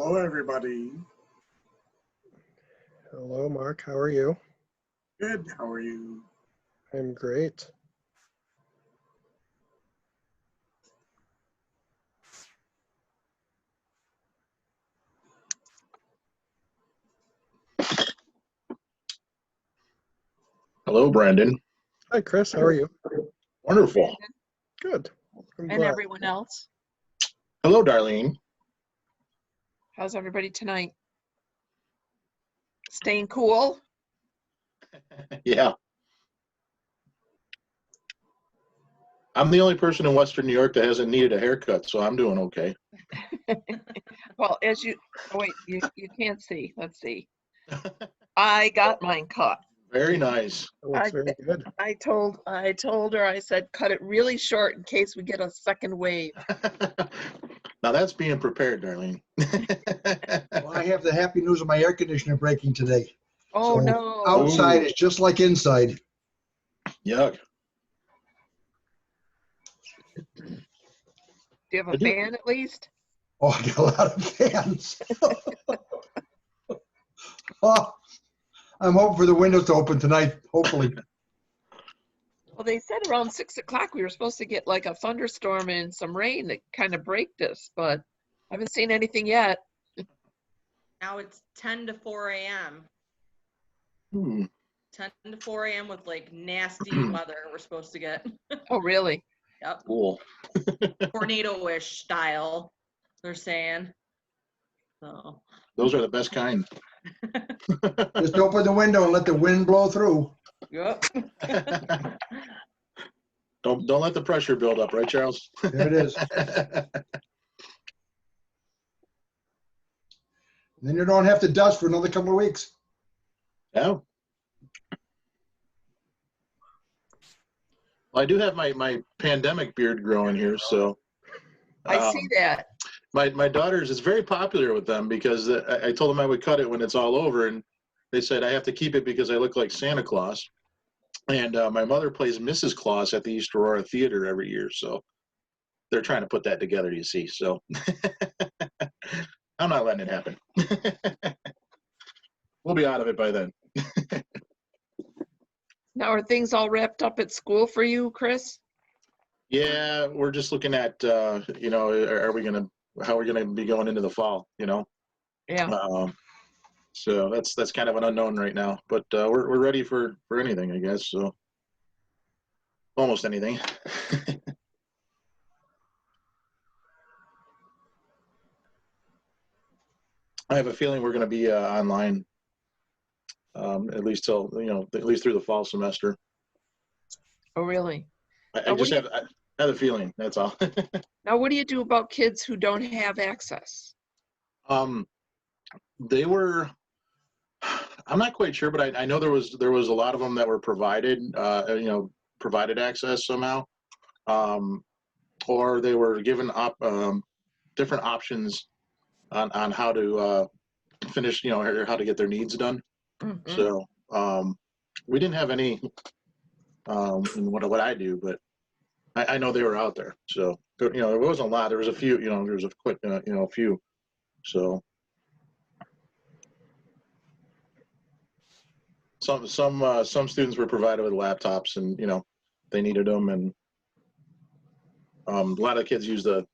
Hello, everybody. Hello, Mark. How are you? Good. How are you? I'm great. Hello, Brandon. Hi, Chris. How are you? Wonderful. Good. I'm And glad. everyone else. Hello, Darlene. How's everybody tonight? Staying cool? Yeah. I'm the only person in Western New York that hasn't needed a haircut, so I'm doing okay. Well, oh wait, you can't see. Let's see. I got mine cut. Very nice. It looks very good. I told her, I said, cut it really short in case we get a second wave. Now that's being prepared, Darlene. Well, I have the happy news of my air conditioner breaking today. Oh, So no. Outside Ooh. is just like inside. Yuck. Do you have a fan at least? Oh, I got a lot of fans. Oh, I'm hoping for the windows to open tonight, hopefully. Well, they said around 6 o'clock we were supposed to get like a thunderstorm and some rain that kind of break this, but I haven't seen anything yet. Now it's 10 to 4 a.m. 10 to 4 a.m. with like nasty weather we're supposed to get. Oh, really? Yep. Cool. Tornado-ish style, they're saying. So. Those are the best kind. Just open the window and let the wind blow through. Yep. Don't let the pressure build up, right, Charles? There it is. Then you don't have to dust for another couple of weeks. Yeah. Well, I do have my pandemic beard growing here, so. I see that. My daughters, it's very popular with them because I told them I would cut it when it's all over, and they said I have to keep it because I look like Santa Claus. And my mother plays Mrs. Claus at the East Aurora Theater every year, so they're trying to put that together, you see. So I'm not letting it happen. We'll be out of it by then. Now, are things all wrapped up at school for you, Chris? Yeah, we're just looking at, how are we gonna be going into the fall, Yeah. So that's kind of an unknown right now, but we're ready for anything, I guess. So almost anything. I have a feeling we're going to be online, at least till at least through the fall semester. Oh, really? I just have a feeling. That's all. Now, what do you do about kids who don't have access? They were. I'm not quite sure, but I know there was a lot of them that were provided, provided access somehow, or they were given different options on how to finish, or how to get their needs done. Mm-hmm. So we didn't have any in what I do, but I know they were out there. So there wasn't a lot. There was a few. There was a quick, a few. So. Some students were provided with laptops, and they needed them, and a lot of kids use the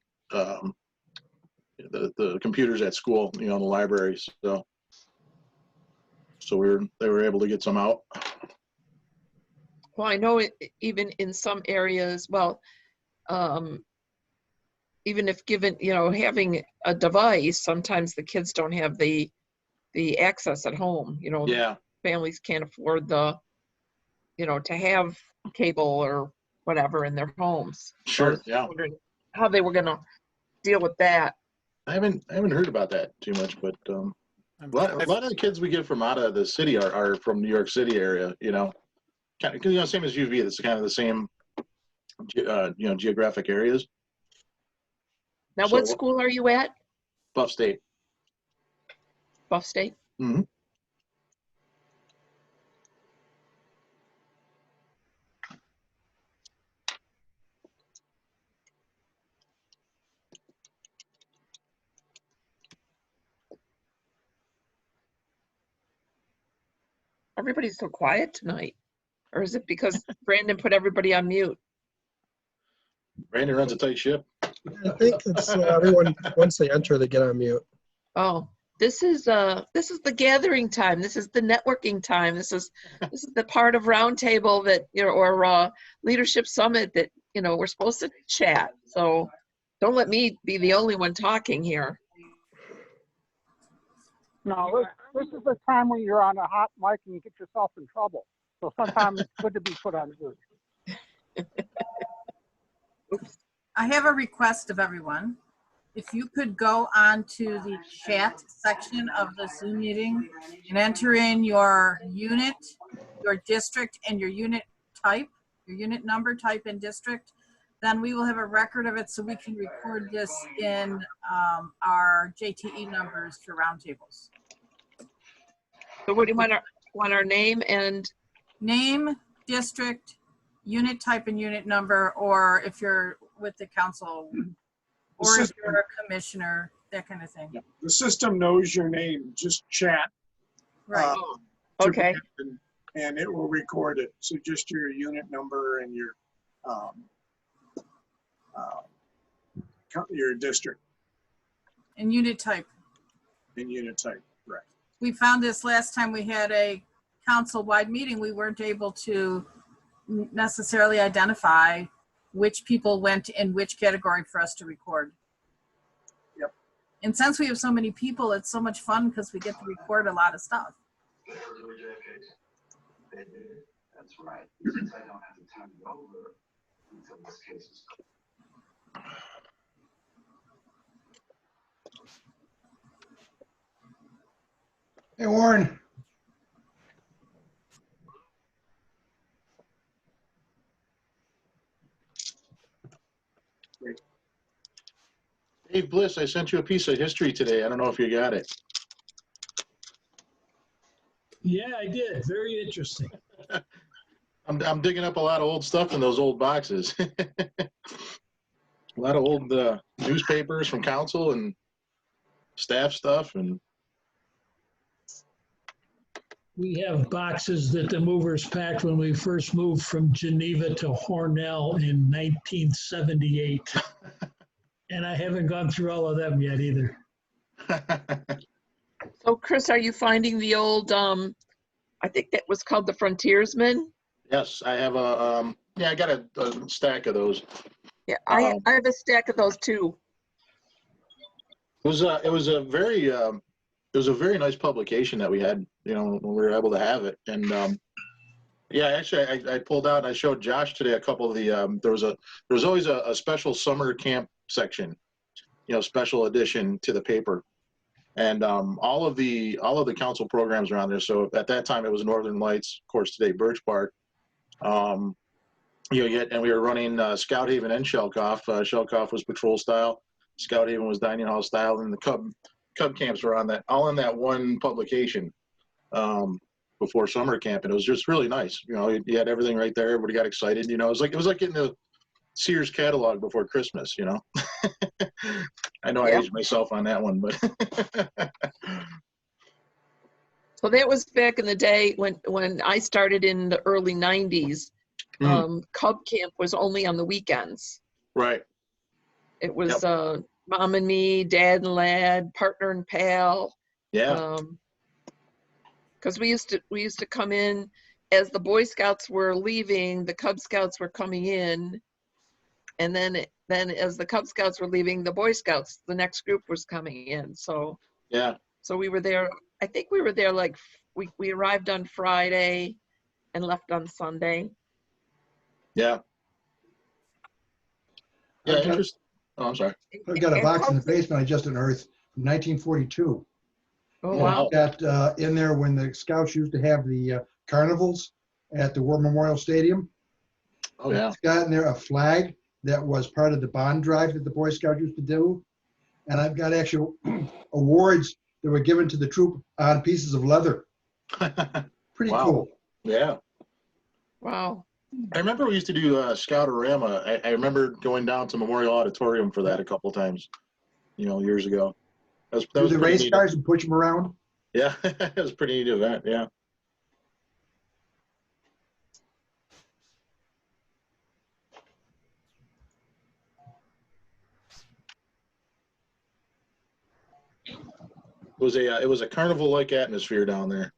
computers at school, the library. So they were able to get some out. Well, I know even in some areas, even if given, having a device, sometimes the kids don't have the access at home. Yeah. Families can't afford to have cable or whatever in their homes. Sure. So Yeah. wondering how they were going to deal with that. I haven't heard about that too much, but a lot of the kids we get from out of the city are from New York City area. Kind of, same as UV. It's kind of the same, geographic areas. Now, what school are you at? Buff State. Buff State? Mm-hmm. everybody's so quiet tonight? Or is it because Brandon put everybody on mute? Brandon runs a tight ship. I think it's everyone, once they enter, they get on mute. Oh, this is the gathering time. This is the networking time. This is the part of Roundtable that, or Leadership Summit that, we're supposed to chat. So don't let me be the only one talking here. No, this is the time when you're on a hot mic and you get yourself in trouble. So sometimes it's good to be put on mute. Oops. I have a request of everyone. If you could go on to the chat section of the Zoom meeting and enter in your unit, your district, and your unit type, your unit number, type, and district, then we will have a record of it so we can record this in our JTE numbers for roundtables. So what do you want our name and? Name, district, unit type, and unit number, or if you're with the council, or if you're a commissioner, that kind of thing. Yeah, the system knows your name. Just chat. Right. To Okay. Brandon, and it will record it. So just your unit number and your district And unit type. and unit type. Right. We found this last time we had a council-wide meeting, we weren't able to necessarily identify which people went in which category for us to record. Yep. And since we have so many people, it's so much fun because we get to record a lot of stuff. That's right. Since I don't have to turn it over until this case is closed. Hey, Warren. Dave Bliss, I sent you a piece of history today. I don't know if you got it. Yeah, I did. Very interesting. I'm digging up a lot of old stuff in those old boxes. A lot of old newspapers from council and staff stuff. And We have boxes that the movers packed when we first moved from Geneva to Hornell in 1978. And I haven't gone through all of them yet either. So Chris, are you finding the old, I think that was called the Frontiersman? Yes, I have I got a stack of those. Yeah, I have a stack of those too. It was a very nice publication that we had, when we were able to have it. And yeah, actually I pulled out, I showed Josh today a couple of the, there was always a special summer camp section, special edition to the paper. And all of the council programs are on there. So at that time it was Northern Lights, of course today Birch Park. And we were running Scout Haven and Shelkoff. Shelkoff was patrol style, Scout Haven was dining hall style, and the Cub camps were all in that one publication before summer camp, and it was just really nice. You had everything right there. Everybody got excited. It was like getting the Sears catalog before Christmas. I know I aged myself on that one, but. So that was back in the day when I started in the early 90s. Cub camp was only on the weekends. Right. It was mom and me, dad and lad, partner and pal. Yeah. Because we used to come in as the Boy Scouts were leaving, the Cub Scouts were coming in, and then as the Cub Scouts were leaving, the Boy Scouts, the next group was coming in. So yeah. So we were there. I think we were there like we arrived on Friday and left on Sunday. Yeah. Yeah, interesting. Oh, I'm sorry. I've got a box in the basement I just unearthed from 1942. Oh, wow. I've got in there when the Scouts used to have the carnivals at the War Memorial Stadium. Oh, yeah. It's got in there a flag that was part of the bond drive that the Boy Scouts used to do. And I've got actual awards that were given to the troop on pieces of leather. Pretty cool. Yeah. Wow. I remember we used to do Scoutorama. I remember going down to Memorial Auditorium for that a couple times, years ago. That was the race cars and push them around. Yeah, it was a pretty neat event. Yeah. It was a carnival-like atmosphere down there.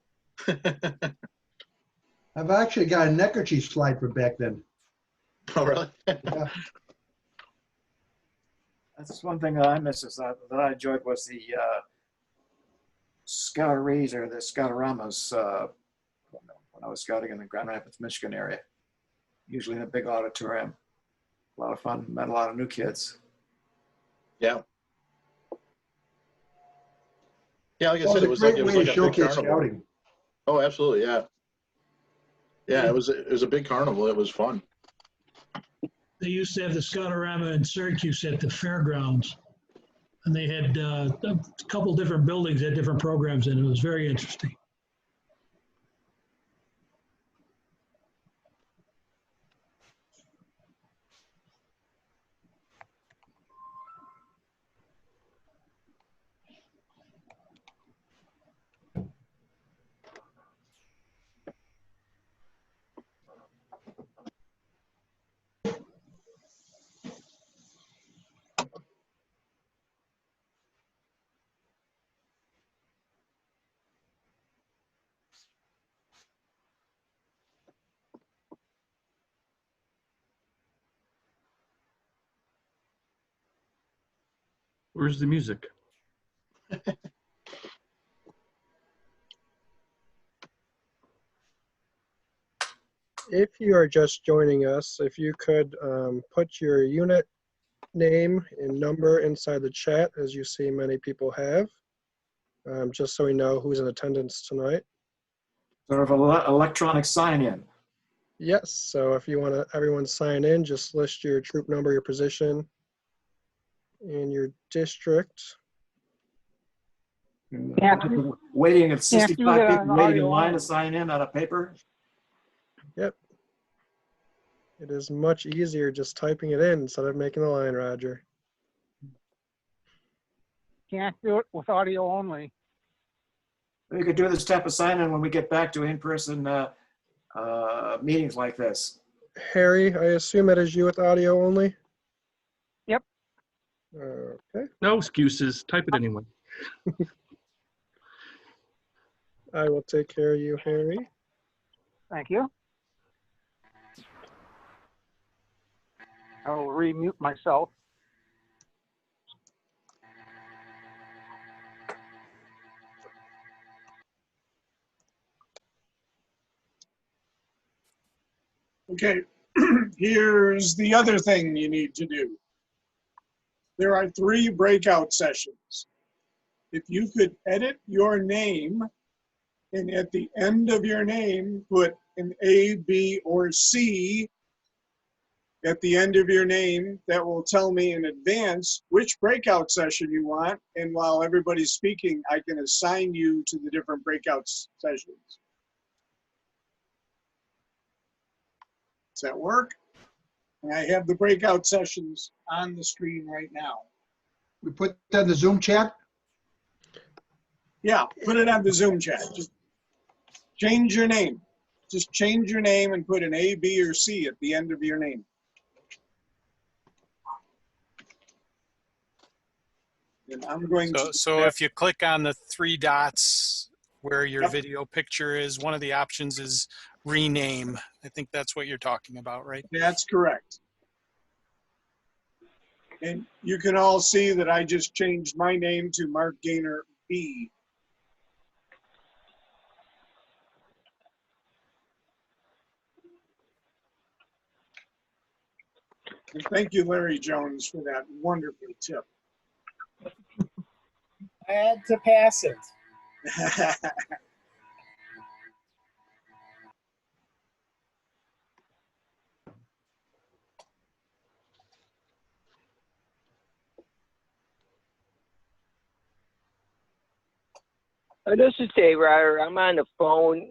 I've actually got a neckerchief slide from back then. Oh, really? Yeah. That's one thing that I miss is that I enjoyed was the scouteries or the scoutaramas when I was scouting in the Grand Rapids, Michigan area. Usually in a big auditorium. A lot of fun. Met a lot of new kids. Yeah. Yeah, like I Well, said, it's a great way to a big showcase carnival. scouting. Oh, absolutely, yeah. Yeah, it was a big carnival. It was fun. They used to have the Scoutorama in Syracuse at the fairgrounds. And they had a couple different buildings that had different programs, and it was very interesting. Where's the music? If you are just joining us, if you could put your unit name and number inside the chat, as you see many people have, just so we know who's in attendance tonight. Sort of electronic sign-in. Yes, so if you want to everyone sign in, just list your troop number, your position, and your district. Waiting at 65 do that people on waiting in audio line to only. sign in on a paper. Yep. It is much easier just typing it in instead of making the line, Roger. Can't do it with audio only. We could do this type of sign-in when we get back to in-person meetings like this. Harry, I assume that is you with audio only? Yep. Okay. No excuses. Type it anyway. I will take care of you, Harry. Thank you. I will remute myself. Okay, here's the other thing you need to do. There are 3 breakout sessions. If you could edit your name and at the end of your name put an A, B, or C at the end of your name, that will tell me in advance which breakout session you want, and while everybody's speaking, I can assign you to the different breakout sessions. Does that work? And I have the breakout sessions on the screen right now. We put that in the Zoom chat? Yeah, put it on the Zoom chat. Just change your name. Just change your name and put an A, B, or C at the end of your name. And I'm going to. So if you click on the 3 dots where your Yep. video picture is, one of the options is rename. I think that's what you're talking about, right? That's correct. And you can all see that I just changed my name to Mark Gaynor B. And thank you, Larry Jones, for that wonderful tip. I had to pass it. This is Dave Ryder. I'm on the phone.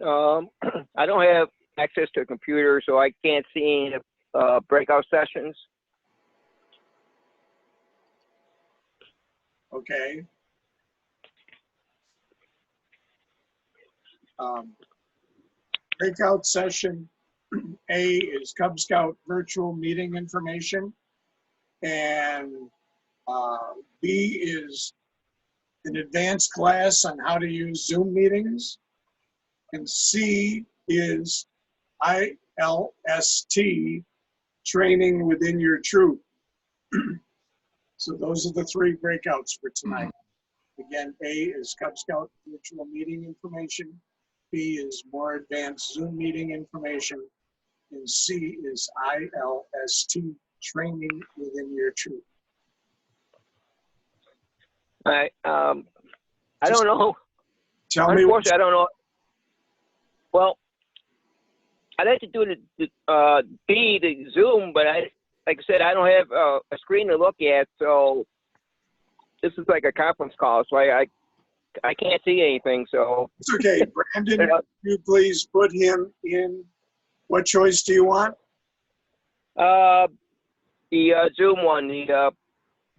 I don't have access to a computer, so I can't see any breakout sessions. Okay. Breakout session A is Cub Scout virtual meeting information, and B is an advanced class on how to use Zoom meetings. And C is ILST, training within your troop. So those are the three breakouts for tonight. Again, A is Cub Scout virtual meeting information. B is more advanced Zoom meeting information. And C is ILST, training within your troop. I don't know. Tell me. Unfortunately, I don't know. Well, I'd like to do the Zoom, but like I said, I don't have a screen to look at, so this is like a conference call, so I can't see anything. So it's okay, Brandon. Could you please put him in? What choice do you want? The Zoom one, the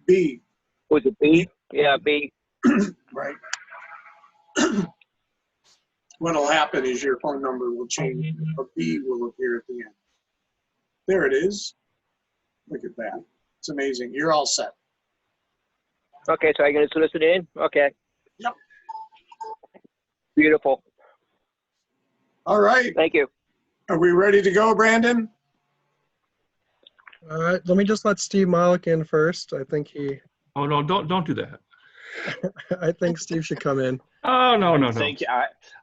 B. Was it B? Yeah, B. Right. What'll happen is your phone number will change. A B will appear at the end. There it is. Look at that. It's amazing. You're all set. Okay, so I'm going to listen in? Okay. Yep. Beautiful. All right. Thank you. Are we ready to go, Brandon? Let me just let Steve Malik in first. I think he. Oh no! Don't do that. I think Steve should come in. Oh no!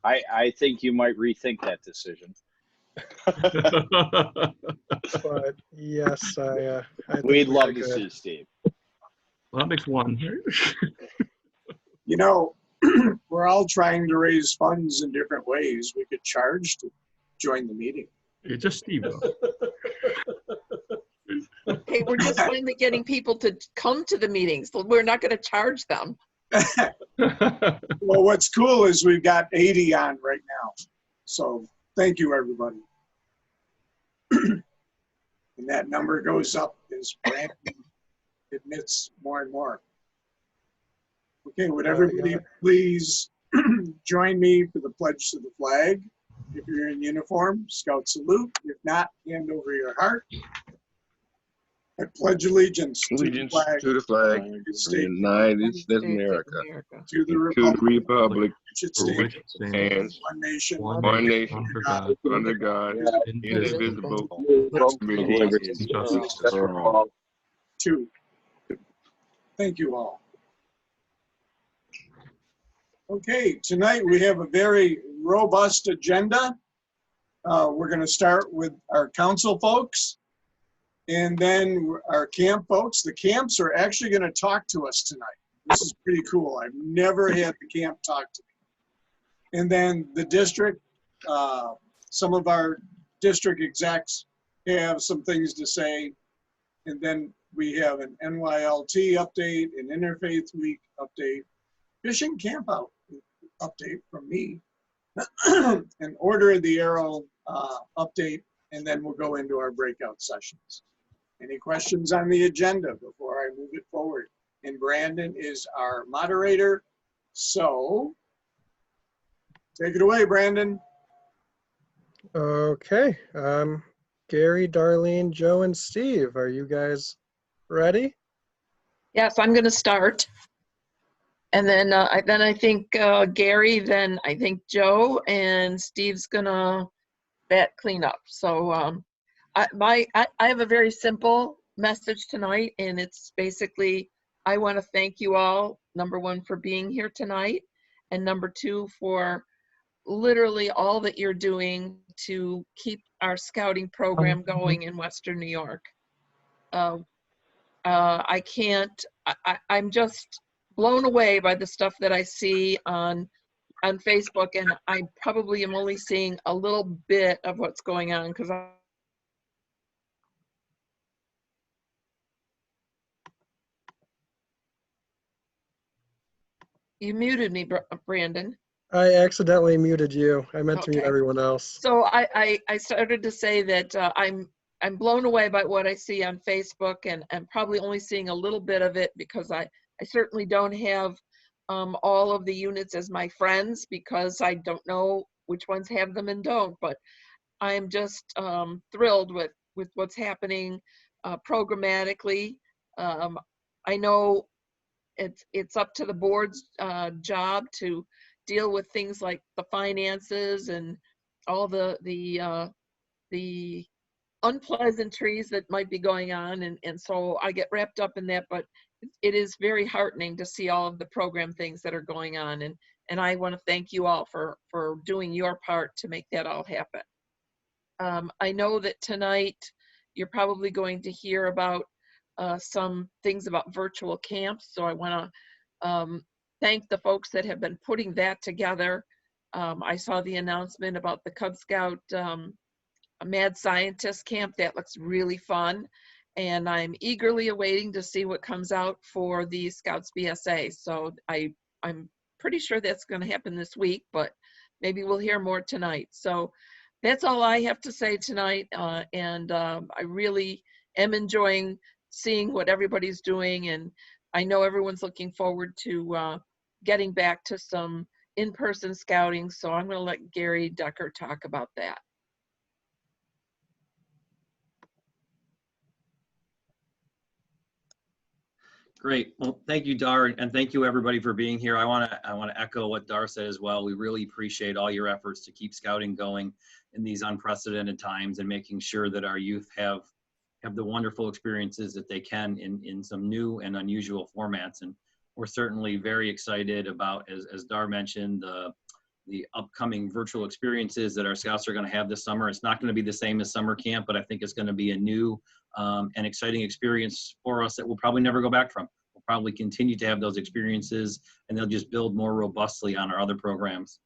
I think you might rethink that decision. But yes, I think We'd love to good. see Steve. Well, that makes one. You know, we're all trying to raise funds in different ways. We could charge to join the meeting. It's just Steve, though. Hey, we're just finally getting people to come to the meetings. We're not going to charge them. Well, what's cool is we've got 80 on right now. So thank you, everybody. And that number goes up as Brandon admits more and more. Okay, would everybody please join me for the pledge to the flag? If you're in uniform, Scout salute. If not, hand over your heart. I pledge allegiance to the flag of the United States of America, to the republic for which it stands, one nation, under God, indivisible, with liberty and justice for all. Two. Thank you all. Okay, tonight we have a very robust agenda. We're going to start with our council folks. And then our camp folks. The camps are actually going to talk to us tonight. This is pretty cool. I've never had the camp talk to me. And then the district, some of our district execs have some things to say. And then we have an NYLT update, an Interfaith Week update, fishing camp out update from me, an Order of the Arrow update, and then we'll go into our breakout sessions. Any questions on the agenda before I move it forward? And Brandon is our moderator. So take it away, Brandon. Okay. Gary, Darlene, Joe, and Steve, are you guys ready? Yes, I'm going to start. And then I think Gary, then I think Joe, and Steve's going to clean up. So I have a very simple message tonight, and it's basically, I want to thank you all, number one, for being here tonight, and number two, for literally all that you're doing to keep our scouting program going in Western New York. I'm just blown away by the stuff that I see on Facebook, and I probably am only seeing a little bit of what's going on because you muted me, Brandon. I accidentally muted you. I meant to mute Okay. everyone else. So I started to say that I'm blown away by what I see on Facebook, and probably only seeing a little bit of it because I certainly don't have all of the units as my friends because I don't know which ones have them and don't, but I'm just thrilled with what's happening programmatically. I know it's up to the board's job to deal with things like the finances and all the unpleasantries that might be going on. And so I get wrapped up in that, but it is very heartening to see all of the program things that are going on. And I want to thank you all for doing your part to make that all happen. I know that tonight you're probably going to hear about some things about virtual camps. So I want to thank the folks that have been putting that together. I saw the announcement about the Cub Scout Mad Scientist Camp. That looks really fun. And I'm eagerly awaiting to see what comes out for the Scouts BSA. So I'm pretty sure that's going to happen this week, but maybe we'll hear more tonight. So that's all I have to say tonight. I really am enjoying seeing what everybody's doing. And I know everyone's looking forward to getting back to some in-person scouting. So I'm going to let Gary Decker talk about that. Great. Well, thank you, Dar, and thank you everybody for being here. I want to echo what Dar said as well. We really appreciate all your efforts to keep scouting going in these unprecedented times and making sure that our youth have the wonderful experiences that they can in some new and unusual formats. And we're certainly very excited about, as Dar mentioned, the upcoming virtual experiences that our scouts are going to have this summer. It's not going to be the same as summer camp, but I think it's going to be a new and exciting experience for us that we'll probably never go back from. We'll probably continue to have those experiences, and they'll just build more robustly on our other programs.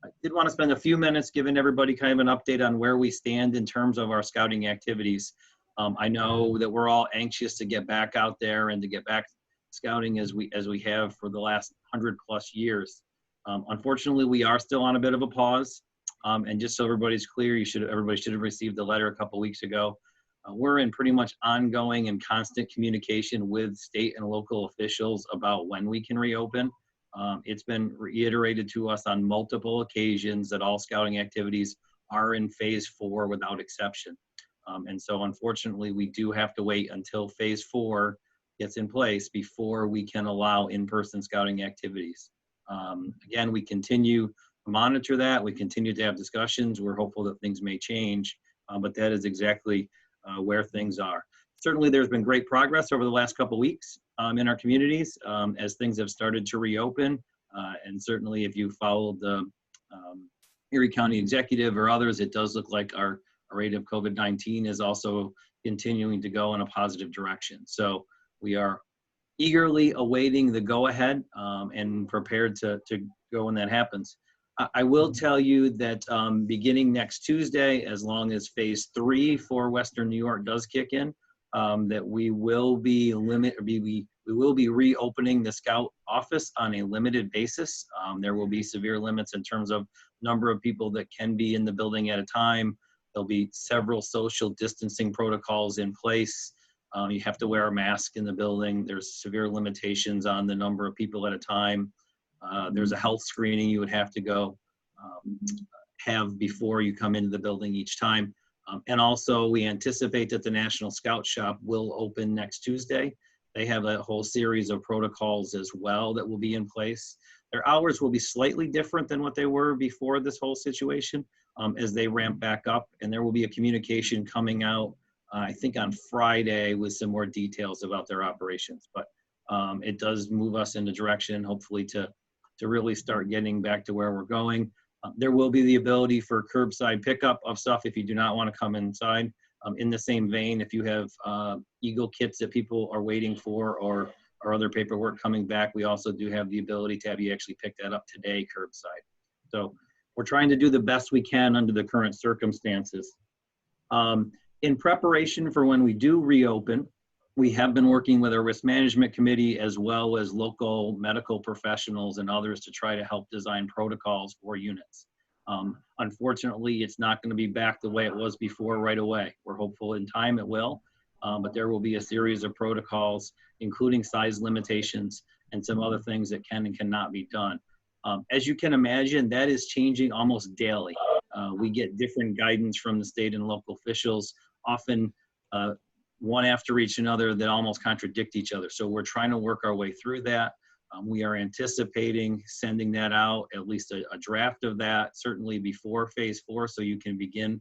I did want to spend a few minutes giving everybody kind of an update on where we stand in terms of our scouting activities. I know that we're all anxious to get back out there and to get back scouting as we have for the last 100+ years. Unfortunately, we are still on a bit of a pause. And just so everybody's clear, everybody should have received the letter a couple weeks ago. We're in pretty much ongoing and constant communication with state and local officials about when we can reopen. It's been reiterated to us on multiple occasions that all scouting activities are in phase 4 without exception. And so unfortunately, we do have to wait until phase 4 gets in place before we can allow in-person scouting activities. Again, we continue to monitor that. We continue to have discussions. We're hopeful that things may change, but that is exactly where things are. Certainly, there's been great progress over the last couple of weeks in our communities as things have started to reopen. And certainly, if you followed the Erie County Executive or others, it does look like our rate of COVID-19 is also continuing to go in a positive direction. So we are eagerly awaiting the go-ahead and prepared to go when that happens. I will tell you that beginning next Tuesday, as long as phase 3 for Western New York does kick in, that we will be reopening the Scout office on a limited basis. There will be severe limits in terms of number of people that can be in the building at a time. There'll be several social distancing protocols in place. You have to wear a mask in the building. There's severe limitations on the number of people at a time. There's a health screening you would have to go have before you come into the building each time. And also, we anticipate that the National Scout Shop will open next Tuesday. They have a whole series of protocols as well that will be in place. Their hours will be slightly different than what they were before this whole situation as they ramp back up. And there will be a communication coming out, I think on Friday, with some more details about their operations. But it does move us in the direction, hopefully, to really start getting back to where we're going. There will be the ability for curbside pickup of stuff if you do not want to come inside. In the same vein, if you have Eagle kits that people are waiting for or other paperwork coming back, we also do have the ability to have you actually pick that up today curbside. So we're trying to do the best we can under the current circumstances. In preparation for when we do reopen, we have been working with our risk management committee as well as local medical professionals and others to try to help design protocols for units. Unfortunately, it's not going to be back the way it was before right away. We're hopeful in time it will, but there will be a series of protocols, including size limitations and some other things that can and cannot be done. As you can imagine, that is changing almost daily. We get different guidance from the state and local officials, often one after each another, that almost contradict each other. So we're trying to work our way through that. We are anticipating sending that out, at least a draft of that, certainly before phase 4, so you can begin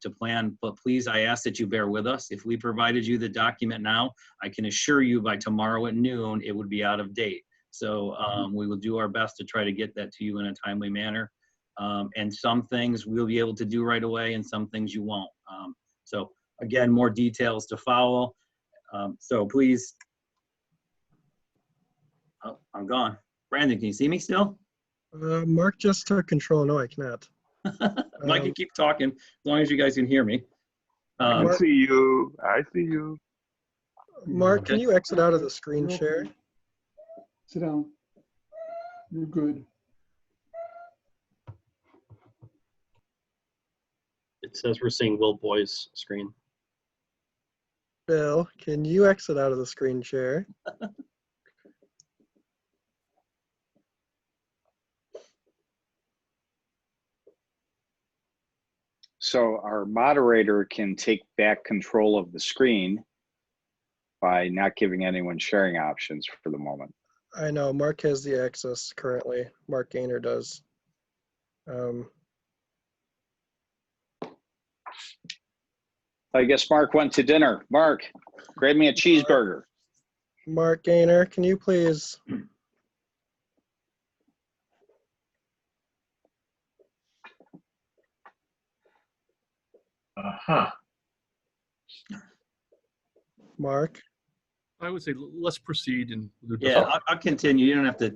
to plan. But please, I ask that you bear with us. If we provided you the document now, I can assure you by tomorrow at noon, it would be out of date. So we will do our best to try to get that to you in a timely manner. And some things we'll be able to do right away and some things you won't. So again, more details to follow. So please, oh, I'm gone. Brandon, can you see me still? Mark just took control. No, I cannot. I can keep talking as long as you guys can hear me. I can see you. I see you. Mark, can you exit out of the screen share? Sit down. You're good. It says we're seeing Will Boy's screen. Bill, can you exit out of the screen share? So our moderator can take back control of the screen by not giving anyone sharing options for the moment. I know, Mark has the access currently. Mark Gaynor does. I guess Mark went to dinner. Mark, grab me a cheeseburger. Mark Gaynor, can you please? Mark? I would say let's proceed and Yeah, I'll continue. You don't have to.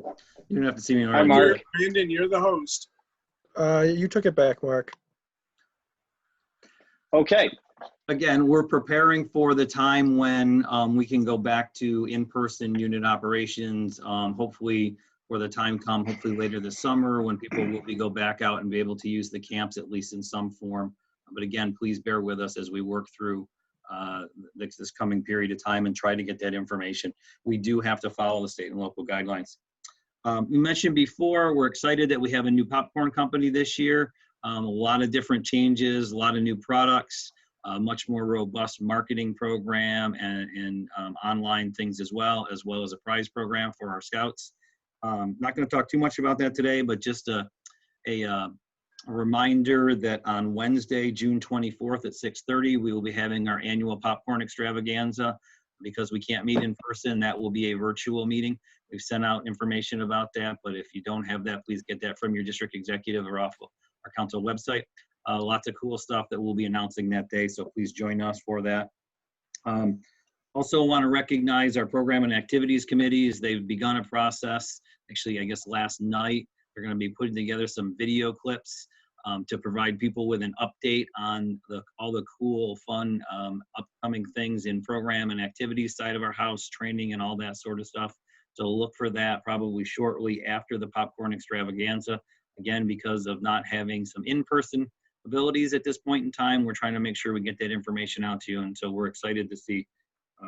You don't have to see me. Hi, Mark. Brandon, you're the host. You took it back, Mark. Okay. Again, we're preparing for the time when we can go back to in-person unit operations. Hopefully, for the time come, hopefully later this summer when people will go back out and be able to use the camps at least in some form. But again, please bear with us as we work through this coming period of time and try to get that information. We do have to follow the state and local guidelines. We mentioned before, we're excited that we have a new popcorn company this year. A lot of different changes, a lot of new products, much more robust marketing program and online things as well as a prize program for our scouts. Not going to talk too much about that today, but just a reminder that on Wednesday, June 24th at 6:30, we will be having our annual popcorn extravaganza. Because we can't meet in person, that will be a virtual meeting. We've sent out information about that, but if you don't have that, please get that from your district executive or off our council website. Lots of cool stuff that we'll be announcing that day, so please join us for that. Also want to recognize our program and activities committees. They've begun a process, actually, I guess last night. They're going to be putting together some video clips to provide people with an update on all the cool, fun, upcoming things in program and activities side of our house, training and all that sort of stuff. So look for that probably shortly after the popcorn extravaganza. Again, because of not having some in-person abilities at this point in time, we're trying to make sure we get that information out to you. And so we're excited to see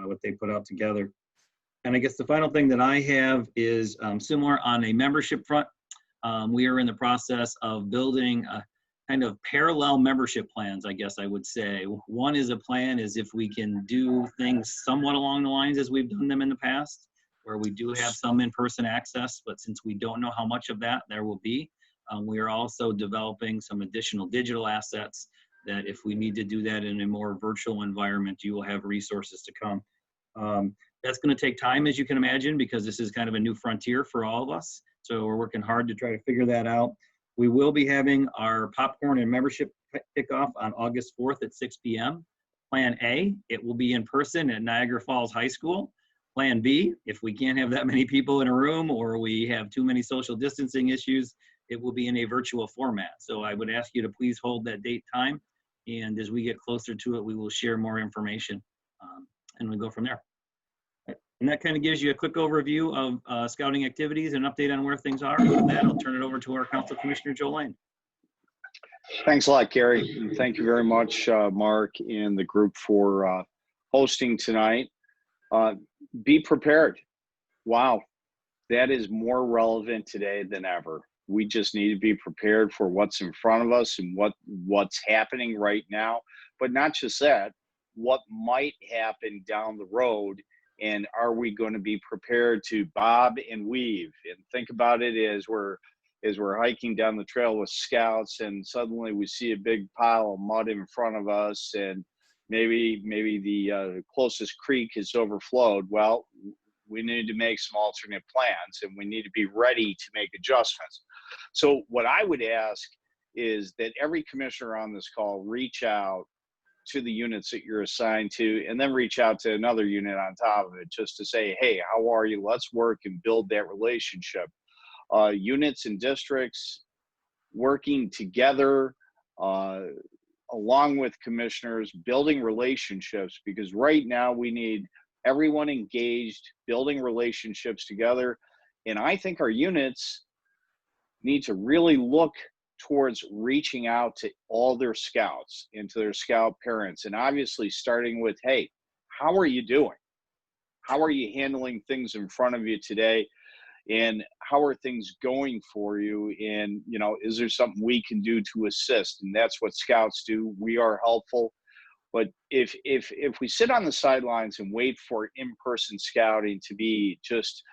what they put out together. And I guess the final thing that I have is similar on a membership front. We are in the process of building a kind of parallel membership plans, I guess I would say. One is a plan is if we can do things somewhat along the lines as we've done them in the past, where we do have some in-person access, but since we don't know how much of that there will be, we are also developing some additional digital assets that if we need to do that in a more virtual environment, you will have resources to come. That's going to take time, as you can imagine, because this is kind of a new frontier for all of us. So we're working hard to try to figure that out. We will be having our popcorn and membership kickoff on August 4th at 6 p.m. Plan A, it will be in person at Niagara Falls High School. Plan B, if we can't have that many people in a room or we have too many social distancing issues, it will be in a virtual format. So I would ask you to please hold that date time. And as we get closer to it, we will share more information and we'll go from there. And that kind of gives you a quick overview of scouting activities and update on where things are. With that, I'll turn it over to our Council Commissioner, Joe Lane. Thanks a lot, Gary. And thank you very much, Mark and the group for hosting tonight. Be prepared. Wow, that is more relevant today than ever. We just need to be prepared for what's in front of us and what's happening right now. But not just that, what might happen down the road And are we going to be prepared to bob and weave? And think about it as we're hiking down the trail with scouts, and suddenly we see a big pile of mud in front of us, and maybe the closest creek is overflowed. Well, we need to make some alternate plans, and we need to be ready to make adjustments. So what I would ask is that every commissioner on this call reach out to the units that you're assigned to, and then reach out to another unit on top of it just to say, hey, how are you? Let's work and build that relationship. Units and districts working together along with commissioners, building relationships, because right now we need everyone engaged, building relationships together. And I think our units need to really look towards reaching out to all their scouts and to their scout parents. And obviously starting with, hey, how are you doing? How are you handling things in front of you today? And how are things going for you? And, you know, is there something we can do to assist? And that's what scouts do. We are helpful. But if we sit on the sidelines and wait for in-person scouting to be just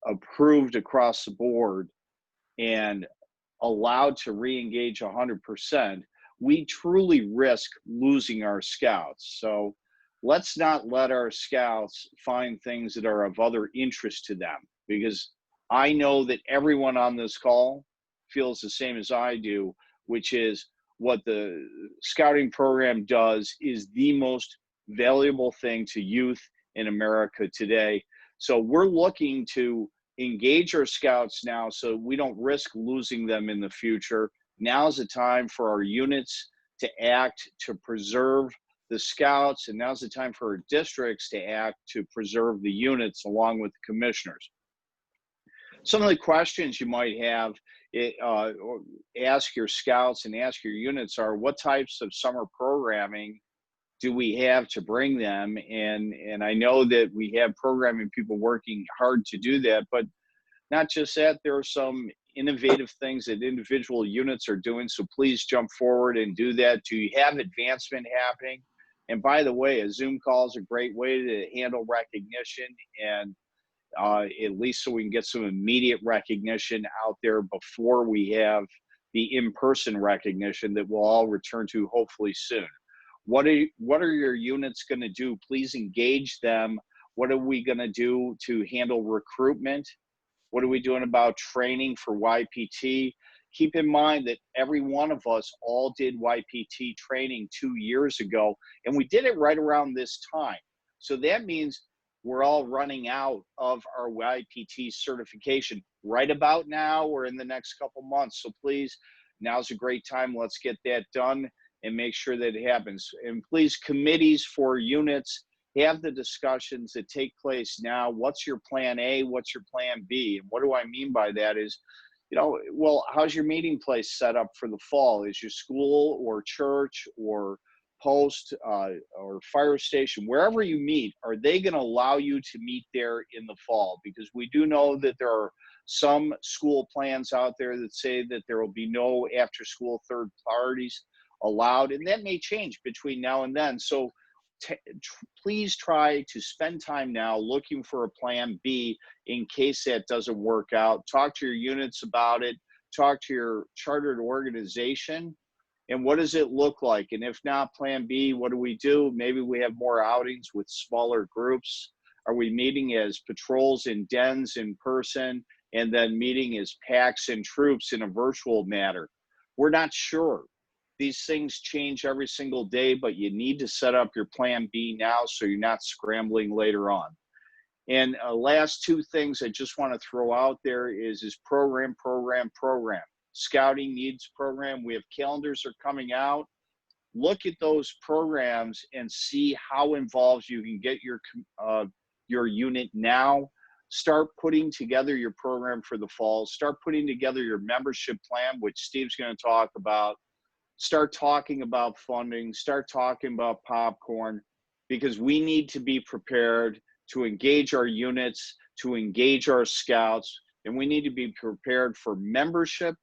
approved across the board and allowed to re-engage 100%, we truly risk losing our scouts. So let's not let our scouts find things that are of other interest to them, because I know that everyone on this call feels the same as I do, which is what the scouting program does is the most valuable thing to youth in America today. So we're looking to engage our scouts now so we don't risk losing them in the future. Now's the time for our units to act to preserve the scouts, and now's the time for our districts to act to preserve the units along with the commissioners. Some of the questions you might have, ask your scouts and ask your units are, what types of summer programming do we have to bring them? And I know that we have programming people working hard to do that, but not just that, there are some innovative things that individual units are doing. So please jump forward and do that. Do you have advancement happening? And by the way, a Zoom call is a great way to handle recognition, and at least so we can get some immediate recognition out there before we have the in-person recognition that we'll all return to hopefully soon. What are your units going to do? Please engage them. What are we going to do to handle recruitment? What are we doing about training for YPT? Keep in mind that every one of us all did YPT training 2 years ago, and we did it right around this time. So that means we're all running out of our YPT certification right about now or in the next couple months. So please, now's a great time. Let's get that done and make sure that it happens. And please, committees for units, have the discussions that take place now. What's your plan A? What's your plan B? And what do I mean by that is, you know, well, how's your meeting place set up for the fall? Is your school or church or post or fire station, wherever you meet, are they going to allow you to meet there in the fall? Because we do know that there are some school plans out there that say that there will be no after school third parties allowed, and that may change between now and then. So please try to spend time now looking for a plan B in case that doesn't work out. Talk to your units about it. Talk to your chartered organization. And what does it look like? And if not plan B, what do we do? Maybe we have more outings with smaller groups. Are we meeting as patrols in dens in person and then meeting as packs and troops in a virtual manner? We're not sure. These things change every single day, but you need to set up your plan B now so you're not scrambling later on. And last two things I just want to throw out there is program. Scouting needs program. We have calendars are coming out. Look at those programs and see how involved you can get your unit now. Start putting together your program for the fall. Start putting together your membership plan, which Steve's going to talk about. Start talking about funding. Start talking about popcorn, because we need to be prepared to engage our units, to engage our scouts, and we need to be prepared for membership,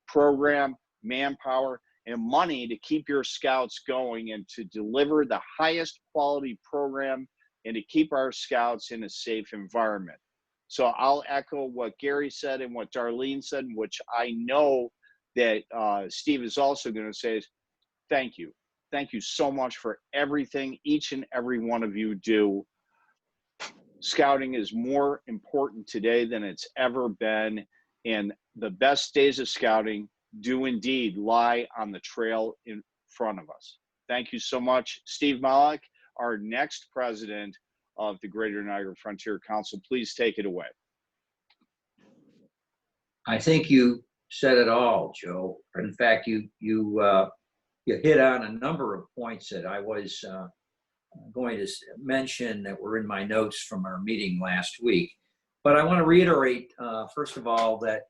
program, manpower, and money to keep your scouts going and to deliver the highest quality program and to keep our scouts in a safe environment. So I'll echo what Gary said and what Darlene said, which I know that Steve is also going to say is thank you. Thank you so much for everything each and every one of you do. Scouting is more important today than it's ever been, and the best days of scouting do indeed lie on the trail in front of us. Thank you so much. Steve Malek, our next president of the Greater Niagara Frontier Council, please take it away. I think you said it all, Joe. In fact, you hit on a number of points that I was going to mention that were in my notes from our meeting last week. But I want to reiterate, first of all, that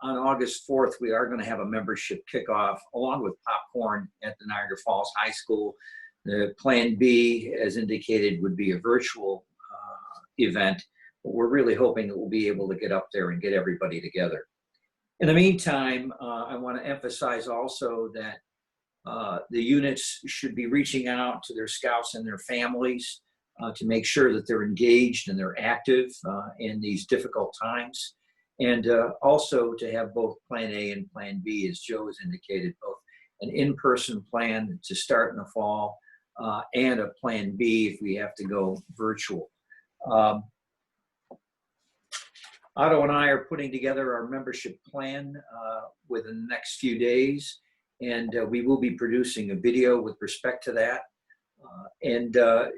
on August 4th, we are going to have a membership kickoff along with popcorn at the Niagara Falls High School. The Plan B, as indicated, would be a virtual event. But we're really hoping that we'll be able to get up there and get everybody together. In the meantime, I want to emphasize also that the units should be reaching out to their scouts and their families to make sure that they're engaged and they're active in these difficult times. And also to have both Plan A and Plan B, as Joe has indicated, both an in-person plan to start in the fall and a Plan B if we have to go virtual. Otto and I are putting together our membership plan within the next few days, and we will be producing a video with respect to that. And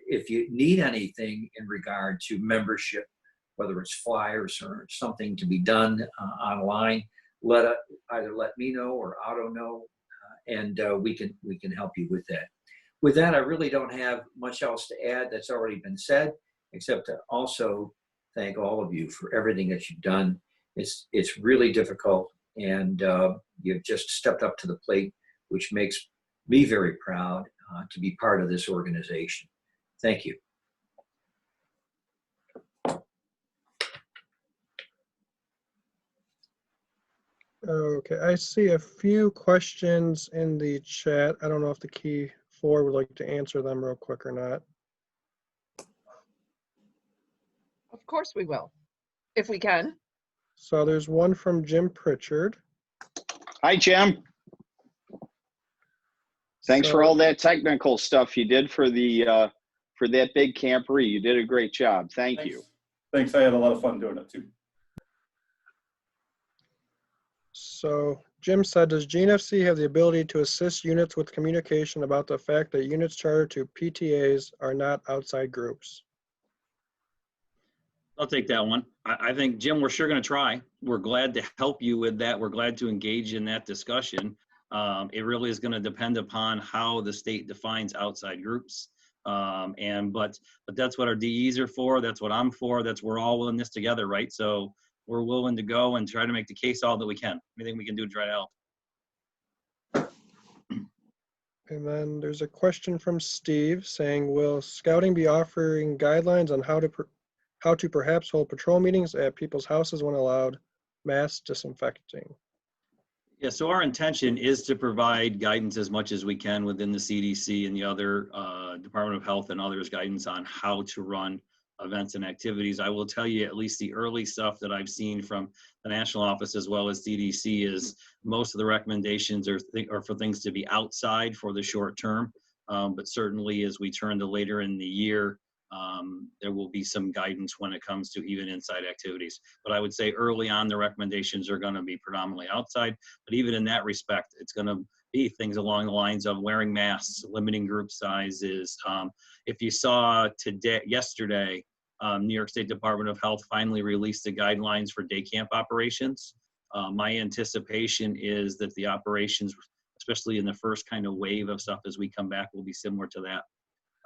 if you need anything in regard to membership, whether it's flyers or something to be done online, either let me know or Otto know, and we can help you with that. With that, I really don't have much else to add that's already been said, except to also thank all of you for everything that you've done. It's really difficult, and you've just stepped up to the plate, which makes me very proud to be part of this organization. Thank you. Okay, I see a few questions in the chat. I don't know if the key four would like to answer them real quick or not. Of course we will, if we can. So there's one from Jim Pritchard. Hi, Jim. Thanks for all that technical stuff you did for the for that big camporee. You did a great job. Thank you. Thanks. I had a lot of fun doing it too. So Jim said, does GNFC have the ability to assist units with communication about the fact that units chartered to PTAs are not outside groups? I'll take that one. I think, Jim, we're sure going to try. We're glad to help you with that. We're glad to engage in that discussion. It really is going to depend upon how the state defines outside groups. But that's what our DEs are for. That's what I'm for. We're all in this together, right? So we're willing to go and try to make the case all that we can. Anything we can do to try to help. And then there's a question from Steve saying, will scouting be offering guidelines on how to perhaps hold patrol meetings at people's houses when allowed, mass disinfecting? Yeah, so our intention is to provide guidance as much as we can within the CDC and the other Department of Health and others guidance on how to run events and activities. I will tell you, at least the early stuff that I've seen from the national office as well as CDC is most of the recommendations are for things to be outside for the short term. But certainly as we turn to later in the year, there will be some guidance when it comes to even inside activities. But I would say early on, the recommendations are going to be predominantly outside. But even in that respect, it's going to be things along the lines of wearing masks, limiting group sizes. If you saw yesterday, New York State Department of Health finally released the guidelines for day camp operations. My anticipation is that the operations, especially in the first kind of wave of stuff as we come back, will be similar to that.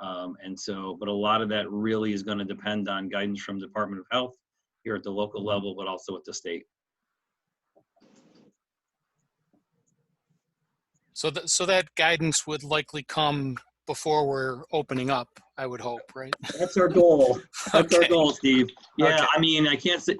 But a lot of that really is going to depend on guidance from the Department of Health here at the local level, but also at the state. So that guidance would likely come before we're opening up, I would hope, right? That's our goal. That's Okay. our goal, Steve. Yeah, Okay. I mean, I can't say,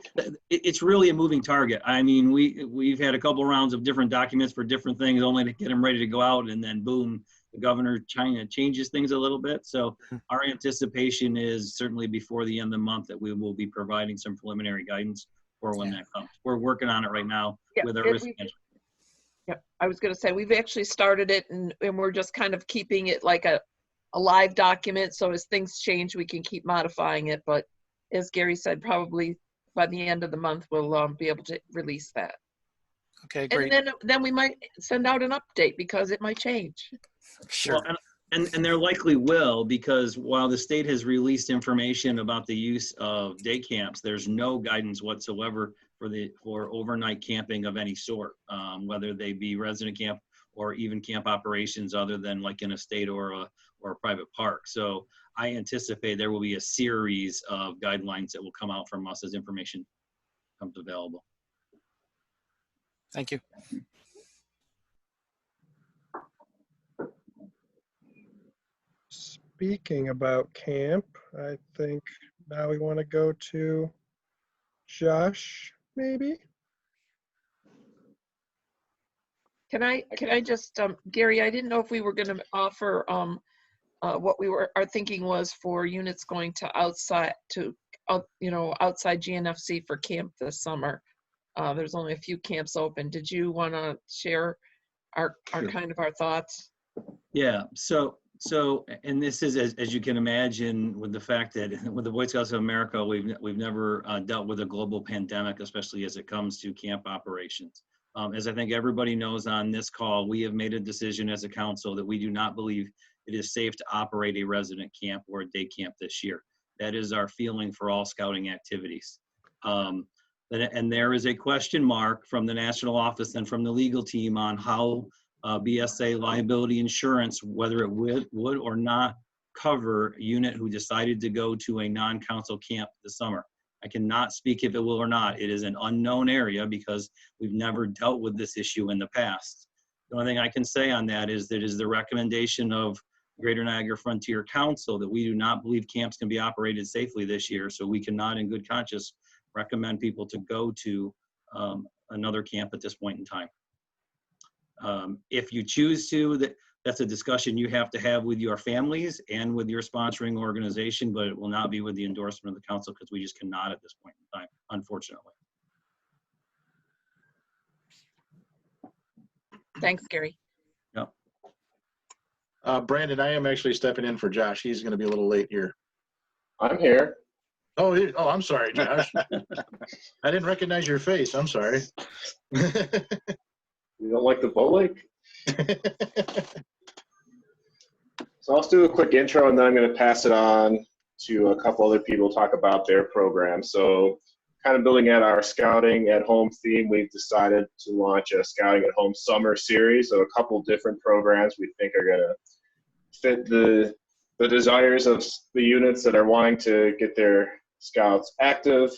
it's really a moving target. I mean, we've had a couple rounds of different documents for different things only to get them ready to go out, and then boom, the governor changes things a little bit. So our anticipation is certainly before the end of the month that we will be providing some preliminary guidance for when that comes. We're working on it right now with our risk management. Yep, I was going to say, we've actually started it and we're just kind of keeping it like a live document. So as things change, we can keep modifying it. But as Gary said, probably by the end of the month, we'll be able to release that. Okay, great. And then we might send out an update because it might change. Sure. Well, and there likely will, because while the state has released information about the use of day camps, there's no guidance whatsoever for overnight camping of any sort, whether they be resident camp or even camp operations other than like in a state or a private park. So I anticipate there will be a series of guidelines that will come out from us as information becomes available. Thank you. Speaking about camp, I think now we want to go to Josh, maybe? Can I just, Gary, I didn't know if we were going to offer what our thinking was for units going to outside GNFC for camp this summer. There's only a few camps open. Did you want to share our kind of our thoughts? Yeah, so and this is as you can imagine, with the fact that with the Boy Scouts of America, we've never dealt with a global pandemic, especially as it comes to camp operations. As I think everybody knows on this call, we have made a decision as a council that we do not believe it is safe to operate a resident camp or a day camp this year. That is our feeling for all scouting activities. And there is a question mark from the national office and from the legal team on how BSA liability insurance, whether it would or not cover a unit who decided to go to a non-council camp this summer. I cannot speak if it will or not. It is an unknown area because we've never dealt with this issue in the past. The only thing I can say on that is that it is the recommendation of Greater Niagara Frontier Council that we do not believe camps can be operated safely this year, so we cannot in good conscience recommend people to go to another camp at this point in time. If you choose to, that's a discussion you have to have with your families and with your sponsoring organization, but it will not be with the endorsement of the council because we just cannot at this point in time, unfortunately. Thanks, Gary. Yep. Brandon, I am actually stepping in for Josh. He's going to be a little late here. I'm here. Oh, I'm sorry, Josh. I didn't recognize your face. I'm sorry. You don't like the boat lake? So I'll do a quick intro and then I'm going to pass it on to a couple other people to talk about their program. So kind of building at our scouting at home theme, we've decided to launch a scouting at home summer series of a couple different programs we think are going to fit the desires of the units that are wanting to get their scouts active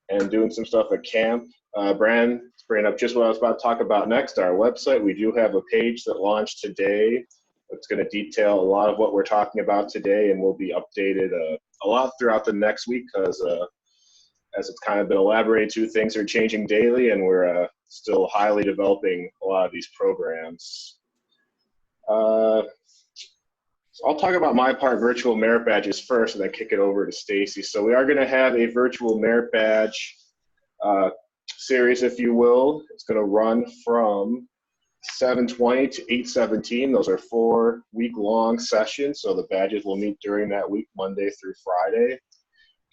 and doing some stuff at camp. Brandon, bringing up just what I was about to talk about next, our website. We do have a page that launched today. It's going to detail a lot of what we're talking about today and will be updated a lot throughout the next week because as it's kind of been elaborated to, things are changing daily and we're still highly developing a lot of these programs. So I'll talk about my part, virtual merit badges first, and then kick it over to Stacy. So we are going to have a virtual merit badge series, if you will. It's going to run from 7:20 to 8:17. Those are 4-week-long sessions, so the badges will meet during that week, Monday through Friday.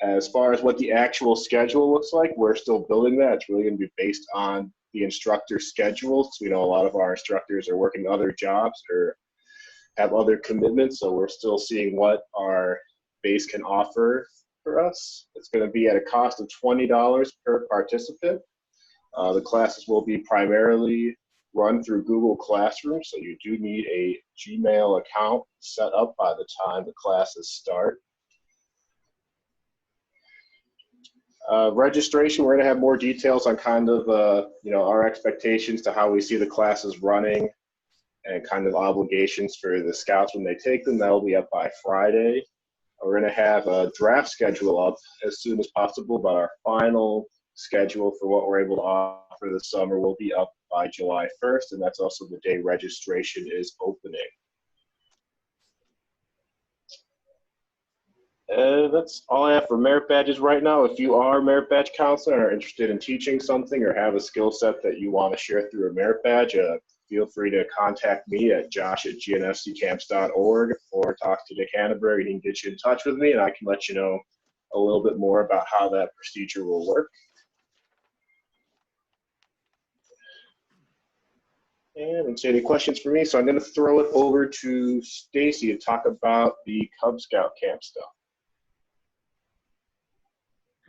As far as what the actual schedule looks like, we're still building that. It's really going to be based on the instructor schedules. We know a lot of our instructors are working other jobs or have other commitments, so we're still seeing what our base can offer for us. It's going to be at a cost of $20 per participant. The classes will be primarily run through Google Classroom, so you do need a Gmail account set up by the time the classes start. Registration, we're going to have more details on kind of our expectations to how we see the classes running and kind of obligations for the scouts when they take them. That'll be up by Friday. We're going to have a draft schedule up as soon as possible, but our final schedule for what we're able to offer this summer will be up by July 1st, and that's also the day registration is opening. That's all I have for merit badges right now. If you are a merit badge counselor and are interested in teaching something or have a skill set that you want to share through a merit badge, feel free to contact me at josh@gnfccamps.org or talk to Dick Hannaberg, and he can get you in touch with me, and I can let you know a little bit more about how that procedure will work. And let's see, any questions for me? So I'm going to throw it over to Stacy to talk about the Cub Scout camp stuff.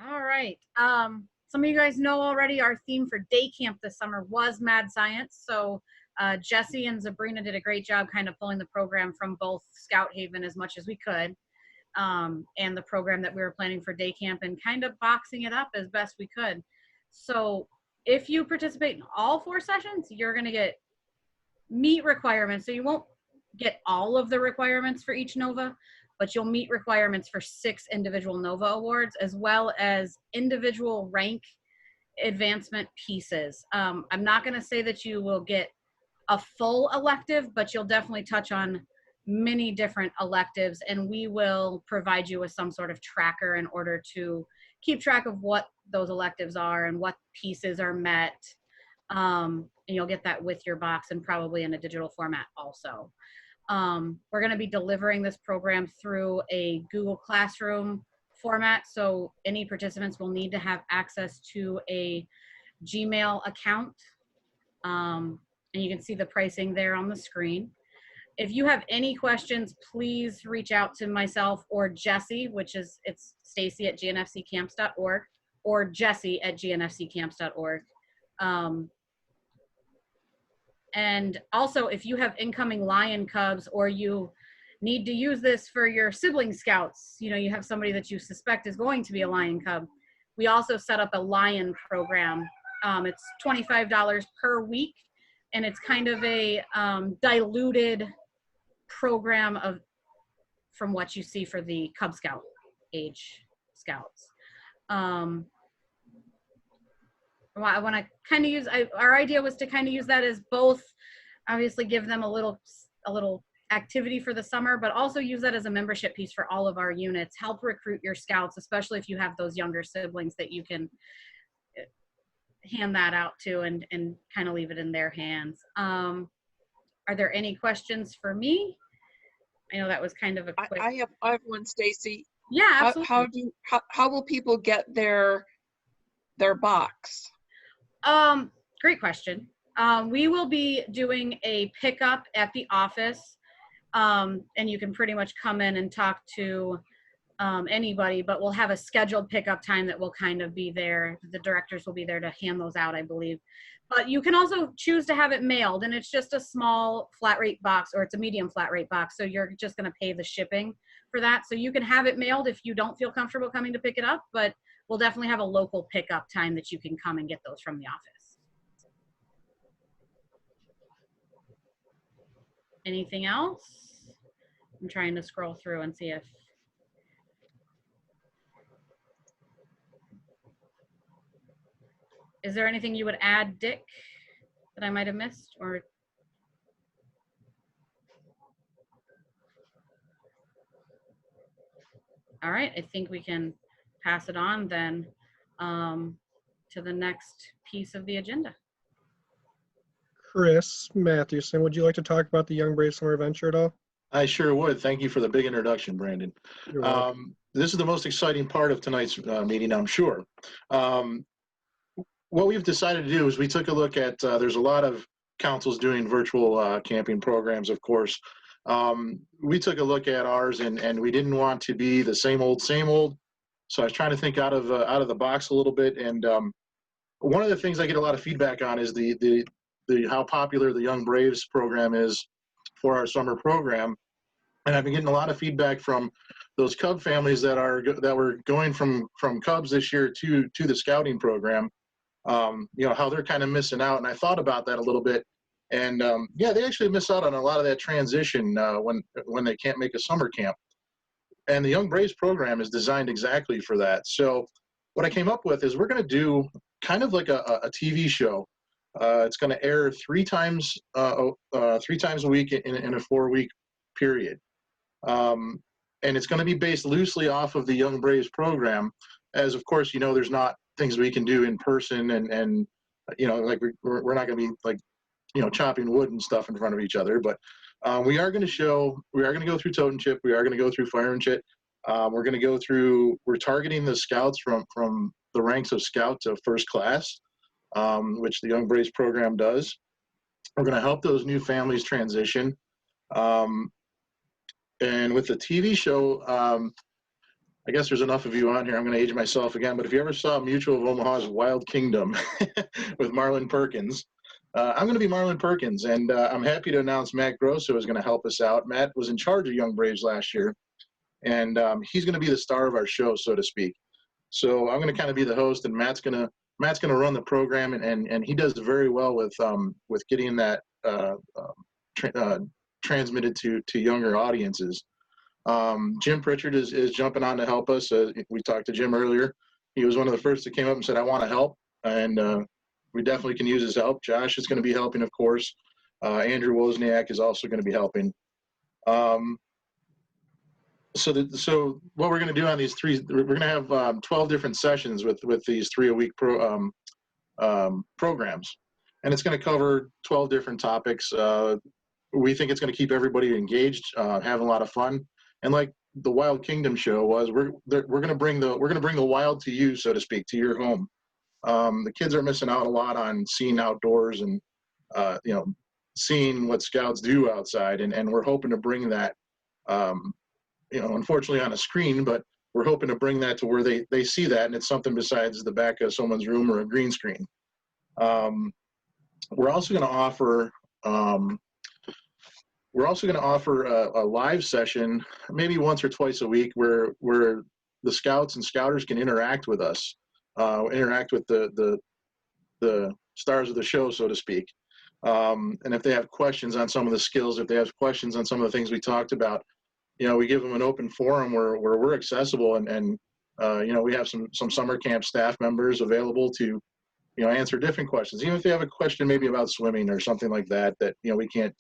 All right. Some of you guys know already our theme for day camp this summer was Mad Science. So Jesse and Sabrina did a great job kind of pulling the program from both Scout Haven as much as we could, and the program that we were planning for day camp, and kind of boxing it up as best we could. So if you participate in all 4 sessions, you're going to get meet requirements. So you won't get all of the requirements for each NOVA, but you'll meet requirements for 6 individual NOVA awards, as well as individual rank advancement pieces. I'm not going to say that you will get a full elective, but you'll definitely touch on many different electives, and we will provide you with some sort of tracker in order to keep track of what those electives are and what pieces are met. And you'll get that with your box and probably in a digital format also. We're going to be delivering this program through a Google Classroom format, so any participants will need to have access to a Gmail account. And you can see the pricing there on the screen. If you have any questions, please reach out to myself or Jesse, it's Stacy@gnfccamps.org, or Jesse@gnfccamps.org. And also, if you have incoming lion cubs, or you need to use this for your sibling scouts, you have somebody that you suspect is going to be a lion cub, we also set up a lion program. It's $25 per week, and it's kind of a diluted program from what you see for the Cub Scout age scouts. I want to kind of use, our idea was to kind of use that as both, obviously give them a little activity for the summer, but also use that as a membership piece for all of our units, help recruit your scouts, especially if you have those younger siblings that you can hand that out to and kind of leave it in their hands. Are there any questions for me? I know that was kind of a quick. I have one, Stacy. Yeah, absolutely. How will people get their box? Great question. We will be doing a pickup at the office, and you can pretty much come in and talk to anybody, but we'll have a scheduled pickup time that will kind of be there. The directors will be there to hand those out, I believe. But you can also choose to have it mailed, and it's just a small flat rate box, or it's a medium flat rate box, so you're just going to pay the shipping for that. So you can have it mailed if you don't feel comfortable coming to pick it up, but we'll definitely have a local pickup time that you can come and get those from the office. Anything else? I'm trying to scroll through and see if. Is there anything you would add, Dick, that I might have missed? Or all right, I think we can pass it on then to the next piece of the agenda. Chris Mathewson, would you like to talk about the Young Brave Summer Adventure at all? I sure would. Thank you for the big introduction, Brandon. You're welcome. This is the most exciting part of tonight's meeting, I'm sure. What we've decided to do is we took a look at, there's a lot of councils doing virtual camping programs, of course. We took a look at ours, and we didn't want to be the same old, same old. So I was trying to think out of the box a little bit. And one of the things I get a lot of feedback on is the how popular the Young Braves program is for our summer program. And I've been getting a lot of feedback from those Cub families that were going from Cubs this year to the scouting program. How they're kind of missing out. And I thought about that a little bit. And yeah, they actually miss out on a lot of that transition when they can't make a summer camp. And the Young Braves program is designed exactly for that. So what I came up with is we're going to do kind of like a TV show. It's going to air 3 times a week in a 4-week period. and it's going to be based loosely off of the Young Braves program, as of course, you know, there's not things we can do in person, and you know, like we're not going to be like, you know, chopping wood and stuff in front of each other, but we are going to go through Toad and Chip, we are going to go through Fire and Chit, we're targeting the scouts from the ranks of scout to first class, which the Young Braves program does. We're going to help those new families transition. And with the TV show, I guess there's enough of you on here. I'm going to age myself again, but if you ever saw Mutual of Omaha's Wild Kingdom with Marlon Perkins, I'm going to be Marlon Perkins, and I'm happy to announce Matt Grosso is going to help us out. Matt was in charge of Young Braves last year, and he's going to be the star of our show, so to speak. So I'm going to kind of be the host, and Matt's going to run the program, and he does very well with getting that transmitted to younger audiences. Jim Pritchard is jumping on to help us. We talked to Jim earlier. He was one of the first that came up and said, I want to help, and we definitely can use his help. Josh is going to be helping, of course. Andrew Wozniak is also going to be helping. So what we're going to do on these three, we're going to have 12 different sessions with these 3-a-week programs, and it's going to cover 12 different topics. We think it's going to keep everybody engaged, having a lot of fun, and like the Wild Kingdom show was, we're going to bring the wild to you, so to speak, to your home. The kids are missing out a lot on seeing outdoors and you know, seeing what scouts do outside, and we're hoping to bring that. You know, unfortunately on a screen, but we're hoping to bring that to where they see that, and it's something besides the back of someone's room or a green screen. We're also going to offer a live session, maybe once or twice a week, where the scouts and scouters can interact with us, interact with the stars of the show, so to speak. And if they have questions on some of the skills, if they have questions on some of the things we talked about, you know, we give them an open forum where we're accessible, and you know, we have some summer camp staff members available to, you know, answer different questions, even if they have a question maybe about swimming or something like that you know, we can't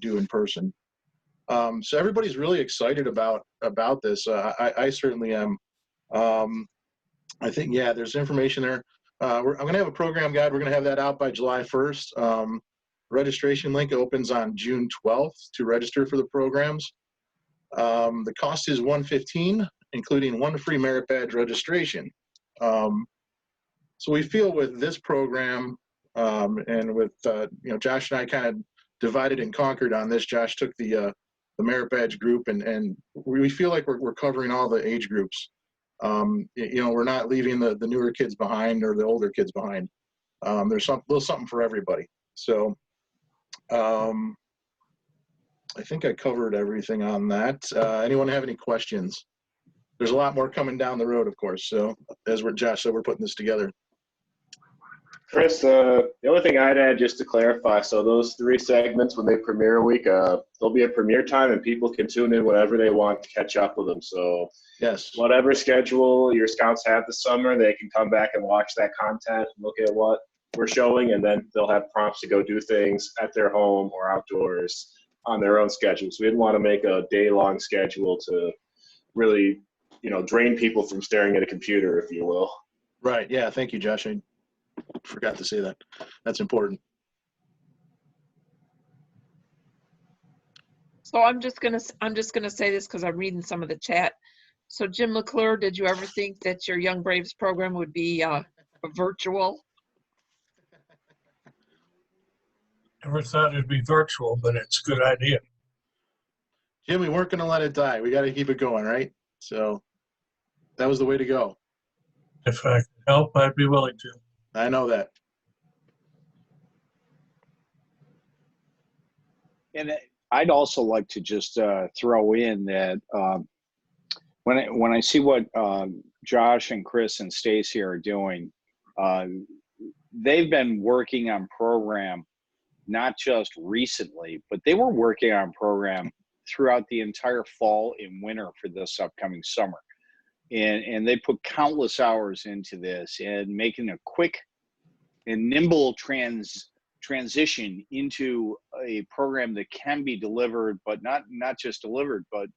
do in person. So everybody's really excited about this. I certainly am. I think, yeah, there's information there. I'm going to have a program guide. We're going to have that out by July 1st. Registration link opens on June 12th to register for the programs. The cost is $115, including 1 free merit badge registration. So we feel with this program, and with you know, Josh and I kind of divided and conquered on this. Josh took the merit badge group, and we feel like we're covering all the age groups. You know, we're not leaving the newer kids behind or the older kids behind. There's a little something for everybody. So I think I covered everything on that. Anyone have any questions? There's a lot more coming down the road, of course. So as Josh said, we're putting this together. Chris, the only thing I'd add, just to clarify, so those 3 segments, when they premiere a week, there'll be a premiere time, and people can tune in whenever they want to catch up with them. So yes, whatever schedule your scouts have this summer, they can come back and watch that content, look at what we're showing, and then they'll have prompts to go do things at their home or outdoors on their own schedule. So we didn't want to make a day-long schedule to really, you know, drain people from staring at a computer, if you will. Right. Yeah. Thank you, Josh. I forgot to say that. That's important. So I'm just gonna say this because I'm reading some of the chat. So Jim McClure, did you ever think that your Young Braves program would be virtual? Never thought it'd be virtual, but it's a good idea. Jim, we weren't going to let it die. We got to keep it going, right? So that was the way to go. If I could help, I'd be willing to. I know that. And I'd also like to just throw in that when I see what Josh and Chris and Stacy are doing, they've been working on program not just recently, but they were working on program throughout the entire fall and winter for this upcoming summer. And they put countless hours into this and making a quick and nimble transition into a program that can be delivered, but not just delivered, but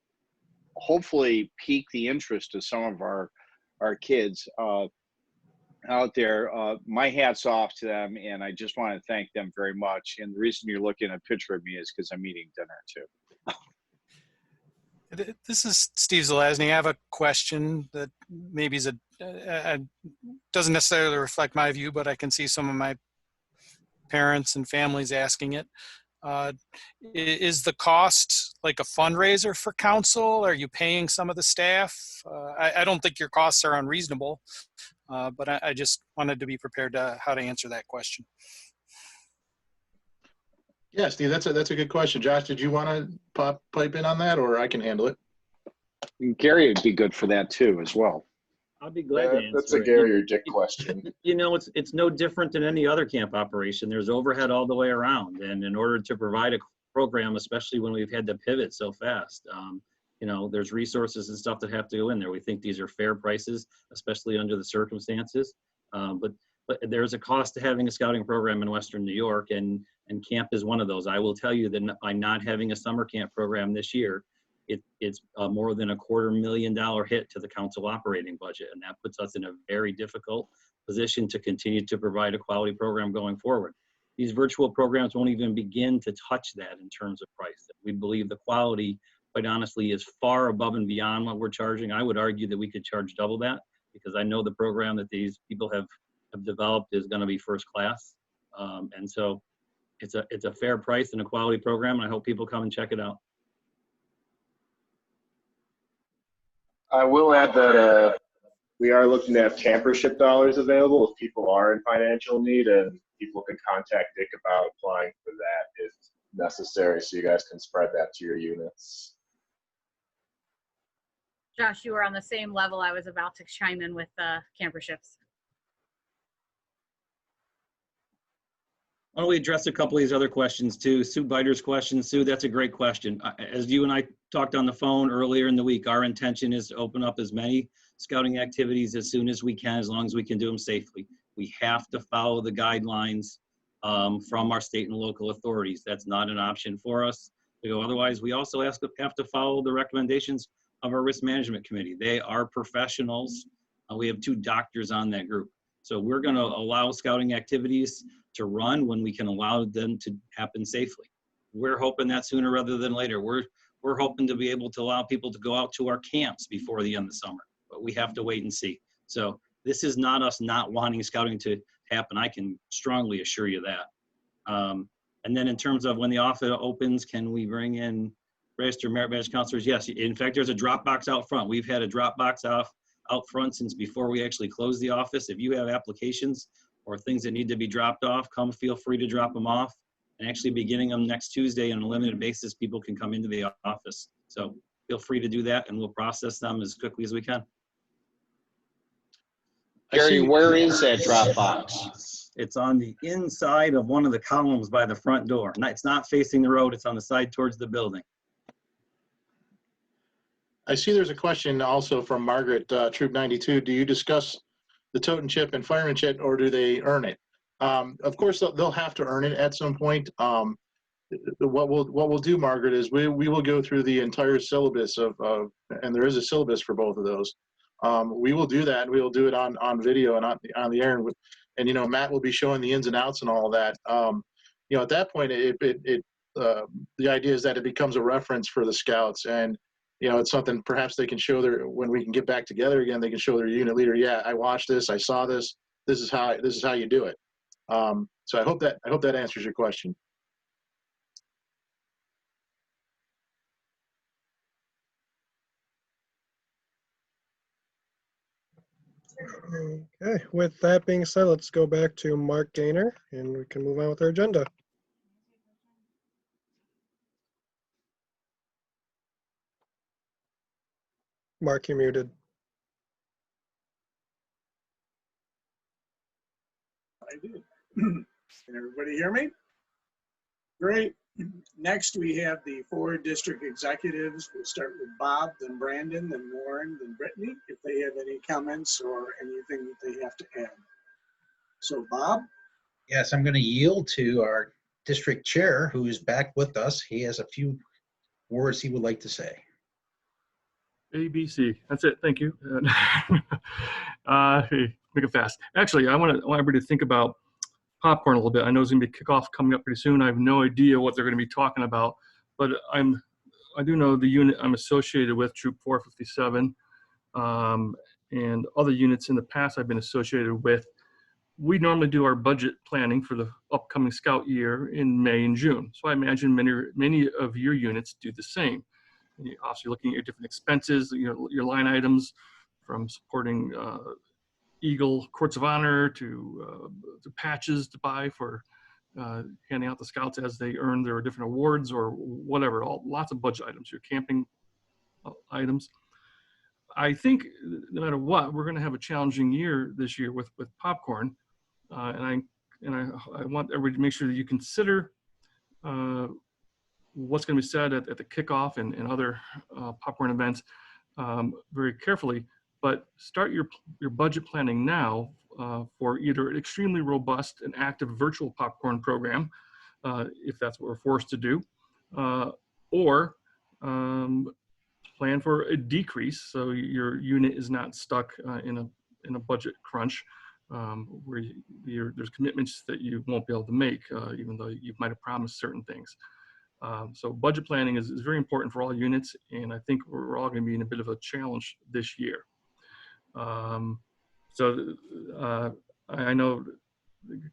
hopefully pique the interest of some of our kids out there. My hat's off to them, and I just want to thank them very much. And the reason you're looking at a picture of me is because I'm eating dinner too. This is Steve Zelazny. I have a question that maybe is doesn't necessarily reflect my view, but I can see some of my parents and families asking it. Is the cost like a fundraiser for council? Are you paying some of the staff? I don't think your costs are unreasonable, but I just wanted to be prepared to how to answer that question. Yeah, Steve, that's a good question. Josh, did you want to pipe in on that, or I can handle it? And Gary would be good for that too, as well. I'll be glad to answer That's a it. Gary or Dick question. You know, it's no different than any other camp operation. There's overhead all the way around, and in order to provide a program, especially when we've had to pivot so fast, you know, there's resources and stuff that have to go in there. We think these are fair prices, especially under the circumstances. But there's a cost to having a scouting program in Western New York, and camp is one of those. I will tell you that by not having a summer camp program this year, it's more than $250,000 hit to the council operating budget, and that puts us in a very difficult position to continue to provide a quality program going forward. These virtual programs won't even begin to touch that in terms of price. We believe the quality, quite honestly, is far above and beyond what we're charging. I would argue that we could charge double that, because I know the program that these people have developed is going to be first class, and so it's a fair price and a quality program, and I hope people come and check it out. I will add that we are looking to have campership dollars available if people are in financial need, and people can contact Dick about applying for that if necessary, so you guys can spread that to your units. Josh, you were on the same level. I was about to chime in with camperships. Why don't we address a couple of these other questions too? Sue Biter's question. Sue, that's a great question. As you and I talked on the phone earlier in the week, our intention is to open up as many scouting activities as soon as we can, as long as we can do them safely. We have to follow the guidelines from our state and local authorities. That's not an option for us to go otherwise. We also have to follow the recommendations of our risk management committee. They are professionals. We have 2 doctors on that group. So we're going to allow scouting activities to run when we can allow them to happen safely. We're hoping that sooner rather than later. We're hoping to be able to allow people to go out to our camps before the end of the summer, but we have to wait and see. So this is not us not wanting scouting to happen. I can strongly assure you that. And then in terms of when the office opens, can we bring in registered merit badge counselors? Yes. In fact, there's a drop box out front. We've had a drop box out front since before we actually closed the office. If you have applications or things that need to be dropped off, feel free to drop them off. And actually beginning them next Tuesday on a limited basis, people can come into the office. So feel free to do that, and we'll process them as quickly as we can. Gary, where is that drop box? It's on the inside of one of the columns by the front door. It's not facing the road. It's on the side towards the building. I see there's a question also from Margaret, Troop 92. Do you discuss the totem chip and fireman chip, or do they earn it? Of course, they'll have to earn it at some point. What we'll do, Margaret, is we will go through the entire syllabus and there is a syllabus for both of those. We will do that. We will do it on video and on the air, and you know, Matt will be showing the ins and outs and all of that. You know, at that point, the idea is that it becomes a reference for the scouts, and you know, it's something perhaps they can show when we can get back together again, they can show their unit leader, yeah, I watched this, I saw this, this is how you do it. So I hope that answers your question. Okay, with that being said, let's go back to Mark Gaynor and we can move on with our agenda. Mark, you're muted. I did. Can everybody hear me? Great. Next, we have the 4 district executives. We'll start with Bob, then Brandon, then Warren, then Brittany, if they have any comments or anything that they have to add. So, Bob? Yes, I'm going to yield to our district chair, who is back with us. He has a few words he would like to say. A, B, C. That's it. Thank you. Hey, make it fast. Actually, I want everybody to think about popcorn a little bit. I know there's going to be a kickoff coming up pretty soon. I have no idea what they're going to be talking about, but I do know the unit I'm associated with, Troop 457, and other units in the past I've been associated with. We normally do our budget planning for the upcoming Scout year in May and June. So I imagine many of your units do the same. And you're obviously looking at your different expenses, your line items, from supporting Eagle Courts of Honor to patches to buy for handing out the scouts as they earn their different awards or whatever. Lots of budget items, your camping items. I think no matter what, we're going to have a challenging year this year with popcorn, and I want everybody to make sure that you consider what's going to be said at the kickoff and other popcorn events very carefully. But start your budget planning now for either an extremely robust and active virtual popcorn program, if that's what we're forced to do, or plan for a decrease so your unit is not stuck in a budget crunch where there's commitments that you won't be able to make, even though you might have promised certain things. So budget planning is very important for all units, and I think we're all going to be in a bit of a challenge this year. I know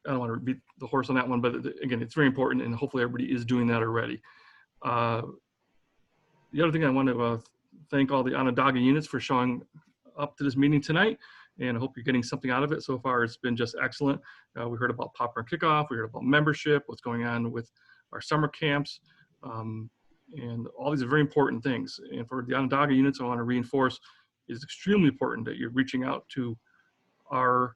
I don't want to beat the horse on that one, but again, it's very important, and hopefully everybody is doing that already. The other thing I want to thank all the Onondaga units for showing up to this meeting tonight, and I hope you're getting something out of it. So far, it's been just excellent. We heard about popcorn kickoff, we heard about membership, what's going on with our summer camps, and all these are very important things. And for the Onondaga units, I want to reinforce it's extremely important that you're reaching out to our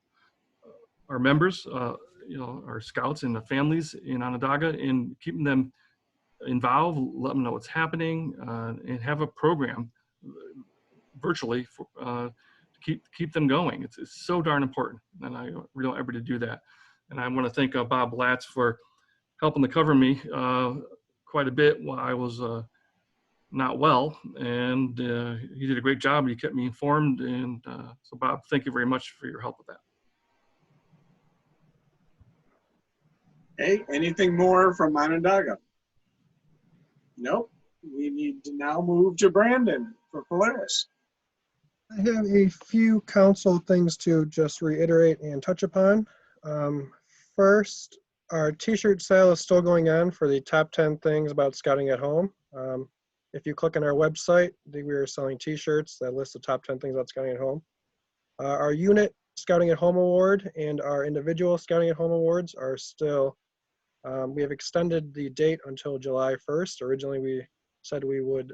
members, our scouts and the families in Onondaga, and keeping them involved, let them know what's happening, and have a program virtually to keep them going. It's so darn important, and I really want everybody to do that. And I want to thank Bob Blatz for helping to cover me quite a bit while I was not well, and he did a great job. He kept me informed, and so Bob, thank you very much for your help with that. Hey, anything more from Onondaga? Nope. We need to now move to Brandon for Polaris. I have a few council things to just reiterate and touch upon. First, our t-shirt sale is still going on for the top 10 things about scouting at home. If you click on our website, we are selling t-shirts that list the top 10 things about scouting at home. Our unit Scouting at Home Award and our individual Scouting at Home Awards are still, we have extended the date until July 1st. Originally, we said we would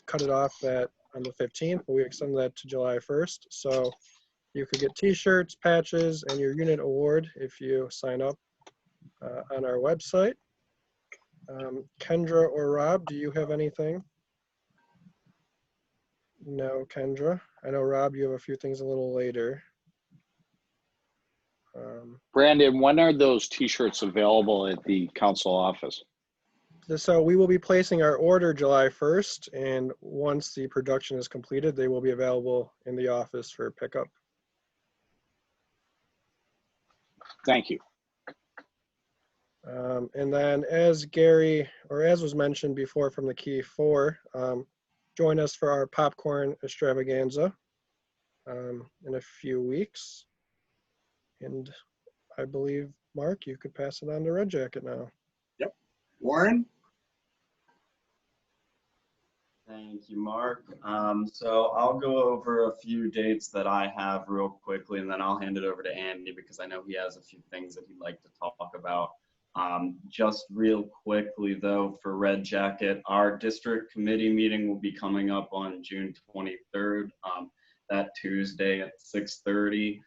cut it off on the 15th, but we extended that to July 1st. So you could get t-shirts, patches, and your unit award if you sign up on our website. Kendra or Rob, do you have anything? No, Kendra. I know, Rob, you have a few things a little later. Brandon, when are those t-shirts available at the council office? So we will be placing our order July 1st, and once the production is completed, they will be available in the office for pickup. Thank you. And then as was mentioned before from the Key 4, join us for our popcorn extravaganza in a few weeks. And I believe, Mark, you could pass it on to Red Jacket now. Yep. Warren? Thank you, Mark. So I'll go over a few dates that I have real quickly, and then I'll hand it over to Andy because I know he has a few things that he'd like to talk about. Just real quickly, though, for Red Jacket, our district committee meeting will be coming up on June 23rd, that Tuesday at 6:30.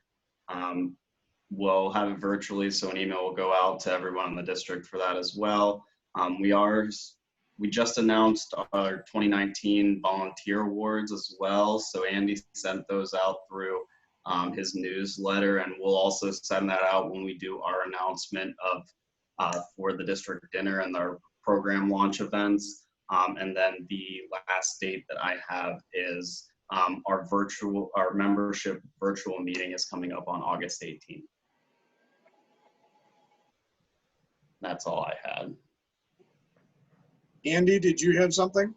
We'll have it virtually, so an email will go out to everyone in the district for that as well. We just announced our 2019 volunteer awards as well, so Andy sent those out through his newsletter, and we'll also send that out when we do our announcement of for the district dinner and our program launch events. And then the last date that I have is our membership virtual meeting is coming up on August 18th. That's all I had. Andy, did you have something?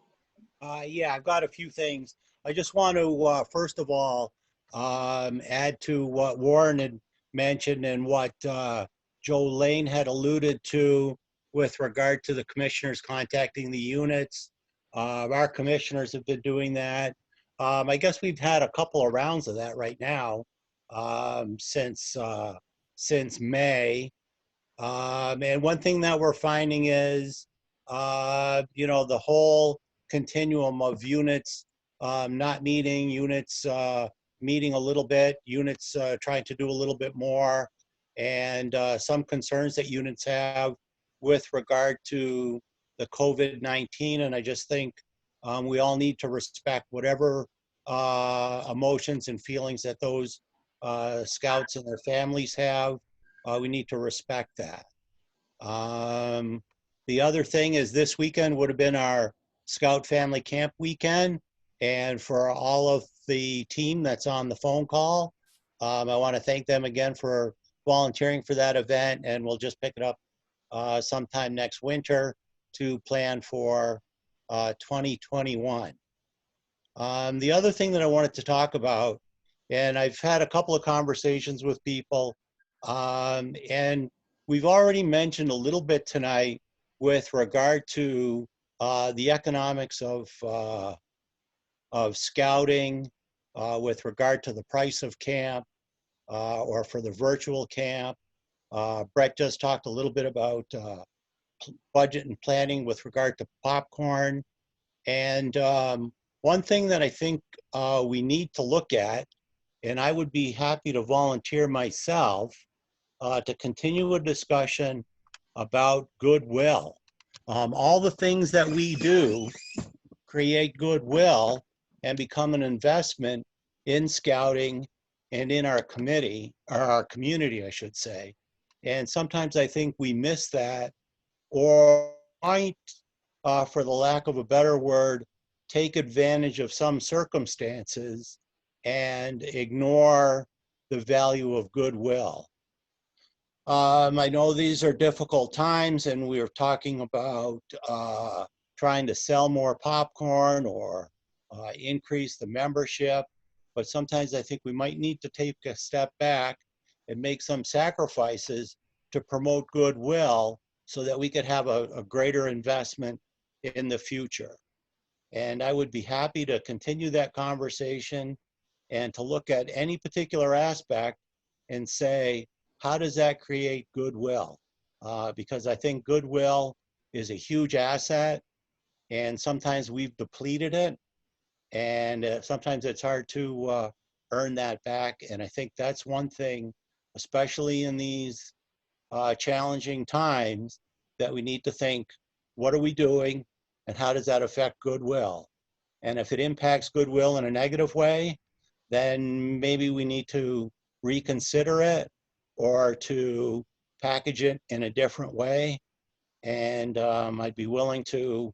Yeah, I've got a few things. I just want to, first of all, add to what Warren had mentioned and what Joe Lane had alluded to with regard to the commissioners contacting the units. Our commissioners have been doing that. I guess we've had a couple of rounds of that right now since May. And one thing that we're finding is, the whole continuum of units not meeting, units meeting a little bit, units trying to do a little bit more, and some concerns that units have with regard to the COVID-19. And I just think we all need to respect whatever emotions and feelings that those scouts and their families have. We need to respect that. The other thing is this weekend would have been our Scout Family Camp weekend. And for all of the team that's on the phone call, I want to thank them again for volunteering for that event. And we'll just pick it up sometime next winter to plan for 2021. The other thing that I wanted to talk about, and I've had a couple of conversations with people, and we've already mentioned a little bit tonight with regard to the economics of scouting, with regard to the price of camp, or for the virtual camp. Brett just talked a little bit about budget and planning with regard to popcorn. And one thing that I think we need to look at, and I would be happy to volunteer myself to continue a discussion about goodwill. All the things that we do create goodwill and become an investment in scouting and in our committee, or our community, I should say. And sometimes I think we miss that, or might, for the lack of a better word, take advantage of some circumstances and ignore the value of goodwill. I know these are difficult times, and we are talking about trying to sell more popcorn or increase the membership, but sometimes I think we might need to take a step back and make some sacrifices to promote goodwill so that we could have a greater investment in the future. And I would be happy to continue that conversation and to look at any particular aspect and say, how does that create goodwill? Because I think goodwill is a huge asset, and sometimes we've depleted it, and sometimes it's hard to earn that back. And I think that's one thing, especially in these challenging times, that we need to think, what are we doing and how does that affect goodwill? And if it impacts goodwill in a negative way, then maybe we need to reconsider it or to package it in a different way. And I'd be willing to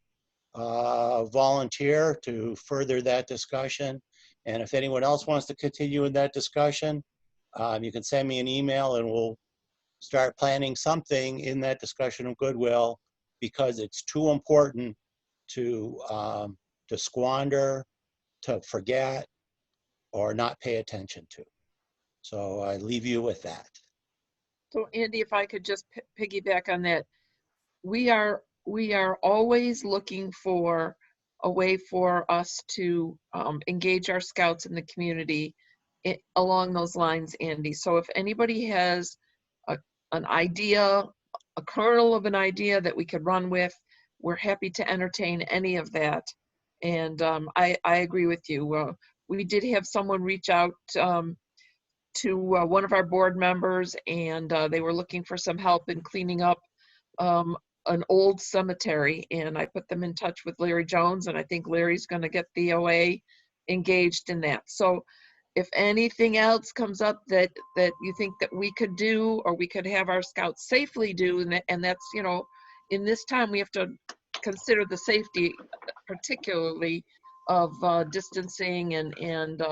volunteer to further that discussion. And if anyone else wants to continue in that discussion, you can send me an email and we'll start planning something in that discussion of goodwill, because it's too important to squander, to forget, or not pay attention to. So I leave you with that. So Andy, if I could just piggyback on that, we are always looking for a way for us to engage our scouts in the community along those lines, Andy. So if anybody has an idea, a kernel of an idea that we could run with, we're happy to entertain any of that. And I agree with you. We did have someone reach out to one of our board members, and they were looking for some help in cleaning up an old cemetery, and I put them in touch with Larry Jones, and I think Larry's going to get the OA engaged in that. So if anything else comes up that you think that we could do, or we could have our scouts safely do, and that's, in this time we have to consider the safety, particularly of distancing and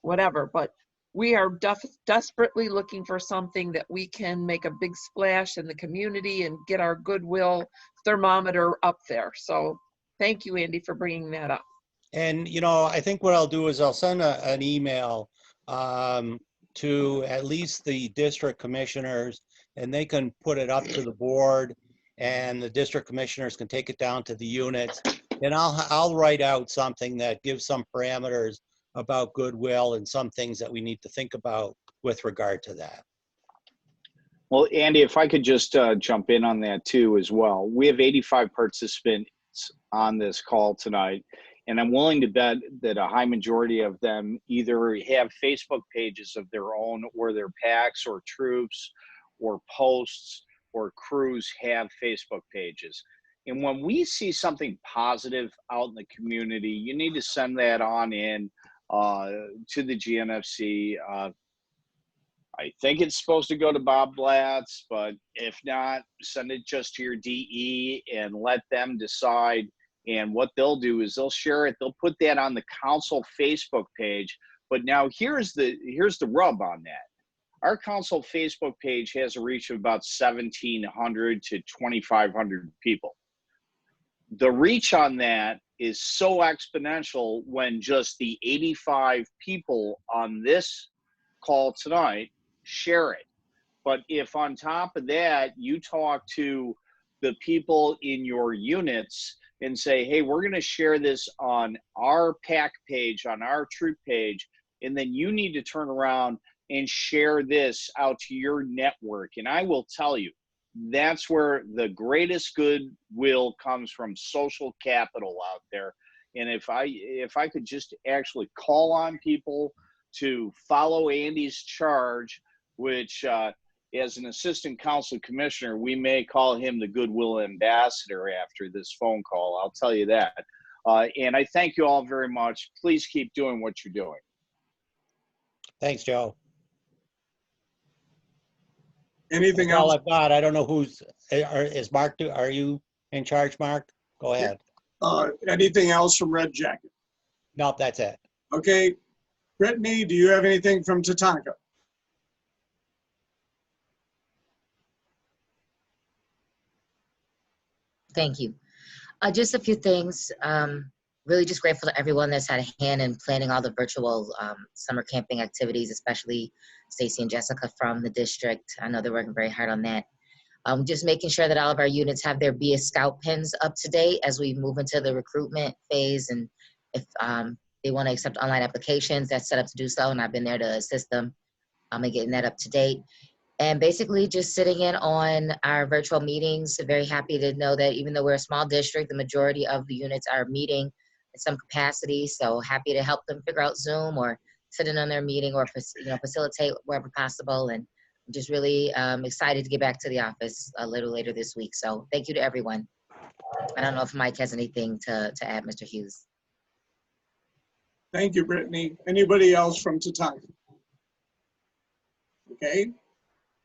whatever. But we are desperately looking for something that we can make a big splash in the community and get our goodwill thermometer up there. So thank you, Andy, for bringing that up. And, you know, I think what I'll do is I'll send an email to at least the district commissioners, and they can put it up to the board, and the district commissioners can take it down to the units. And I'll write out something that gives some parameters about goodwill and some things that we need to think about with regard to that. Well, Andy, if I could just jump in on that too as well. We have 85 participants on this call tonight, and I'm willing to bet that a high majority of them either have Facebook pages of their own, or their packs or troops or posts or crews have Facebook pages. And when we see something positive out in the community, you need to send that on in to the GNFC. I think it's supposed to go to Bob Blatz, but if not, send it just to your DE and let them decide. And what they'll do is they'll share it. They'll put that on the council Facebook page. But now here's the rub on that. Our council Facebook page has a reach of about 1,700 to 2,500 people. The reach on that is so exponential when just the 85 people on this call tonight share it. But if on top of that, you talk to the people in your units and say, hey, we're going to share this on our PAC page, on our troop page, and then you need to turn around and share this out to your network. And I will tell you, that's where the greatest goodwill comes from, social capital out there. And if I could just actually call on people to follow Andy's charge, which as an assistant council commissioner, we may call him the goodwill ambassador after this phone call. I'll tell you that. And I thank you all very much. Please keep doing what you're doing. Thanks, Joe. Anything That's all else? I've got. I don't know who's, is Mark, are you in charge, Mark? Go ahead. Anything else from Red Jacket? Nope, that's it. Okay. Brittany, do you have anything from Tatanka? Thank you. Just a few things. Really just grateful to everyone that's had a hand in planning all the virtual summer camping activities, especially Stacy and Jessica from the district. I know they're working very hard on that. Just making sure that all of our units have their Be a Scout pins up to date as we move into the recruitment phase. And if they want to accept online applications, that's set up to do so. And I've been there to assist them in getting that up to date. And basically just sitting in on our virtual meetings. Very happy to know that even though we're a small district, the majority of the units are meeting in some capacity. So happy to help them figure out Zoom or sit in on their meeting or facilitate wherever possible. And I'm just really excited to get back to the office a little later this week. So thank you to everyone. I don't know if Mike has anything to add, Mr. Hughes. Thank you, Brittany. Anybody else from Tatanka? Okay.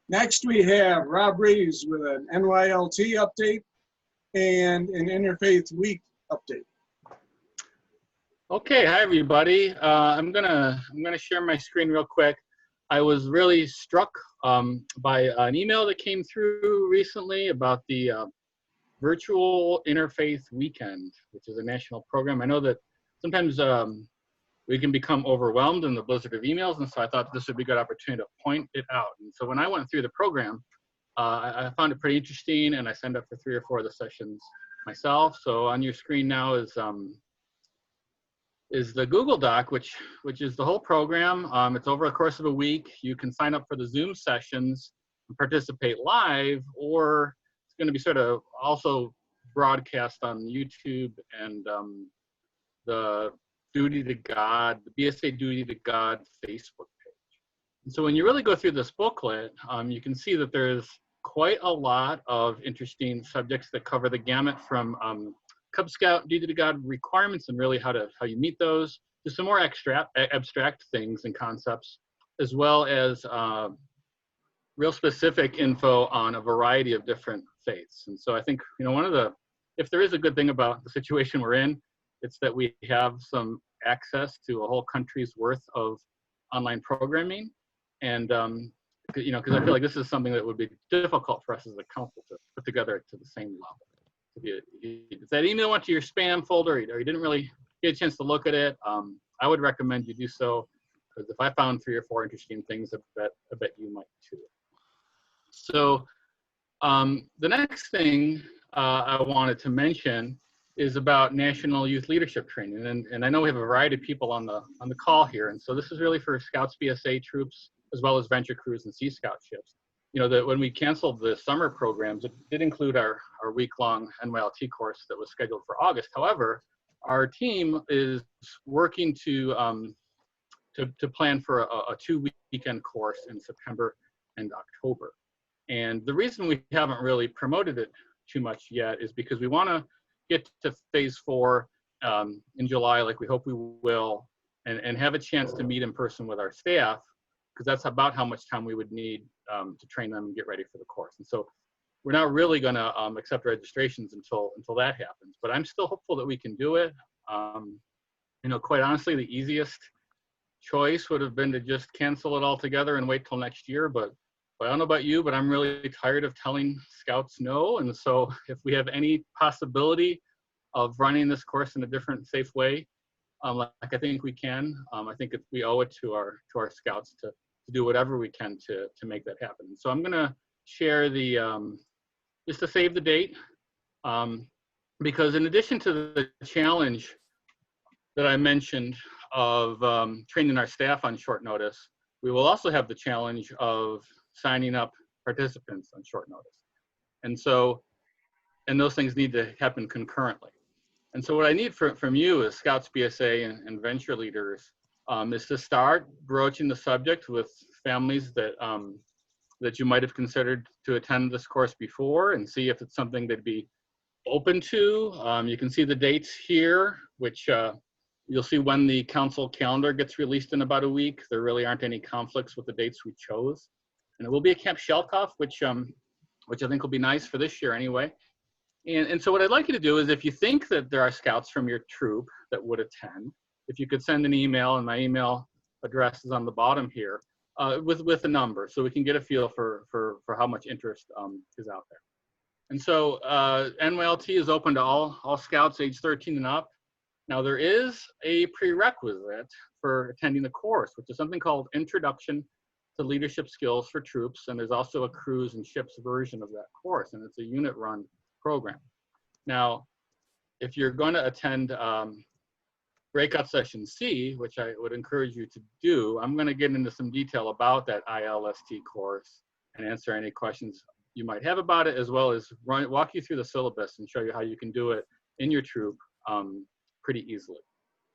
Next, we have Rob Reeves with an NYLT update and an Interfaith Week update. Okay, hi everybody. I'm gonna share my screen real quick. I was really struck by an email that came through recently about the Virtual Interfaith Weekend, which is a national program. I know that sometimes we can become overwhelmed in the blizzard of emails, and so I thought this would be a good opportunity to point it out. And so when I went through the program, I found it pretty interesting, and I signed up for 3 or 4 of the sessions myself. So on your screen now is the Google Doc, which is the whole program. It's over the course of a week. You can sign up for the Zoom sessions and participate live, or it's going to be sort of also broadcast on YouTube and the Duty to God, the BSA Duty to God Facebook page. And so when you really go through this booklet, you can see that there's quite a lot of interesting subjects that cover the gamut from Cub Scout Duty to God requirements and really how you meet those, to some more abstract things and concepts, as well as real specific info on a variety of different faiths. And so I think one of the if there is a good thing about the situation we're in, it's that we have some access to a whole country's worth of online programming. And, you know, because I feel like this is something that would be difficult for us as a council to put together to the same level. If that email went to your spam folder or you didn't really get a chance to look at it, I would recommend you do so, because if I found 3 or 4 interesting things, I bet you might too. So the next thing I wanted to mention is about National Youth Leadership Training. And I know we have a variety of people on the call here. And so this is really for Scouts BSA troops, as well as Venture Crews and Sea Scout ships. You know, that when we canceled the summer programs, it did include our week-long NYLT course that was scheduled for August. However, our team is working to plan for a 2-weekend course in September and October. And the reason we haven't really promoted it too much yet is because we want to get to phase 4 in July, like we hope we will, and have a chance to meet in person with our staff, because that's about how much time we would need to train them and get ready for the course. And so we're not really going to accept registrations until that happens. But I'm still hopeful that we can do it. You know, quite honestly, the easiest choice would have been to just cancel it altogether and wait till next year. But I don't know about you, but I'm really tired of telling Scouts no. And so if we have any possibility of running this course in a different, safe way, like I think we can, I think we owe it to our Scouts to do whatever we can to make that happen. So I'm going to share the, just to save the date, because in addition to the challenge that I mentioned of training our staff on short notice, we will also have the challenge of signing up participants on short notice. And so, and those things need to happen concurrently. And so what I need from you as Scouts BSA and venture leaders is to start broaching the subject with families that that you might have considered to attend this course before, and see if it's something they'd be open to. You can see the dates here, which you'll see when the council calendar gets released in about a week. There really aren't any conflicts with the dates we chose. And it will be at Camp Shelkoff, which I think will be nice for this year anyway. And so what I'd like you to do is, if you think that there are Scouts from your troop that would attend, if you could send an email, and my email address is on the bottom here, with a number, so we can get a feel for how much interest is out there. And so NYLT is open to all Scouts age 13 and up. Now there is a prerequisite for attending the course, which is something called Introduction to Leadership Skills for Troops, and there's also a crews and ships version of that course, and it's a unit-run program. Now, if you're going to attend breakout session C, which I would encourage you to do, I'm going to get into some detail about that ILST course and answer any questions you might have about it, as well as walk you through the syllabus and show you how you can do it in your troop pretty easily.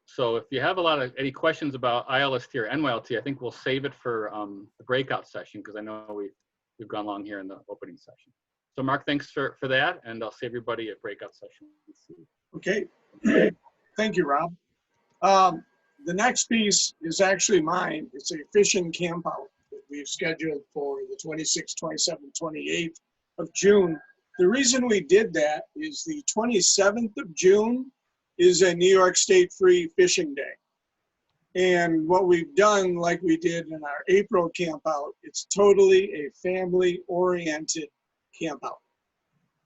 So if you have any questions about ILST or NYLT, I think we'll save it for the breakout session, because I know we've gone long here in the opening session. So Mark, thanks for that, and I'll see everybody at breakout session. Okay, thank you, Rob. The next piece is actually mine. It's a fishing camp out that we've scheduled for the 26th, 27th, 28th of June. The reason we did that is the 27th of June is a New York State Free Fishing Day. And what we've done, like we did in our April camp out, it's totally a family-oriented camp out.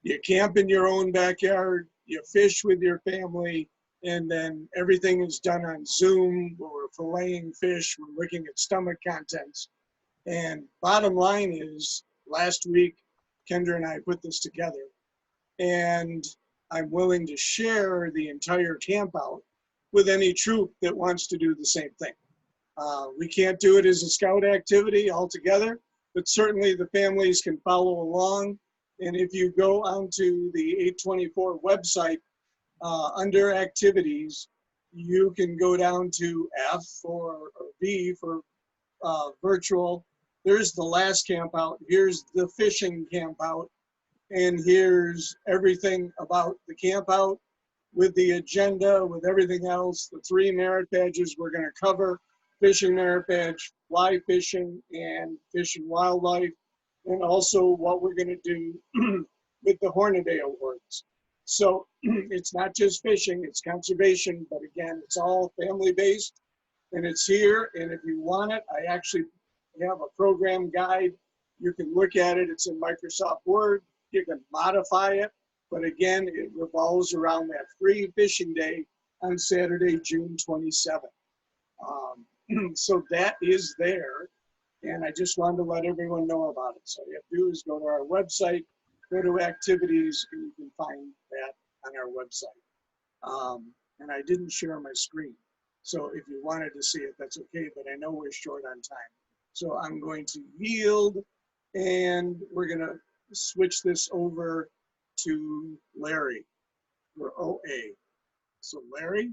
You camp in your own backyard, you fish with your family, and then everything is done on Zoom. We're filleting fish, we're looking at stomach contents. And bottom line is, last week, Kendra and I put this together, and I'm willing to share the entire camp out with any troop that wants to do the same thing. We can't do it as a scout activity altogether, but certainly the families can follow along. And if you go onto the 824 website, under activities, you can go down to F or V for virtual. There's the last camp out. Here's the fishing camp out. And here's everything about the camp out with the agenda, with everything else, the 3 merit badges we're going to cover: fishing merit badge, fly fishing, and fish and wildlife, and also what we're going to do with the Hornaday Awards. So it's not just fishing, it's conservation, but again, it's all family-based, and it's here. And if you want it, I actually have a program guide. You can look at it. It's in Microsoft Word. You can modify it. But again, it revolves around that free fishing day on Saturday, June 27th. So that is there. And I just wanted to let everyone know about it. So all you have to do is go to our website, go to activities, and you can find that on our website. And I didn't share my screen. So if you wanted to see it, that's okay, but I know we're short on time. So I'm going to yield, and we're gonna switch this over to Larry for OA. So Larry?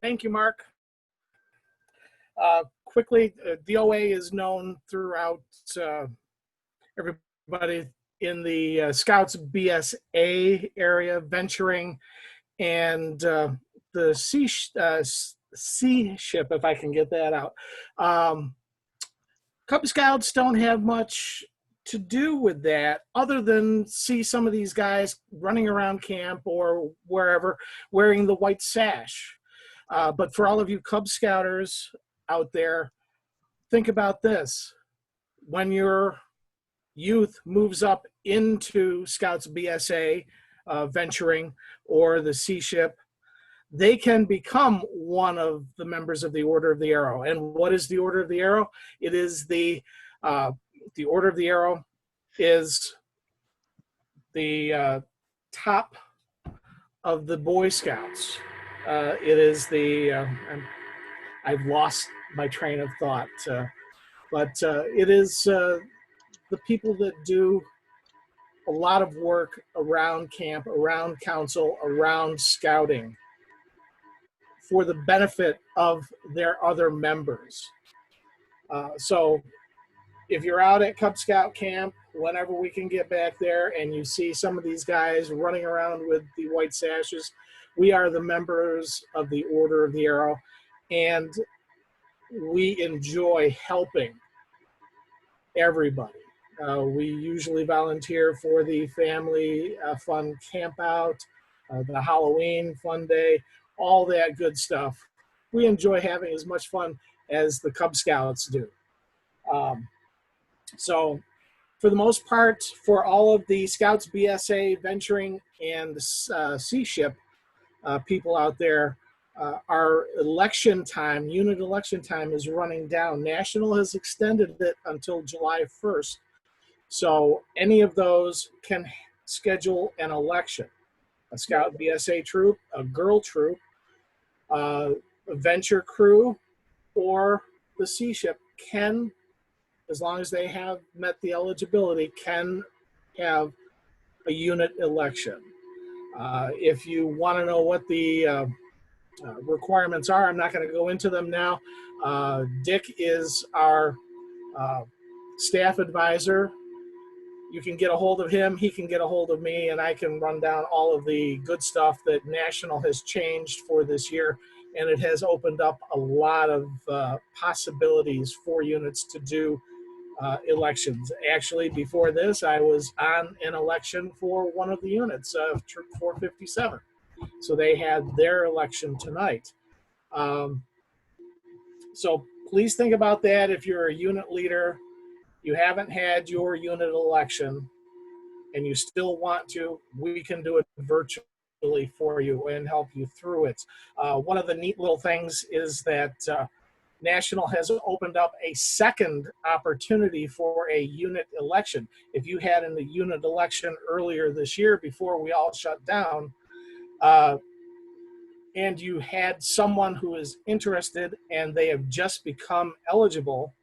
Thank you, Mark. Quickly, DOA is known throughout everybody in the Scouts BSA area, venturing, and the sea ship, if I can get that out. Cub Scouts don't have much to do with that other than see some of these guys running around camp or wherever wearing the white sash. But for all of you Cub Scouters out there, think about this. When your youth moves up into Scouts BSA, venturing, or the Sea Ship, they can become one of the members of the Order of the Arrow. And what is the Order of the Arrow? It is the Order of the Arrow is the top of the Boy Scouts. It is the I've lost my train of thought, but it is the people that do a lot of work around camp, around council, around scouting for the benefit of their other members. So if you're out at Cub Scout camp, whenever we can get back there, and you see some of these guys running around with the white sashes, we are the members of the Order of the Arrow, and we enjoy helping everybody. We usually volunteer for the family fun camp out, the Halloween fun day, all that good stuff. We enjoy having as much fun as the Cub Scouts do. So for the most part, for all of the Scouts BSA venturing and Sea Ship people out there, our election time, unit election time is running down. National has extended it until July 1st. So any of those can schedule an election. A Scout BSA troop, a girl troop, a venture crew, or the Sea Ship can, as long as they have met the eligibility, can have a unit election. If you want to know what the requirements are, I'm not going to go into them now. Dick is our staff advisor. You can get a hold of him, he can get a hold of me, and I can run down all of the good stuff that National has changed for this year. And it has opened up a lot of possibilities for units to do elections. Actually, before this, I was on an election for one of the units, Troop 457. So they had their election tonight. So please think about that. If you're a unit leader, you haven't had your unit election, and you still want to, we can do it virtually for you and help you through it. One of the neat little things is that National has opened up a second opportunity for a unit election. If you had a unit election earlier this year before we all shut down, and you had someone who is interested and they have just become eligible,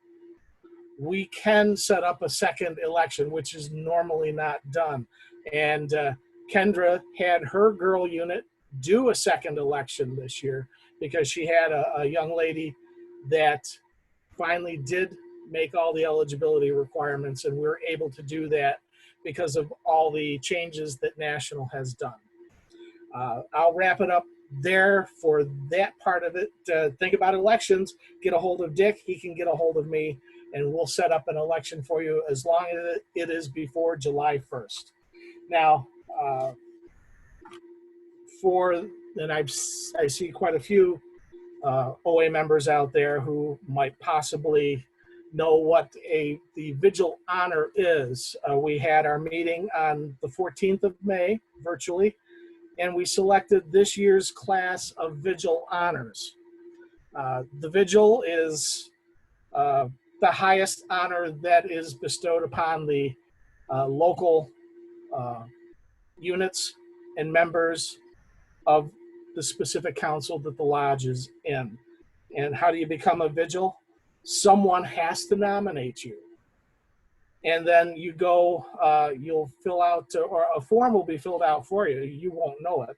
we can set up a second election, which is normally not done. And Kendra had her girl unit do a second election this year because she had a young lady that finally did make all the eligibility requirements, and we were able to do that because of all the changes that National has done. I'll wrap it up there for that part of it. Think about elections, get a hold of Dick, he can get a hold of me, and we'll set up an election for you as long as it is before July 1st. Now, and I see quite a few OA members out there who might possibly know what the Vigil Honor is. We had our meeting on the 14th of May virtually, and we selected this year's class of Vigil Honors. The Vigil is the highest honor that is bestowed upon the local units and members of the specific council that the lodge is in. And how do you become a Vigil? Someone has to nominate you. And then you go, you'll fill out, or a form will be filled out for you. You won't know it.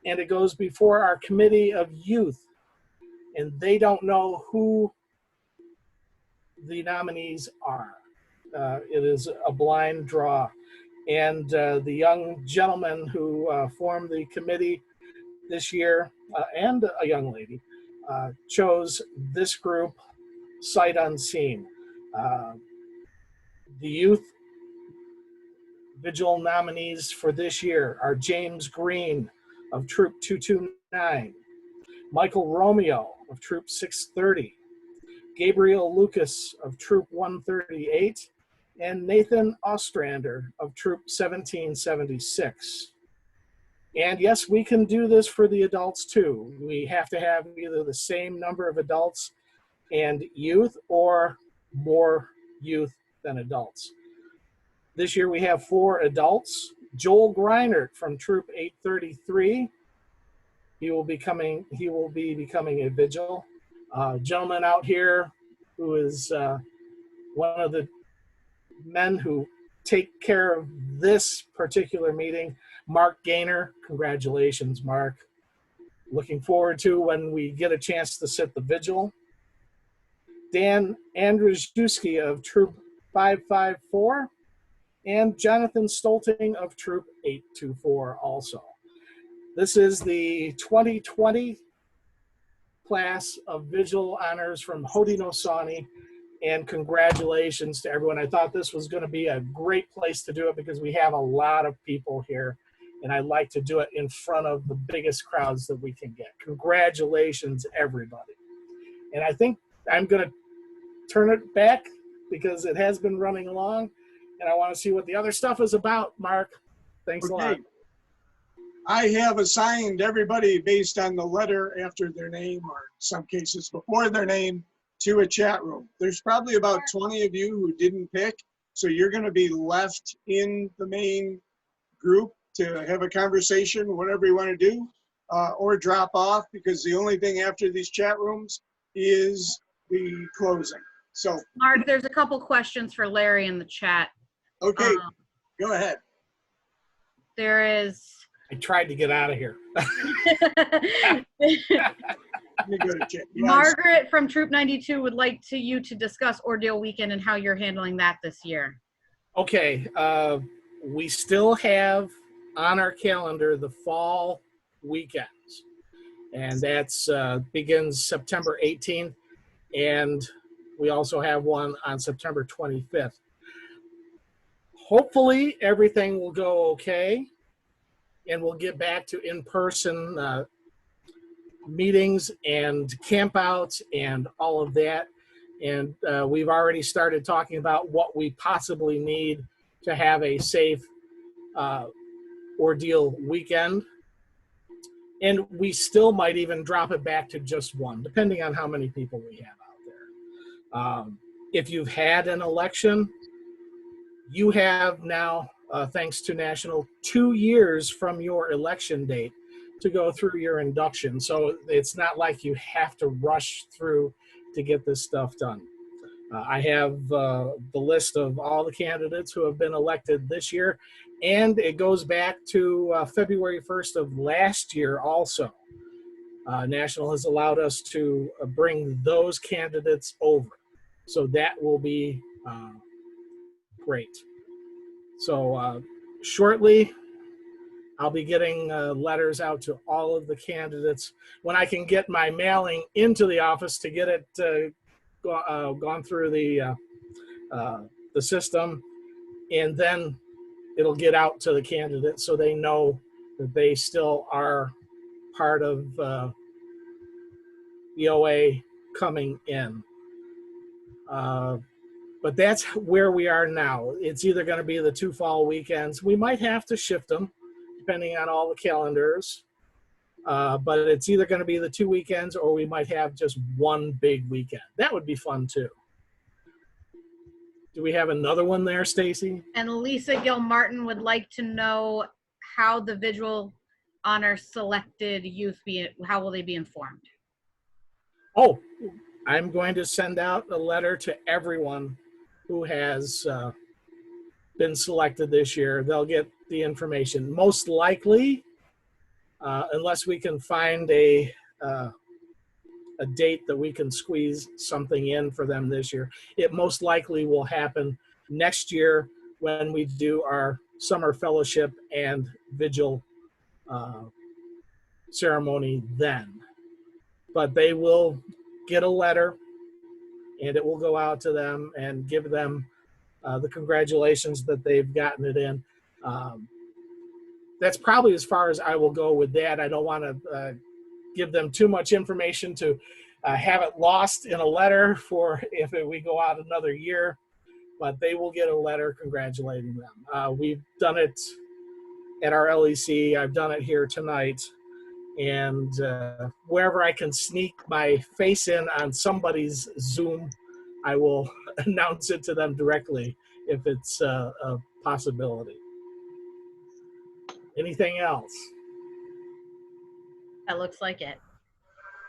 And it goes before our committee of youth. And they don't know who the nominees are. It is a blind draw. And the young gentleman who formed the committee this year, and a young lady, chose this group sight unseen. The youth Vigil nominees for this year are James Green of Troop 229, Michael Romeo of Troop 630, Gabriel Lucas of Troop 138, and Nathan Ostrander of Troop 1776. And yes, we can do this for the adults too. We have to have either the same number of adults and youth or more youth than adults. This year we have 4 adults. Joel Greinert from Troop 833. He will be becoming a Vigil. Gentleman out here who is one of the men who take care of this particular meeting, Mark Gaynor. Congratulations, Mark. Looking forward to when we get a chance to sit the Vigil. Dan Andrzejewski of Troop 554, and Jonathan Stolting of Troop 824 also. This is the 2020 class of Vigil Honors from Haudenosaunee, and congratulations to everyone. I thought this was going to be a great place to do it because we have a lot of people here, and I like to do it in front of the biggest crowds that we can get. Congratulations, everybody. And I think I'm going to turn it back because it has been running long, and I want to see what the other stuff is about, Mark. Thanks a lot. I have assigned everybody based on the letter after their name, or in some cases before their name, to a chat room. There's probably about 20 of you who didn't pick, so you're going to be left in the main group to have a conversation, whatever you want to do, or drop off, because the only thing after these chat rooms is the closing. So, Mark, there's a couple questions for Larry in the chat. Okay, go ahead. There is. I tried to get out of here. Margaret from Troop 92 would like you to discuss Ordeal Weekend and how you're handling that this year. Okay, we still have on our calendar the fall weekends, and that's begins September 18th, and we also have one on September 25th. Hopefully everything will go okay, and we'll get back to in-person meetings and campouts and all of that. And we've already started talking about what we possibly need to have a safe Ordeal weekend. And we still might even drop it back to just one, depending on how many people we have out there. If you've had an election, you have now, thanks to National, 2 years from your election date to go through your induction. So it's not like you have to rush through to get this stuff done. I have the list of all the candidates who have been elected this year, and it goes back to February 1st of last year also. National has allowed us to bring those candidates over. So that will be great. So shortly, I'll be getting letters out to all of the candidates when I can get my mailing into the office to get it gone through the system. And then it'll get out to the candidates so they know that they still are part of the OA coming in. But that's where we are now. It's either going to be the 2 fall weekends. We might have to shift them depending on all the calendars. But it's either going to be the 2 weekends or we might have just one big weekend. That would be fun too. Do we have another one there, Stacy? And Lisa Gilmartin would like to know how the visual honor selected youth how will they be informed? Oh, I'm going to send out a letter to everyone who has been selected this year. They'll get the information. Most likely, unless we can find a date that we can squeeze something in for them this year, it most likely will happen next year when we do our summer fellowship and vigil ceremony then. But they will get a letter and it will go out to them and give them the congratulations that they've gotten it in. That's probably as far as I will go with that. I don't want to give them too much information to have it lost in a letter for if we go out another year, but they will get a letter congratulating them. We've done it at our LEC. I've done it here tonight. And wherever I can sneak my face in on somebody's Zoom, I will announce it to them directly if it's a possibility. Anything else? That looks like it.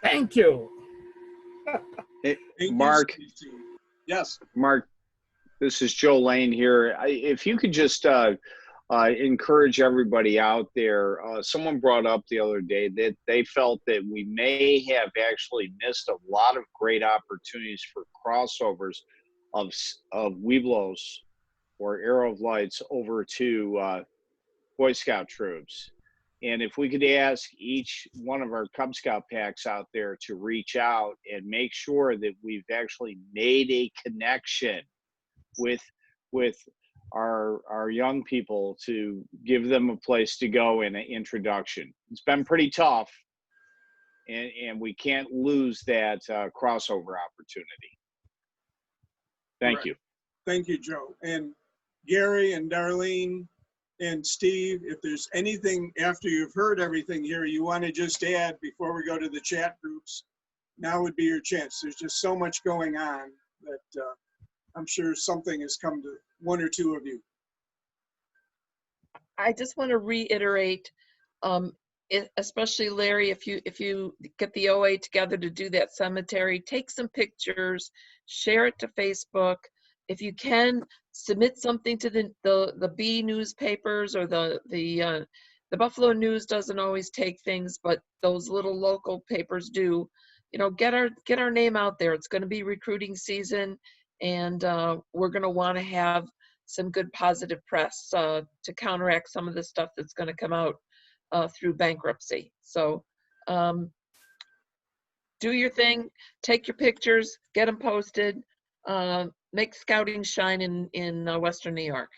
Thank you. Hey, Mark. Yes. Mark, this is Joe Lane here. If you could just encourage everybody out there. Someone brought up the other day that they felt that we may have actually missed a lot of great opportunities for crossovers of Webelos or Arrow of Lights over to Boy Scout troops. And if we could ask each one of our Cub Scout packs out there to reach out and make sure that we've actually made a connection with our young people to give them a place to go in an introduction. It's been pretty tough, and we can't lose that crossover opportunity. Thank you. Thank you, Joe. And Gary and Darlene and Steve, if there's anything after you've heard everything here you want to just add before we go to the chat groups, now would be your chance. There's just so much going on that I'm sure something has come to one or two of you. I just want to reiterate, especially Larry, if you get the OA together to do that cemetery, take some pictures, share it to Facebook. If you can, submit something to the B newspapers or the Buffalo News doesn't always take things, but those little local papers do. You know, get our name out there. It's going to be recruiting season, and we're going to want to have some good positive press to counteract some of the stuff that's going to come out through bankruptcy. So do your thing, take your pictures, get them posted, make scouting shine in Western New York.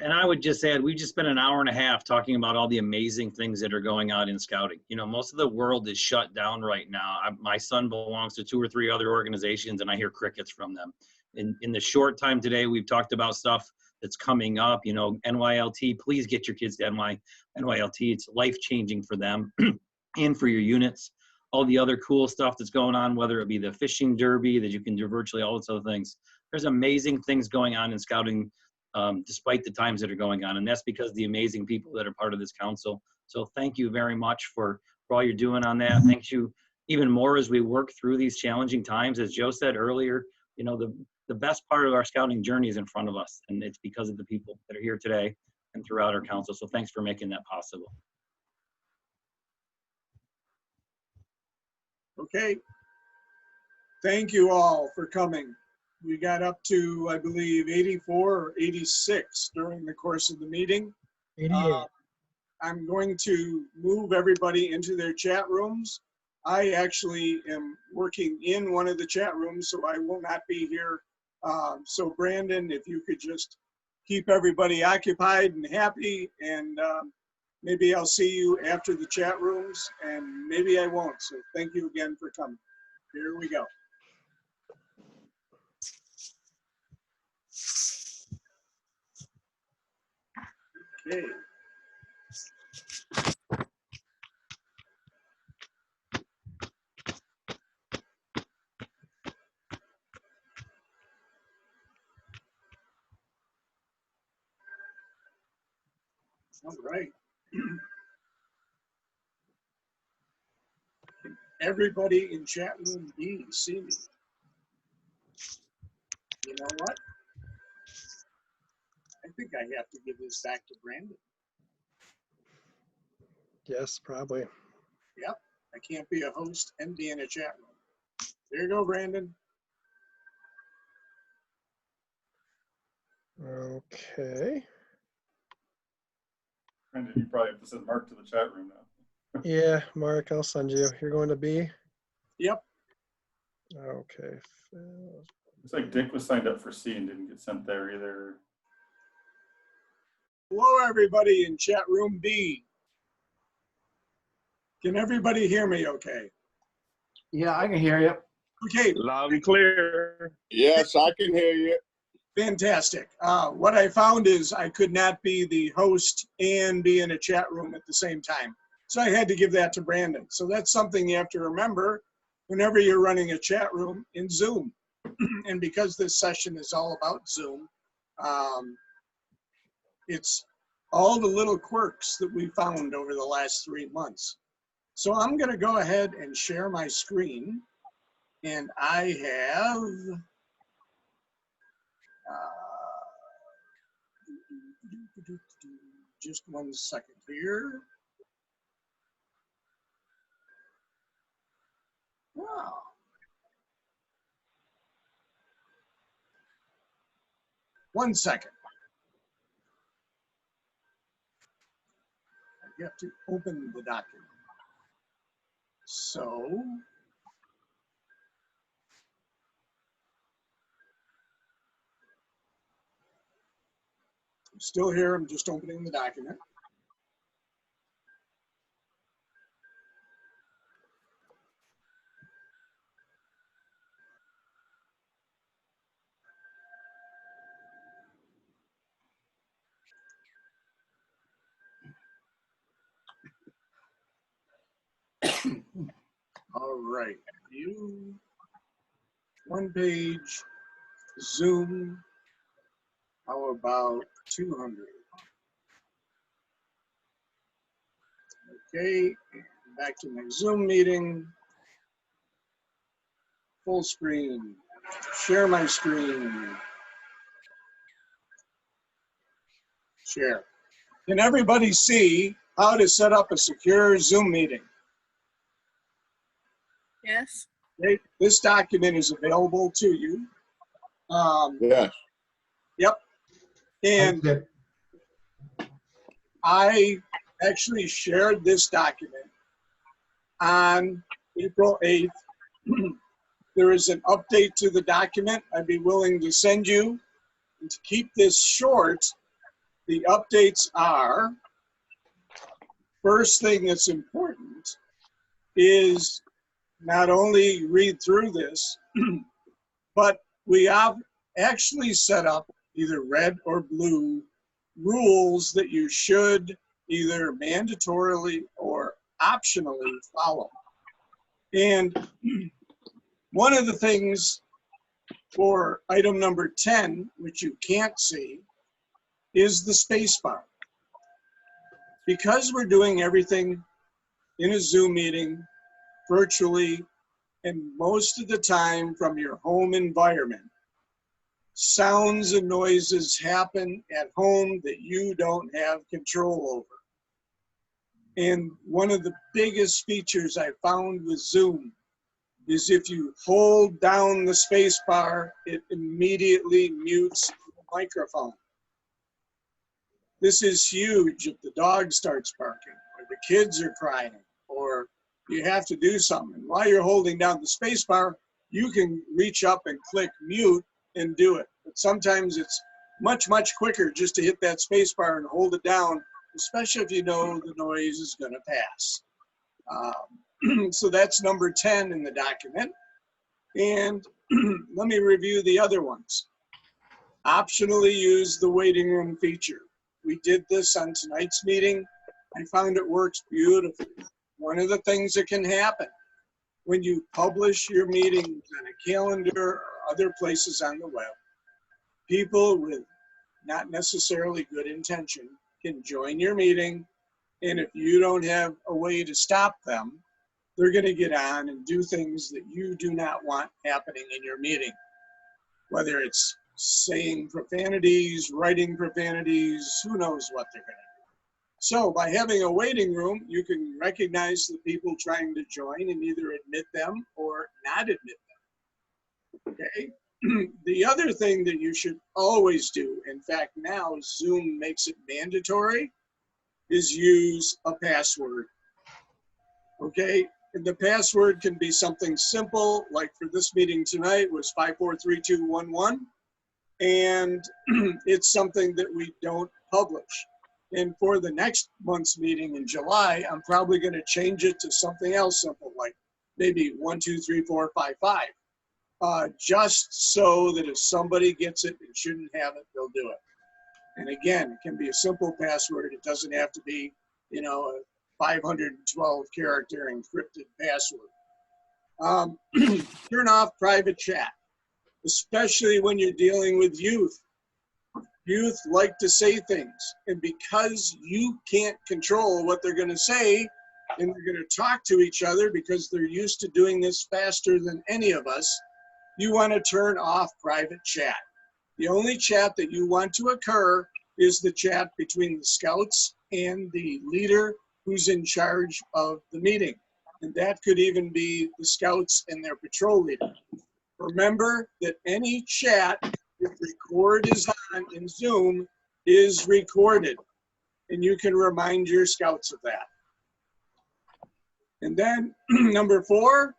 And I would just add, we've just spent an hour and a half talking about all the amazing things that are going on in scouting. You know, most of the world is shut down right now. My son belongs to 2 or 3 other organizations, and I hear crickets from them. In the short time today, we've talked about stuff that's coming up. You know, NYLT, please get your kids to NYLT. It's life-changing for them and for your units. All the other cool stuff that's going on, whether it be the fishing derby that you can do virtually, all those other things. There's amazing things going on in scouting despite the times that are going on. And that's because of the amazing people that are part of this council. So thank you very much for all you're doing on that. Thank you even more as we work through these challenging times. As Joe said earlier, you know, the best part of our scouting journey is in front of us, and it's because of the people that are here today and throughout our council. So thanks for making that possible. Okay. Thank you all for coming. We got up to, I believe, 84 or 86 during the course of the meeting. 88. I'm going to move everybody into their chat rooms. I actually am working in one of the chat rooms, so I will not be here. So Brandon, if you could just keep everybody occupied and happy, and maybe I'll see you after the chat rooms, and maybe I won't. So thank you again for coming. Here we go. Okay. All right. Can everybody in chat room B see me? You know what? I think I have to give this back to Brandon. Yes, probably. Yep. I can't be a host and be in a chat room. There you go, Brandon. Okay. Brandon, you probably have to send Mark to the chat room now. Yeah, Mark, I'll send you. You're going to B? Yep. Okay. Looks like Dick was signed up for C and didn't get sent there either. Hello, everybody in chat room B. Can everybody hear me okay? Yeah, I can hear you. Okay. Loud and clear. Yes, I can hear you. Fantastic. What I found is I could not be the host and be in a chat room at the same time. So I had to give that to Brandon. So that's something you have to remember whenever you're running a chat room in Zoom. And because this session is all about Zoom, it's all the little quirks that we found over the last 3 months. So I'm going to go ahead and share my screen. And I have just 1 second here. Wow. One second. I have to open the document. So I'm still here. I'm just opening the document. All right. View, 1 page, Zoom. How about 200? Okay, back to my Zoom meeting. Full screen. Share my screen. Share. Can everybody see how to set up a secure Zoom meeting? Yes. Okay, this document is available to you. Yes. Yep. And I actually shared this document on April 8th. There is an update to the document I'd be willing to send you. And to keep this short, the updates are, first thing that's important is not only read through this, but we have actually set up either red or blue rules that you should either mandatorily or optionally follow. And one of the things for item number 10, which you can't see, is the space bar. Because we're doing everything in a Zoom meeting, virtually, and most of the time from your home environment, sounds and noises happen at home that you don't have control over. And one of the biggest features I found with Zoom is if you hold down the space bar, it immediately mutes the microphone. This is huge if the dog starts barking, or the kids are crying, or you have to do something. While you're holding down the space bar, you can reach up and click mute and do it. But sometimes it's much, much quicker just to hit that space bar and hold it down, especially if you know the noise is going to pass. So that's number 10 in the document. And let me review the other ones. Optionally use the waiting room feature. We did this on tonight's meeting. I found it works beautifully. One of the things that can happen when you publish your meetings on a calendar or other places on the web, people with not necessarily good intention can join your meeting, and if you don't have a way to stop them, they're going to get on and do things that you do not want happening in your meeting, whether it's saying profanities, writing profanities, who knows what they're going to do. So by having a waiting room, you can recognize the people trying to join and either admit them or not admit them. Okay. The other thing that you should always do, in fact, now Zoom makes it mandatory, is use a password. Okay. And the password can be something simple, like for this meeting tonight was 543211. And it's something that we don't publish. And for the next month's meeting in July, I'm probably going to change it to something else simple, like maybe 123455, just so that if somebody gets it and shouldn't have it, they'll do it. And again, it can be a simple password. It doesn't have to be, you know, a 512 character encrypted password. Turn off private chat, especially when you're dealing with youth. Youth like to say things, and because you can't control what they're going to say, and they're going to talk to each other because they're used to doing this faster than any of us, you want to turn off private chat. The only chat that you want to occur is the chat between the scouts and the leader who's in charge of the meeting. And that could even be the scouts and their patrol leader. Remember that any chat, if record is on in Zoom, is recorded. And you can remind your scouts of that. And then number 4,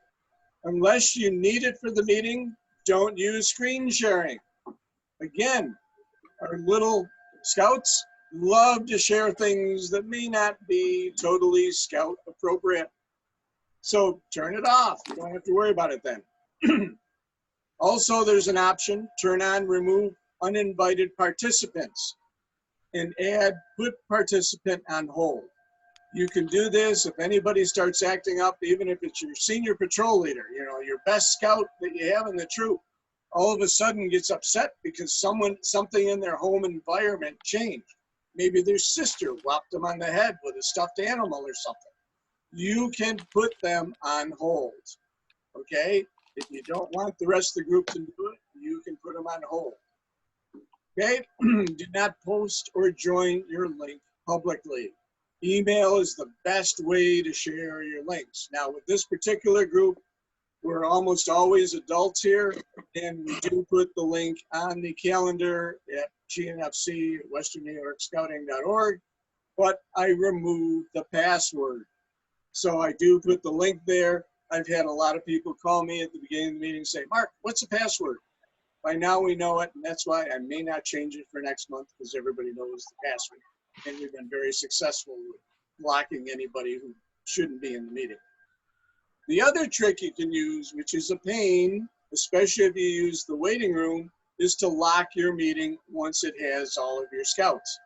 unless you need it for the meeting, don't use screen sharing. Again, our little scouts love to share things that may not be totally scout appropriate. So turn it off. You don't have to worry about it then. Also, there's an option, turn on, remove uninvited participants, and put participant on hold. You can do this if anybody starts acting up, even if it's your senior patrol leader, you know, your best scout that you have in the troop, all of a sudden gets upset because something in their home environment changed. Maybe their sister whopped them on the head with a stuffed animal or something. You can put them on hold, okay? If you don't want the rest of the group to do it, you can put them on hold. Okay? Do not post or join your link publicly. Email is the best way to share your links. Now, with this particular group, we're almost always adults here, and we do put the link on the calendar at GNFC, WesternNewYorkScouting.org, but I removed the password. So I do put the link there. I've had a lot of people call me at the beginning of the meeting and say, Mark, what's the password? By now we know it, and that's why I may not change it for next month because everybody knows the password. And we've been very successful with blocking anybody who shouldn't be in the meeting. The other trick you can use, which is a pain, especially if you use the waiting room, is to lock your meeting once it has all of your scouts.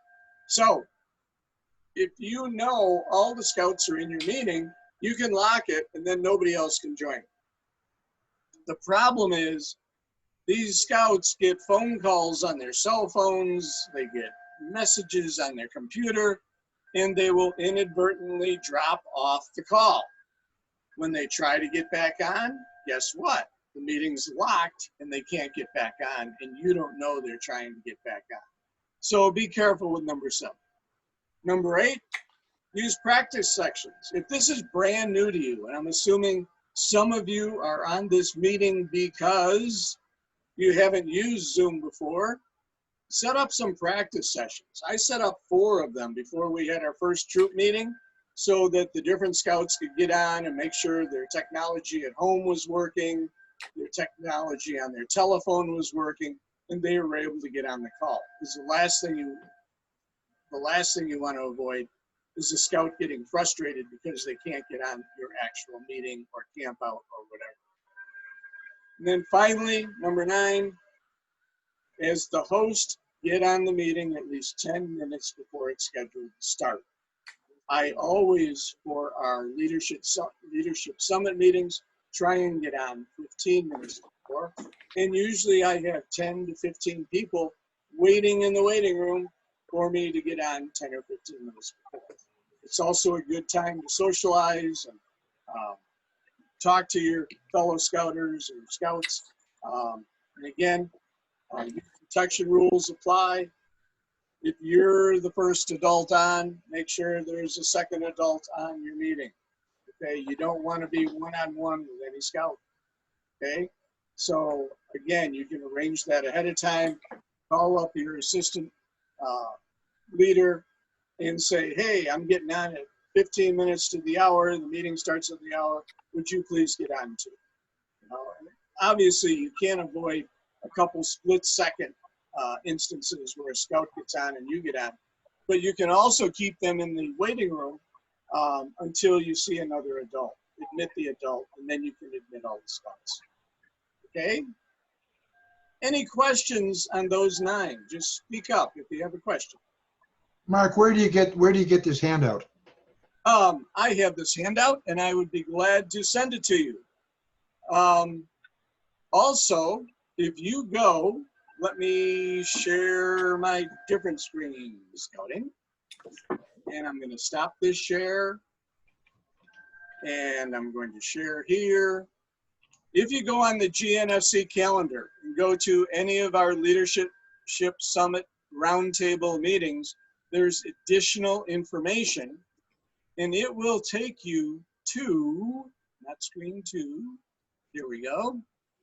So if you know all the scouts are in your meeting, you can lock it and then nobody else can join. The problem is these scouts get phone calls on their cell phones, they get messages on their computer, and they will inadvertently drop off the call. When they try to get back on, guess what? The meeting's locked and they can't get back on, and you don't know they're trying to get back on. So be careful with number 7. Number 8, use practice sections. If this is brand new to you, and I'm assuming some of you are on this meeting because you haven't used Zoom before, set up some practice sessions. I set up 4 of them before we had our first troop meeting so that the different scouts could get on and make sure their technology at home was working, their technology on their telephone was working. and they were able to get on the call. Because the last thing you want to avoid is a scout getting frustrated because they can't get on your actual meeting or camp out or whatever. And then finally, number 9, as the host, get on the meeting at least 10 minutes before it's scheduled to start. I always, for our leadership summit meetings, try and get on 15 minutes before. And usually I have 10 to 15 people waiting in the waiting room for me to get on 10 or 15 minutes before. It's also a good time to socialize and talk to your fellow scouters or scouts. And again, protection rules apply. If you're the first adult on, make sure there's a second adult on your meeting. Okay, you don't want to be one-on-one with any scout. Okay, so again, you can arrange that ahead of time. Call up your assistant leader and say, hey, I'm getting on at 15 minutes to the hour. The meeting starts at the hour. Would you please get on to? Obviously, you can't avoid a couple split-second instances where a scout gets on and you get on, but you can also keep them in the waiting room until you see another adult. Admit the adult, and then you can admit all the scouts. Okay? Any questions on those 9? Just speak up if you have a question. Mark, where do you get this handout? I have this handout, and I would be glad to send it to you. Also, if you go, let me share my different screen, Scouting. And I'm going to stop this share. And I'm going to share here. If you go on the GNFC calendar and go to any of our Leadership Summit Roundtable meetings, there's additional information. And it will take you to, not screen 2, here we go,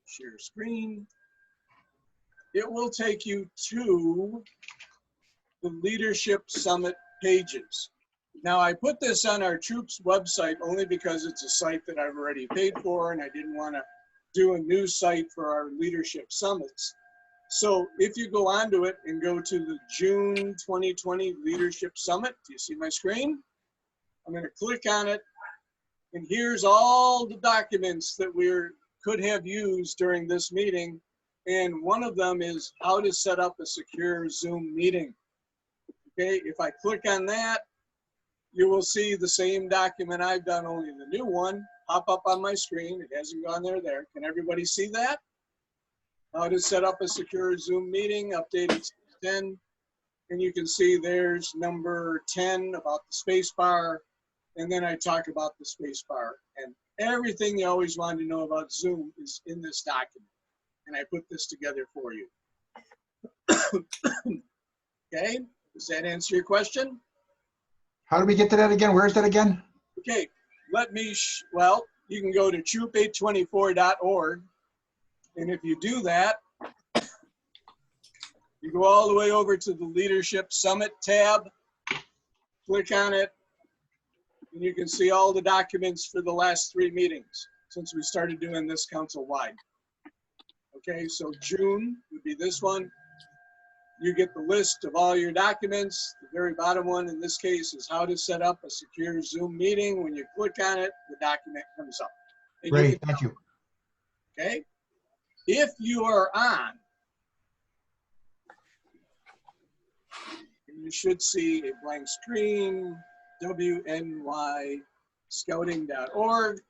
share screen. It will take you to the Leadership Summit pages. Now, I put this on our troops website only because it's a site that I've already paid for, and I didn't want to do a new site for our leadership summits. So if you go onto it and go to the June 2020 Leadership Summit, do you see my screen? I'm going to click on it, and here's all the documents that we could have used during this meeting. And one of them is how to set up a secure Zoom meeting. Okay, if I click on that, you will see the same document I've done, only the new one, pop up on my screen. It hasn't gone there. Can everybody see that? How to set up a secure Zoom meeting, updated 10. And you can see there's number 10 about the space bar. And then I talk about the space bar. And everything you always wanted to know about Zoom is in this document. And I put this together for you. Okay, does that answer your question? How do we get to that again? Where is that again? Okay, well, you can go to troop824.org. And if you do that, you go all the way over to the Leadership Summit tab, click on it, and you can see all the documents for the last 3 meetings since we started doing this council-wide. Okay, so June would be this one. You get the list of all your documents. The very bottom one in this case is how to set up a secure Zoom meeting. When you click on it, the document comes up. And Great, thank you. Okay, if you are on, you should see a blank screen, WNYscouting.org.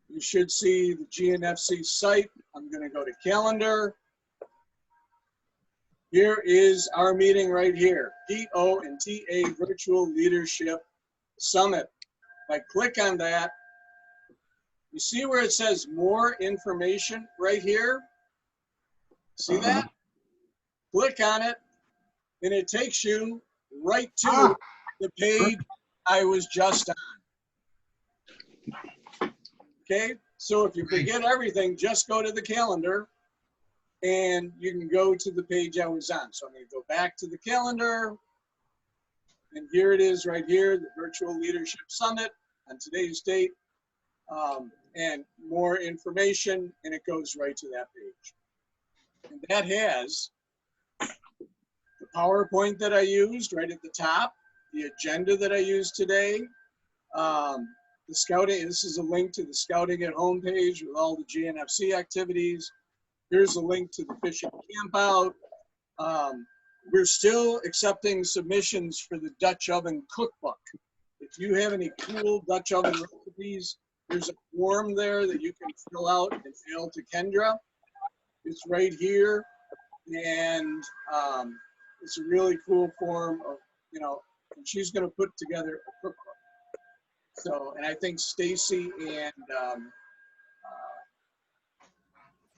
You should see the GNFC site. I'm going to go to calendar. Here is our meeting right here, PO and TA Virtual Leadership Summit. If I click on that, you see where it says more information right here? See that? Click on it, and it takes you right to the page I was just on. Okay, so if you forget everything, just go to the calendar, and you can go to the page I was on. So I'm going to go back to the calendar, and here it is right here, the Virtual Leadership Summit on today's date. and more information, and it goes right to that page. And that has the PowerPoint that I used right at the top, the agenda that I used today, the scouting. This is a link to the Scouting at Home page with all the GNFC activities. Here's a link to the fishing camp out. We're still accepting submissions for the Dutch oven cookbook. If you have any cool Dutch oven recipes, there's a form there that you can fill out and mail to Kendra. It's right here, and it's a really cool form of, you know, and she's going to put together a cookbook. So, and I think Stacy and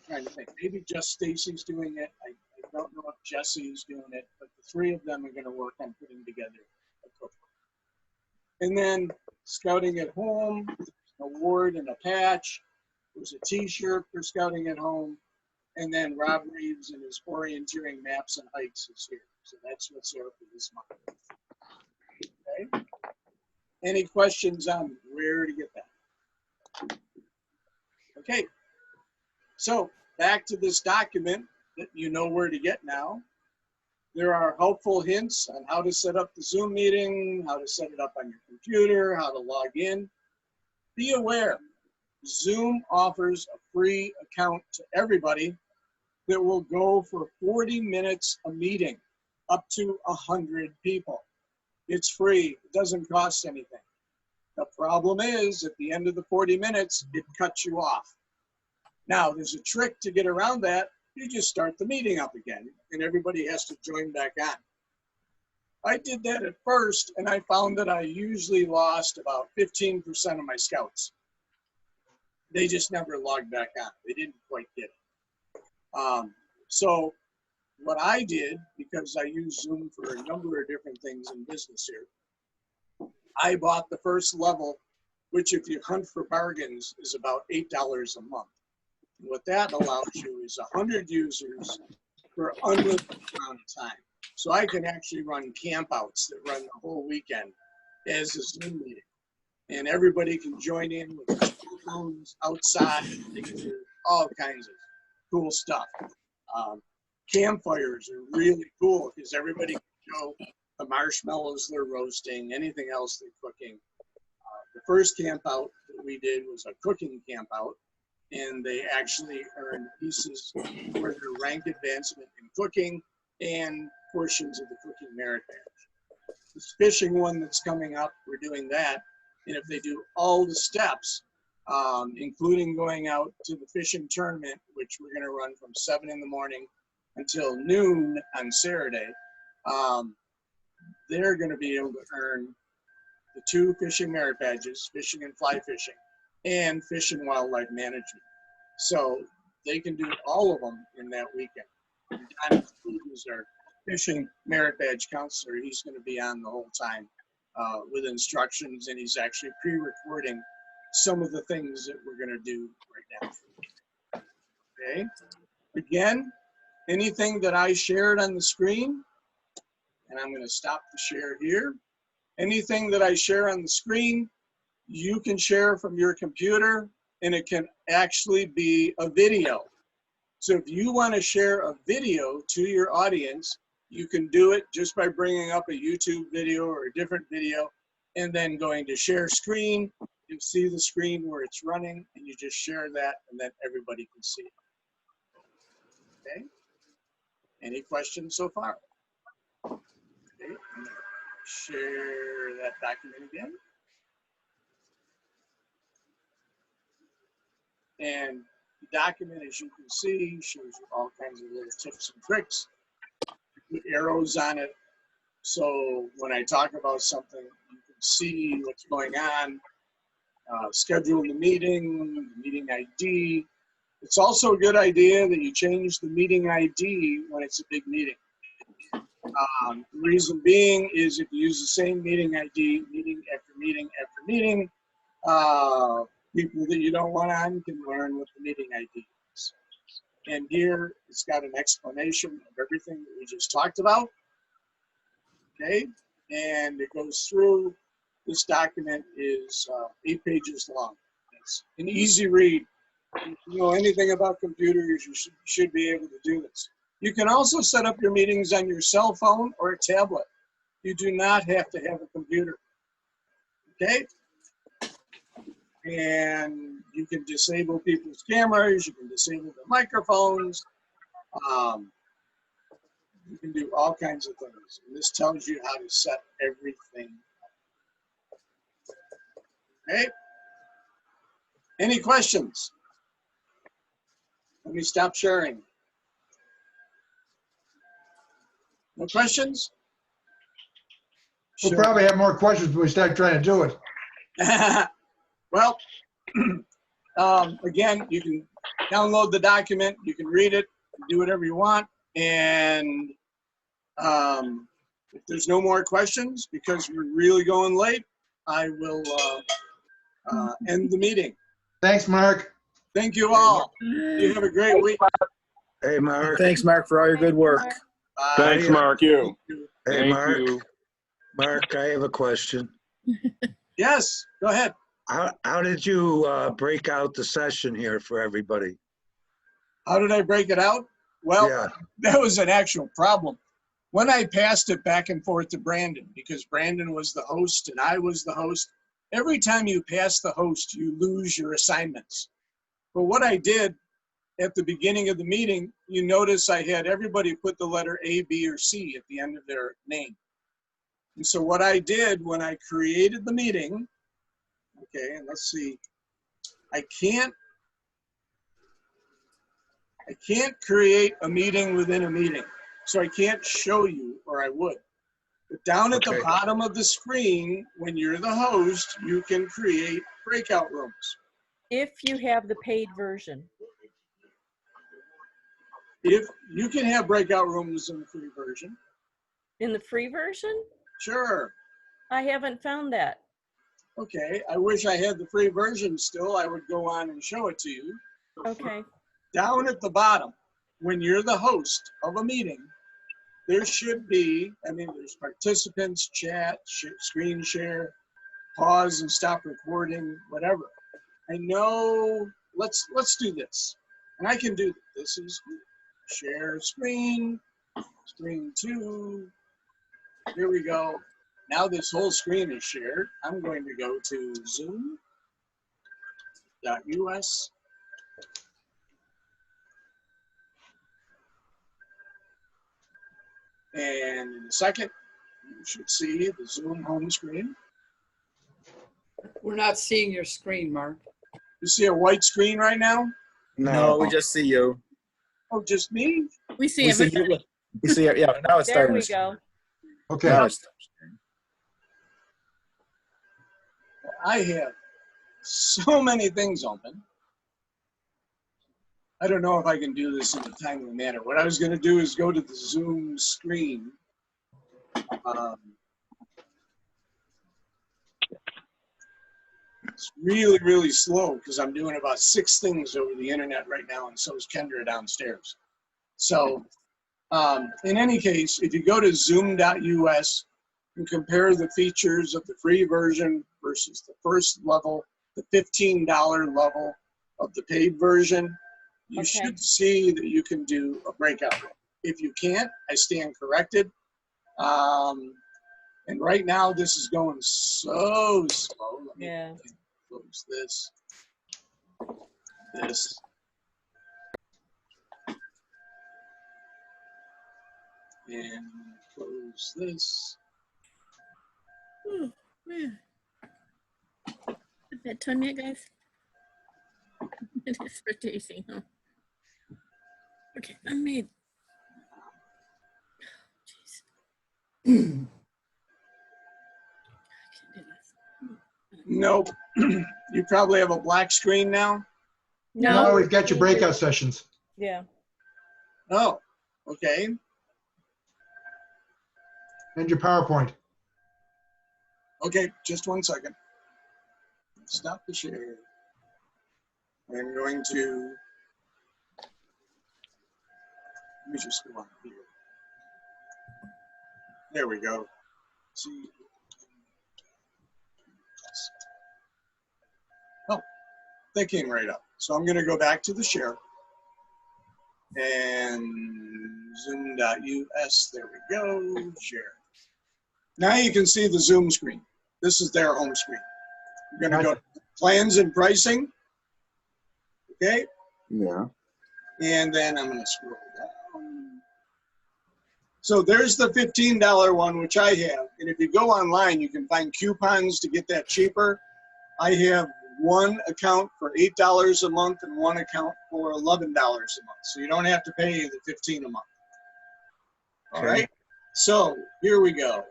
trying to think, maybe just Stacy's doing it. I don't know if Jesse's doing it, but the three of them are going to work on putting together a cookbook. And then Scouting at Home, an award and a patch. There's a T-shirt for Scouting at Home. And then Rob Reeves and his orienteering maps and hikes is here. So that's what's there for this month. Okay. Any questions on where to get that? Okay. So back to this document that you know where to get now. There are helpful hints on how to set up the Zoom meeting, how to set it up on your computer, how to log in. Be aware, Zoom offers a free account to everybody that will go for 40 minutes a meeting, up to 100 people. It's free, it doesn't cost anything. The problem is, at the end of the 40 minutes, it cuts you off. Now, there's a trick to get around that. You just start the meeting up again, and everybody has to join back on. I did that at first, and I found that I usually lost about 15% of my scouts. They just never logged back on. They didn't quite get it. So what I did, because I use Zoom for a number of different things in business here, I bought the first level, which if you hunt for bargains is about $8 a month. And what that allows you is 100 users for unlimited amount of time. So I can actually run campouts that run the whole weekend as a Zoom meeting. And everybody can join in with their phones outside. They can do all kinds of cool stuff. Campfires are really cool because everybody can show the marshmallows they're roasting, anything else they're cooking. The first camp out that we did was a cooking camp out, and they actually earned pieces for their rank advancement in cooking and portions of the cooking merit badge. This fishing one that's coming up, we're doing that. And if they do all the steps, including going out to the fishing tournament, which we're gonna run from 7 in the morning until noon on Saturday, they're gonna be able to earn the 2 fishing merit badges, fishing and fly fishing, and fish and wildlife management. So they can do all of them in that weekend. And Don, who's our fishing merit badge counselor, he's going to be on the whole time with instructions, and he's actually pre-recording some of the things that we're going to do right now. Okay. Again, anything that I shared on the screen, and I'm going to stop the share here. Anything that I share on the screen, you can share from your computer, and it can actually be a video. So if you want to share a video to your audience, you can do it just by bringing up a YouTube video or a different video and then going to share screen. You see the screen where it's running, and you just share that, and then everybody can see it. Okay? Any questions so far? Okay, I'm gonna share that document again. And the document, as you can see, shows you all kinds of little tips and tricks. Put arrows on it, so when I talk about something, you can see what's going on. Schedule the meeting ID. It's also a good idea that you change the meeting ID when it's a big meeting. The reason being is if you use the same meeting ID, meeting after meeting after meeting, people that you don't want on can learn what the meeting ID is. And here it's got an explanation of everything that we just talked about. Okay, and it goes through. This document is 8 pages long. It's an easy read. If you know anything about computers, you should be able to do this. You can also set up your meetings on your cell phone or a tablet. You do not have to have a computer. Okay? And you can disable people's cameras, you can disable their microphones, you can do all kinds of things. And this tells you how to set everything up. Okay? Any questions? Let me stop sharing. No questions? We'll probably have more questions when we start trying to do it. Well, again, you can download the document, you can read it, do whatever you want, and if there's no more questions, because we're really going late, I will end the meeting. Thanks, Mark. Thank you all. You have a great week. Hey, Mark. Thanks, Mark, for all your good work. Bye. Thanks, Mark. Hey, Thank Mark. you. Mark, I have a question. Yes, go ahead. How did you break out the session here for everybody? How did I break it out? Well, Yeah. that was an actual problem. When I passed it back and forth to Brandon, because Brandon was the host and I was the host, every time you pass the host, you lose your assignments. But what I did at the beginning of the meeting, you notice I had everybody put the letter A, B, or C at the end of their name. And so what I did when I created the meeting, okay, and let's see, I can't create a meeting within a meeting. So I can't show you, or I would. But down at the bottom of the screen, when you're the host, you can create breakout rooms. If you have the paid version. If you can have breakout rooms in the free version. In the free version? Sure. I haven't found that. Okay, I wish I had the free version still. I would go on and show it to you. Okay. Down at the bottom, when you're the host of a meeting, there should be, there's participants, chat, screen share, pause and stop recording, whatever. I know, let's do this. And I can do this. This is share screen, screen 2. Here we go. Now this whole screen is shared. I'm going to go to zoom.us. And in a second, you should see the Zoom home screen. We're not seeing your screen, Mark. You see a white screen right now? No, we just see you. Oh, just me? We see We him. see you. We see it. Yeah, now it's There starting. we go. Okay. Now it's I have so many things open. I don't know if I can do this in a timely manner. What I was going to do is go to the Zoom screen. It's really, really slow because I'm doing about 6 things over the internet right now, and so is Kendra downstairs. So in any case, if you go to zoom.us and compare the features of the free version versus the first level, the $15 level of the paid version, you should see that you can do a breakout. If you can't, I stand corrected. And right now, this is going so slow. Let me close this. And close this. Oh, man. Is that time yet, guys? It is for Daisy, huh? Okay, I made. Nope. You probably have a black screen now? No, we've got your breakout sessions. Yeah. Oh, okay. And your PowerPoint. Okay, just 1 second. Stop the share. I'm going to, let me just go on here. There we go. See. Oh, they came right up. So I'm gonna go back to the share. And zoom.us, there we go, share. Now you can see the Zoom screen. This is their home screen. We're gonna go to plans and pricing. Okay, Yeah. and then I'm gonna scroll down. So there's the $15 one, which I have. And if you go online, you can find coupons to get that cheaper. I have one account for $8 a month and one account for $11 a month. So you don't have to pay the $15 a month. All right. So here we go.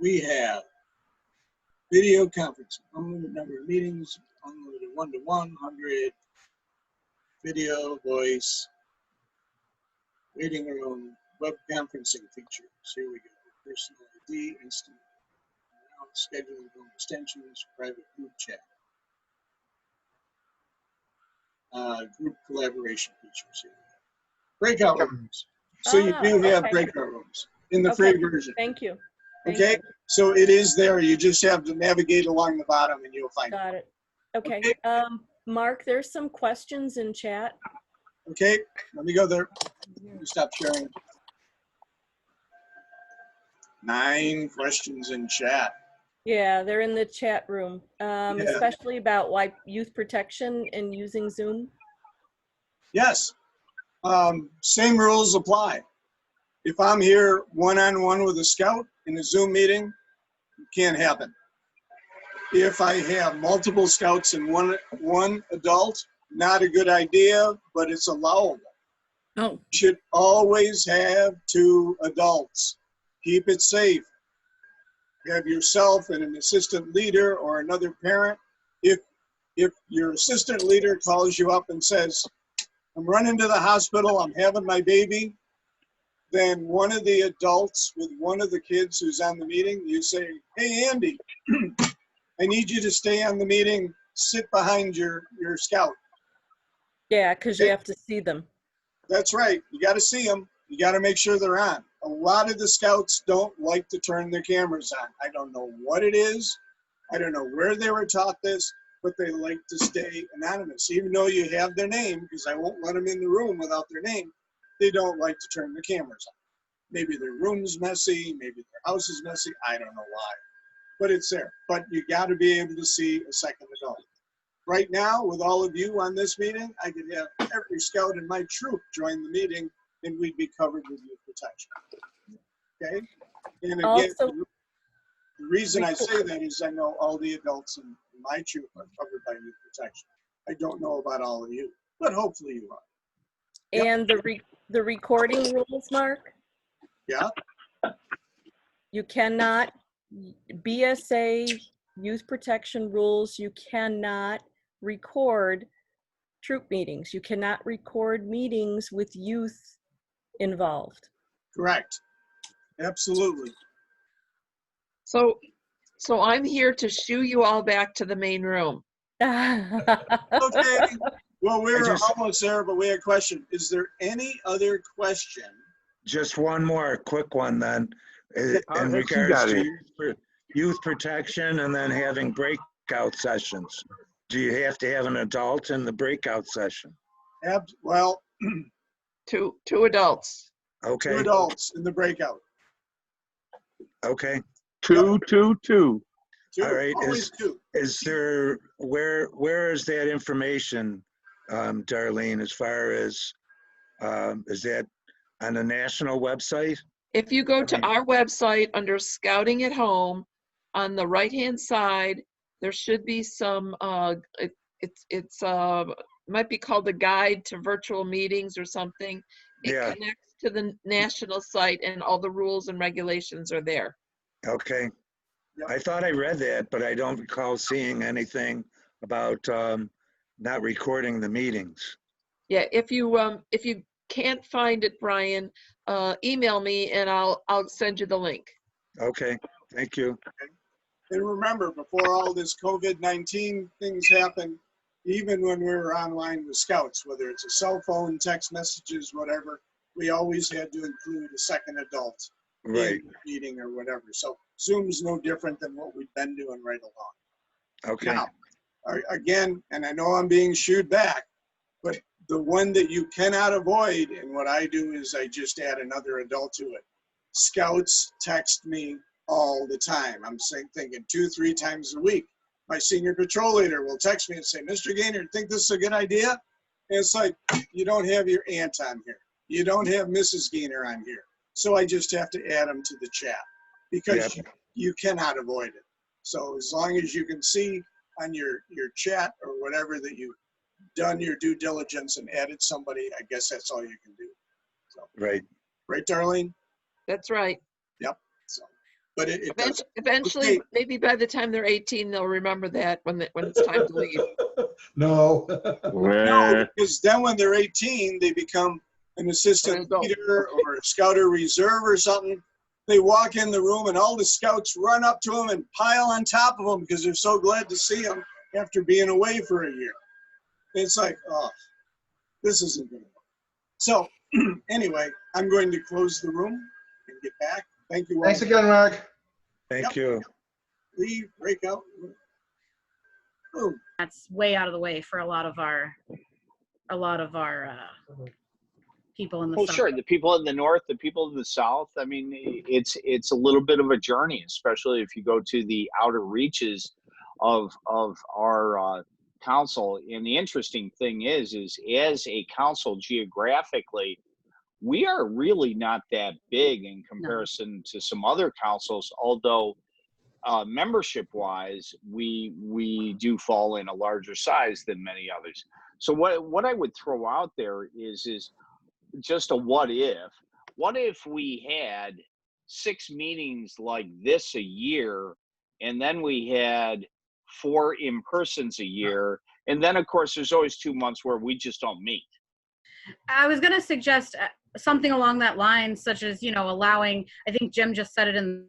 We have video conferencing, unlimited number of meetings, unlimited 1-to-1, 100, video, voice, waiting room, web conferencing features. Here we go. Personal ID, instant scheduling room extensions, private group chat. Group collaboration features here. Breakout rooms. So you do have breakout rooms in the free version. Thank you. Okay, so it is there. You just have to navigate along the bottom and you'll find it. Got it. Okay. Mark, there's some questions in chat. Okay, let me go there. Let me stop sharing. 9 questions in chat. Yeah, they're in the chat room, especially about why youth protection and using Zoom. Yes, same rules apply. If I'm here one-on-one with a scout in a Zoom meeting, it can't happen. If I have multiple scouts and one adult, not a good idea, but it's allowable. Oh. You should always have 2 adults. Keep it safe. Have yourself and an assistant leader or another parent. If your assistant leader calls you up and says, I'm running to the hospital, I'm having my baby, then one of the adults with one of the kids who's on the meeting, you say, hey, Andy, I need you to stay on the meeting, sit behind your scout. Yeah, because you have to see them. That's right. You got to see them. You got to make sure they're on. A lot of the scouts don't like to turn their cameras on. I don't know what it is. I don't know where they were taught this, but they like to stay anonymous. Even though you have their name, because I won't let them in the room without their name, they don't like to turn the cameras on. Maybe their room's messy, maybe their house is messy, I don't know why. But it's there. But you got to be able to see a second adult. Right now, with all of you on this meeting, I could have every scout in my troop join the meeting and we'd be covered with youth protection. Okay? And again, Also, the reason I say that is I know all the adults in my troop are covered by youth protection. I don't know about all of you, but hopefully you are. and the recording rules, Mark? Yeah? You cannot, BSA youth protection rules, you cannot record troop meetings. You cannot record meetings with youth involved. Correct. Absolutely. So I'm here to shoo you all back to the main room. Okay. Well, we're almost there, but we had a question. Is there any other question? Just one more quick one then. In regards to youth protection and then having breakout sessions. Do you have to have an adult in the breakout session? Well, two adults. Okay. 2 adults in the breakout. Okay. Two. All right. Always 2. Is there, where is that information, Darlene, as far as, is that on the national website? If you go to our website under Scouting at Home, on the right-hand side, there should be some, it's might be called the Guide to Virtual Meetings or something. It connects to the national site and all the rules and regulations are there. Okay. I thought I read that, but I don't recall seeing anything about not recording the meetings. Yeah, if you can't find it, Brian, email me and I'll send you the link. Okay, thank you. And remember, before all this COVID-19 things happened, even when we were online with scouts, whether it's a cell phone, text messages, whatever, we always had to include a second adult in the meeting or whatever. So Zoom's no different than what we've been doing right along. Okay. Now, again, and I know I'm being shooed back, but the one that you cannot avoid, and what I do is I just add another adult to it. Scouts text me all the time. I'm thinking 2-3 times a week. My senior patrol leader will text me and say, Mr. Gaynor, think this is a good idea? And it's like, you don't have your aunt on here. You don't have Mrs. Gaynor on here. So I just have to add them to the chat because you cannot avoid it. So as long as you can see on your chat or whatever that you've done your due diligence and added somebody, I guess that's all you can do. So, Right. Right, Darlene? That's right. Yep. So, but it does. Eventually, Okay. maybe by the time they're 18, they'll remember that when it's time to leave. No. No, because then when they're 18, they become an assistant leader or a scout or reserve or something. They walk in the room and all the scouts run up to them and pile on top of them because they're so glad to see them after being away for a year. It's like, oh, this isn't going to work. So anyway, I'm going to close the room and get back. Thank you all. Thanks again, Mark. Thank you. Leave, break out. Boom. That's way out of the way for a lot of our people in the Well, south. sure. The people in the north, the people in the south. I mean, it's a little bit of a journey, especially if you go to the outer reaches of our council. And the interesting thing is as a council geographically, we are really not that big in comparison to some other councils. Although membership-wise, we do fall in a larger size than many others. So what I would throw out there is just a what if. What if we had 6 meetings like this a year, and then we had 4 in-persons a year, and then of course there's always 2 months where we just don't meet. I was going to suggest something along that line, such as, allowing, I think Jim just said it in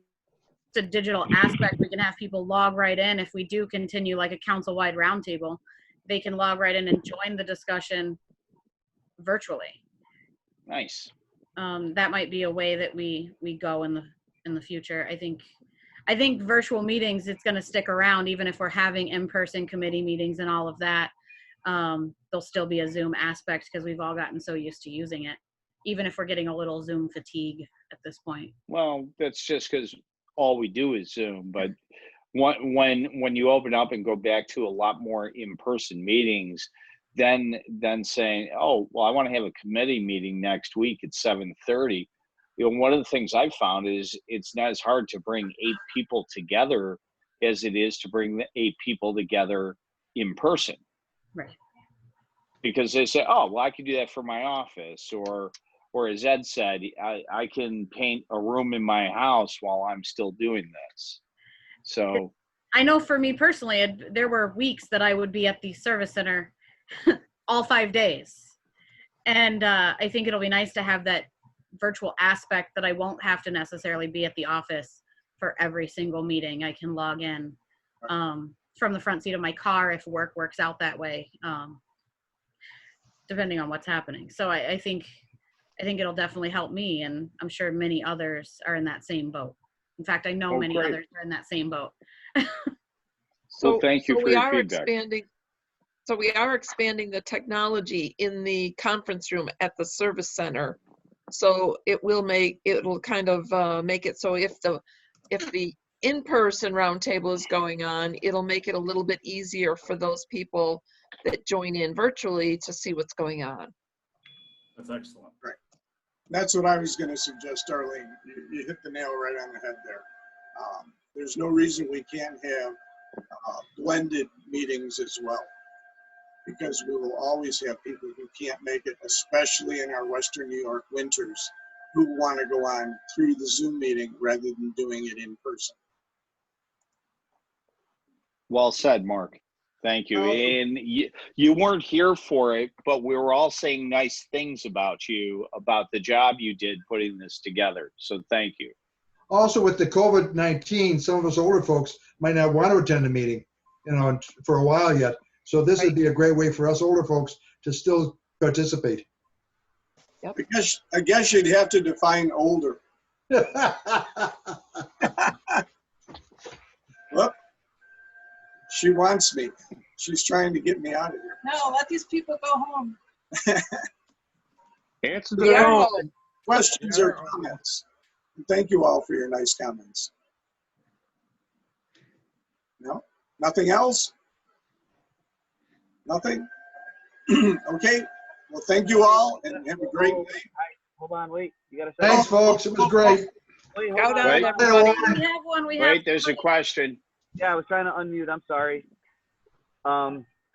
the digital aspect, we can have people log right in. If we do continue like a council-wide roundtable, they can log right in and join the discussion virtually. Nice. That might be a way that we go in the future. I think virtual meetings, it's going to stick around even if we're having in-person committee meetings and all of that. There'll still be a Zoom aspect because we've all gotten so used to using it, even if we're getting a little Zoom fatigue at this point. Well, that's just because all we do is Zoom. But when you open up and go back to a lot more in-person meetings, then saying, oh, well, I want to have a committee meeting next week at 7:30. One of the things I've found is it's not as hard to bring 8 people together as it is to bring the 8 people together in person. Right. Because they say, oh, well, I can do that for my office, or as Ed said, I can paint a room in my house while I'm still doing this. So I know for me personally, there were weeks that I would be at the service center all 5 days. And I think it'll be nice to have that virtual aspect that I won't have to necessarily be at the office for every single meeting. I can log in from the front seat of my car if work works out that way, depending on what's happening. So I think it'll definitely help me, and I'm sure many others are in that same boat. In fact, I know many others are in that same boat. Well, thank you for your feedback. So we are expanding the technology in the conference room at the service center. So it'll kind of make it so if the in-person roundtable is going on, it'll make it a little bit easier for those people that join in virtually to see what's going on. That's excellent. Right. That's what I was going to suggest, Darlene. You hit the nail right on the head there. There's no reason we can't have blended meetings as well, because we will always have people who can't make it, especially in our Western New York winters, who want to go on through the Zoom meeting rather than doing it in person. Well said, Mark. Thank you. And you weren't here for it, but we were all saying nice things about you, about the job you did putting this together. So thank you. Also, with the COVID-19, some of us older folks might not want to attend a meeting, for a while yet. So this would be a great way for us older folks to still participate. Yep. Because I guess you'd have to define older. Well, she wants me. She's trying to get me out of here. No, let these people go home. Answer Are the there phone. any questions or comments? And thank you all for your nice comments. No? Nothing else? Nothing? Okay. Well, thank you all and have a great night. Hold on, wait. You got to say. Thanks, folks. It was great. Wait, hold Scout on. out, Wait. everybody. We have one. We have. Wait, there's a question. Yeah, I was trying to unmute. I'm sorry.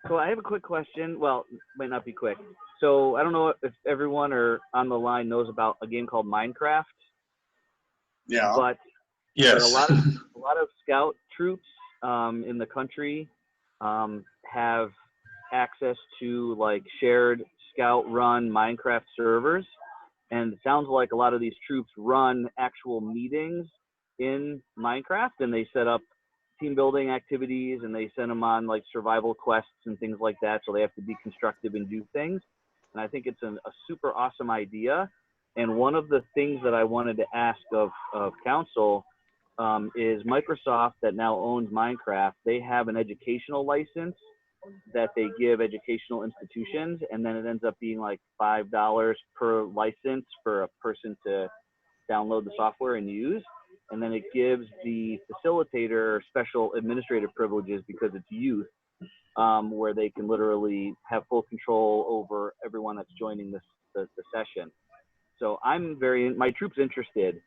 So I have a quick question. Well, might not be quick. So I don't know if everyone or on the line knows about a game called Minecraft. Yeah. But Yes. a lot of scout troops in the country have access to like shared scout run Minecraft servers, and it sounds like a lot of these troops run actual meetings in Minecraft, and they set up team building activities and they send them on like survival quests and things like that, so they have to be constructive and do things. And I think it's a super awesome idea. And one of the things that I wanted to ask of council is Microsoft, that now owns Minecraft, they have an educational license that they give educational institutions, and then it ends up being like $5 per license for a person to download the software and use. And then it gives the facilitator special administrative privileges because it's youth, where they can literally have full control over everyone that's joining the session. So my troop's interested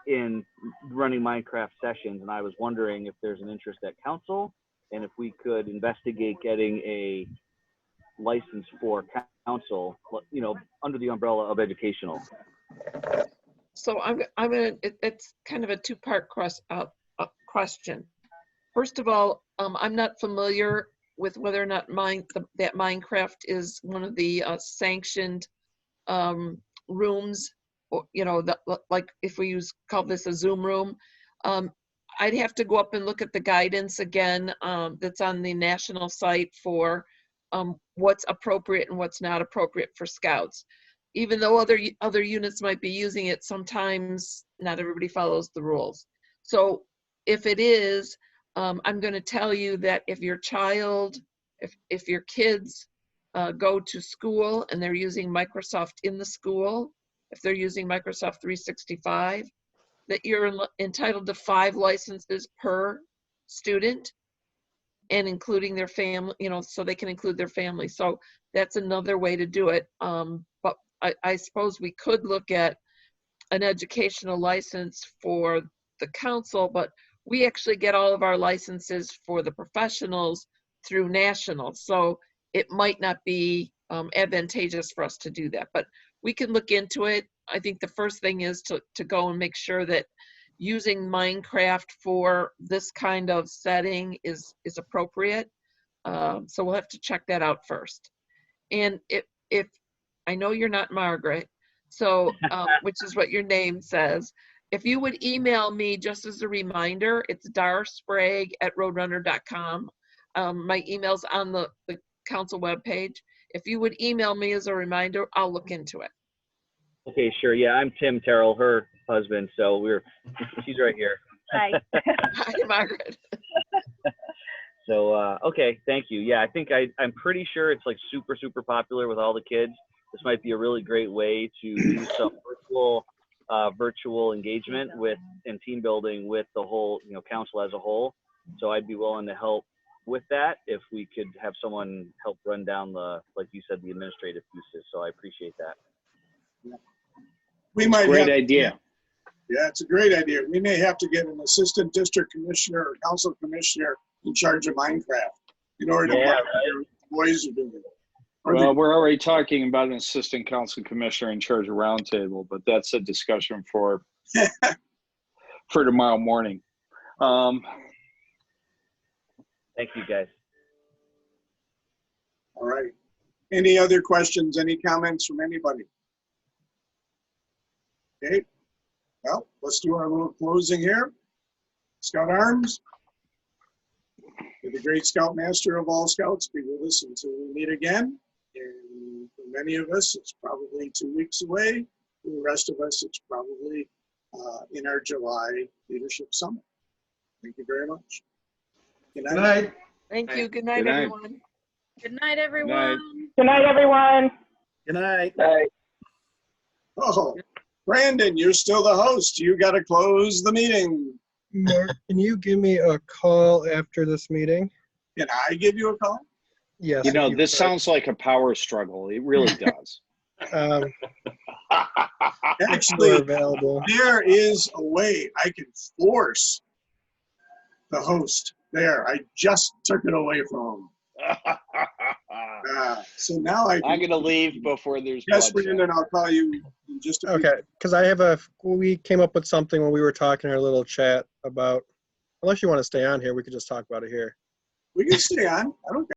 in running Minecraft sessions, and I was wondering if there's an interest at council and if we could investigate getting a license for council, you know, under the umbrella of educational. So it's kind of a two-part question. First of all, I'm not familiar with whether or not that Minecraft is one of the sanctioned rooms, or, you know, like if we call this a Zoom room. I'd have to go up and look at the guidance again that's on the national site for what's appropriate and what's not appropriate for scouts. Even though other units might be using it, sometimes not everybody follows the rules. So if it is, I'm going to tell you that if your child, if your kids go to school and they're using Microsoft in the school, if they're using Microsoft 365, that you're entitled to 5 licenses per student, and including their family, you know, so they can include their family. So that's another way to do it. But I suppose we could look at an educational license for the council, but we actually get all of our licenses for the professionals through national. So it might not be advantageous for us to do that, but we can look into it. I think the first thing is to go and make sure that using Minecraft for this kind of setting is appropriate. So we'll have to check that out first. And if I know you're not Margaret, so which is what your name says, if you would email me just as a reminder, it's darsprague@roadrunner.com. My email's on the council webpage. If you would email me as a reminder, I'll look into it. Okay, sure. Yeah, I'm Tim Terrell, her husband. So she's right here. Hi. Hi, Margaret. So, okay, thank you. Yeah, I think I'm pretty sure it's like super, super popular with all the kids. This might be a really great way to do some virtual engagement and team building with the whole, you know, council as a whole. So I'd be willing to help with that if we could have someone help run down like you said, the administrative pieces. So I appreciate that. We might Great idea. Yeah, it's a great idea. We may have to get an assistant district commissioner or council commissioner in charge of Minecraft in order to what your boys are doing. Well, we're already talking about an assistant council commissioner in charge of Roundtable, but that's a discussion for tomorrow morning. Thank you, guys. All right. Any other questions? Any comments from anybody? Okay. Well, let's do our little closing here. Scout Arms, may the great Scoutmaster of all Scouts be with us until we meet again. And for many of us, it's probably 2 weeks away. For the rest of us, it's probably in our July Leadership Summit. Thank you very much. Good Good night. night. Thank you. Good night, Good night. everyone. Good night, everyone. Good night, everyone. Good night. Oh, Brandon, you're still the host. You got to close the meeting. Mark, can you give me a call after this meeting? Can I give you a call? Yes. You if know, you this could. sounds like a power struggle. It really does. You Actually, are available. there is a way I can force the host. There, I just took it away from him. So now I can. I'm gonna leave before there's Yes, bloodshed. Brandon, I'll call you in just a few. Okay, because we came up with something when we were talking in our little chat about, unless you want to stay on here, we could just talk about it here. We can stay on. I don't care.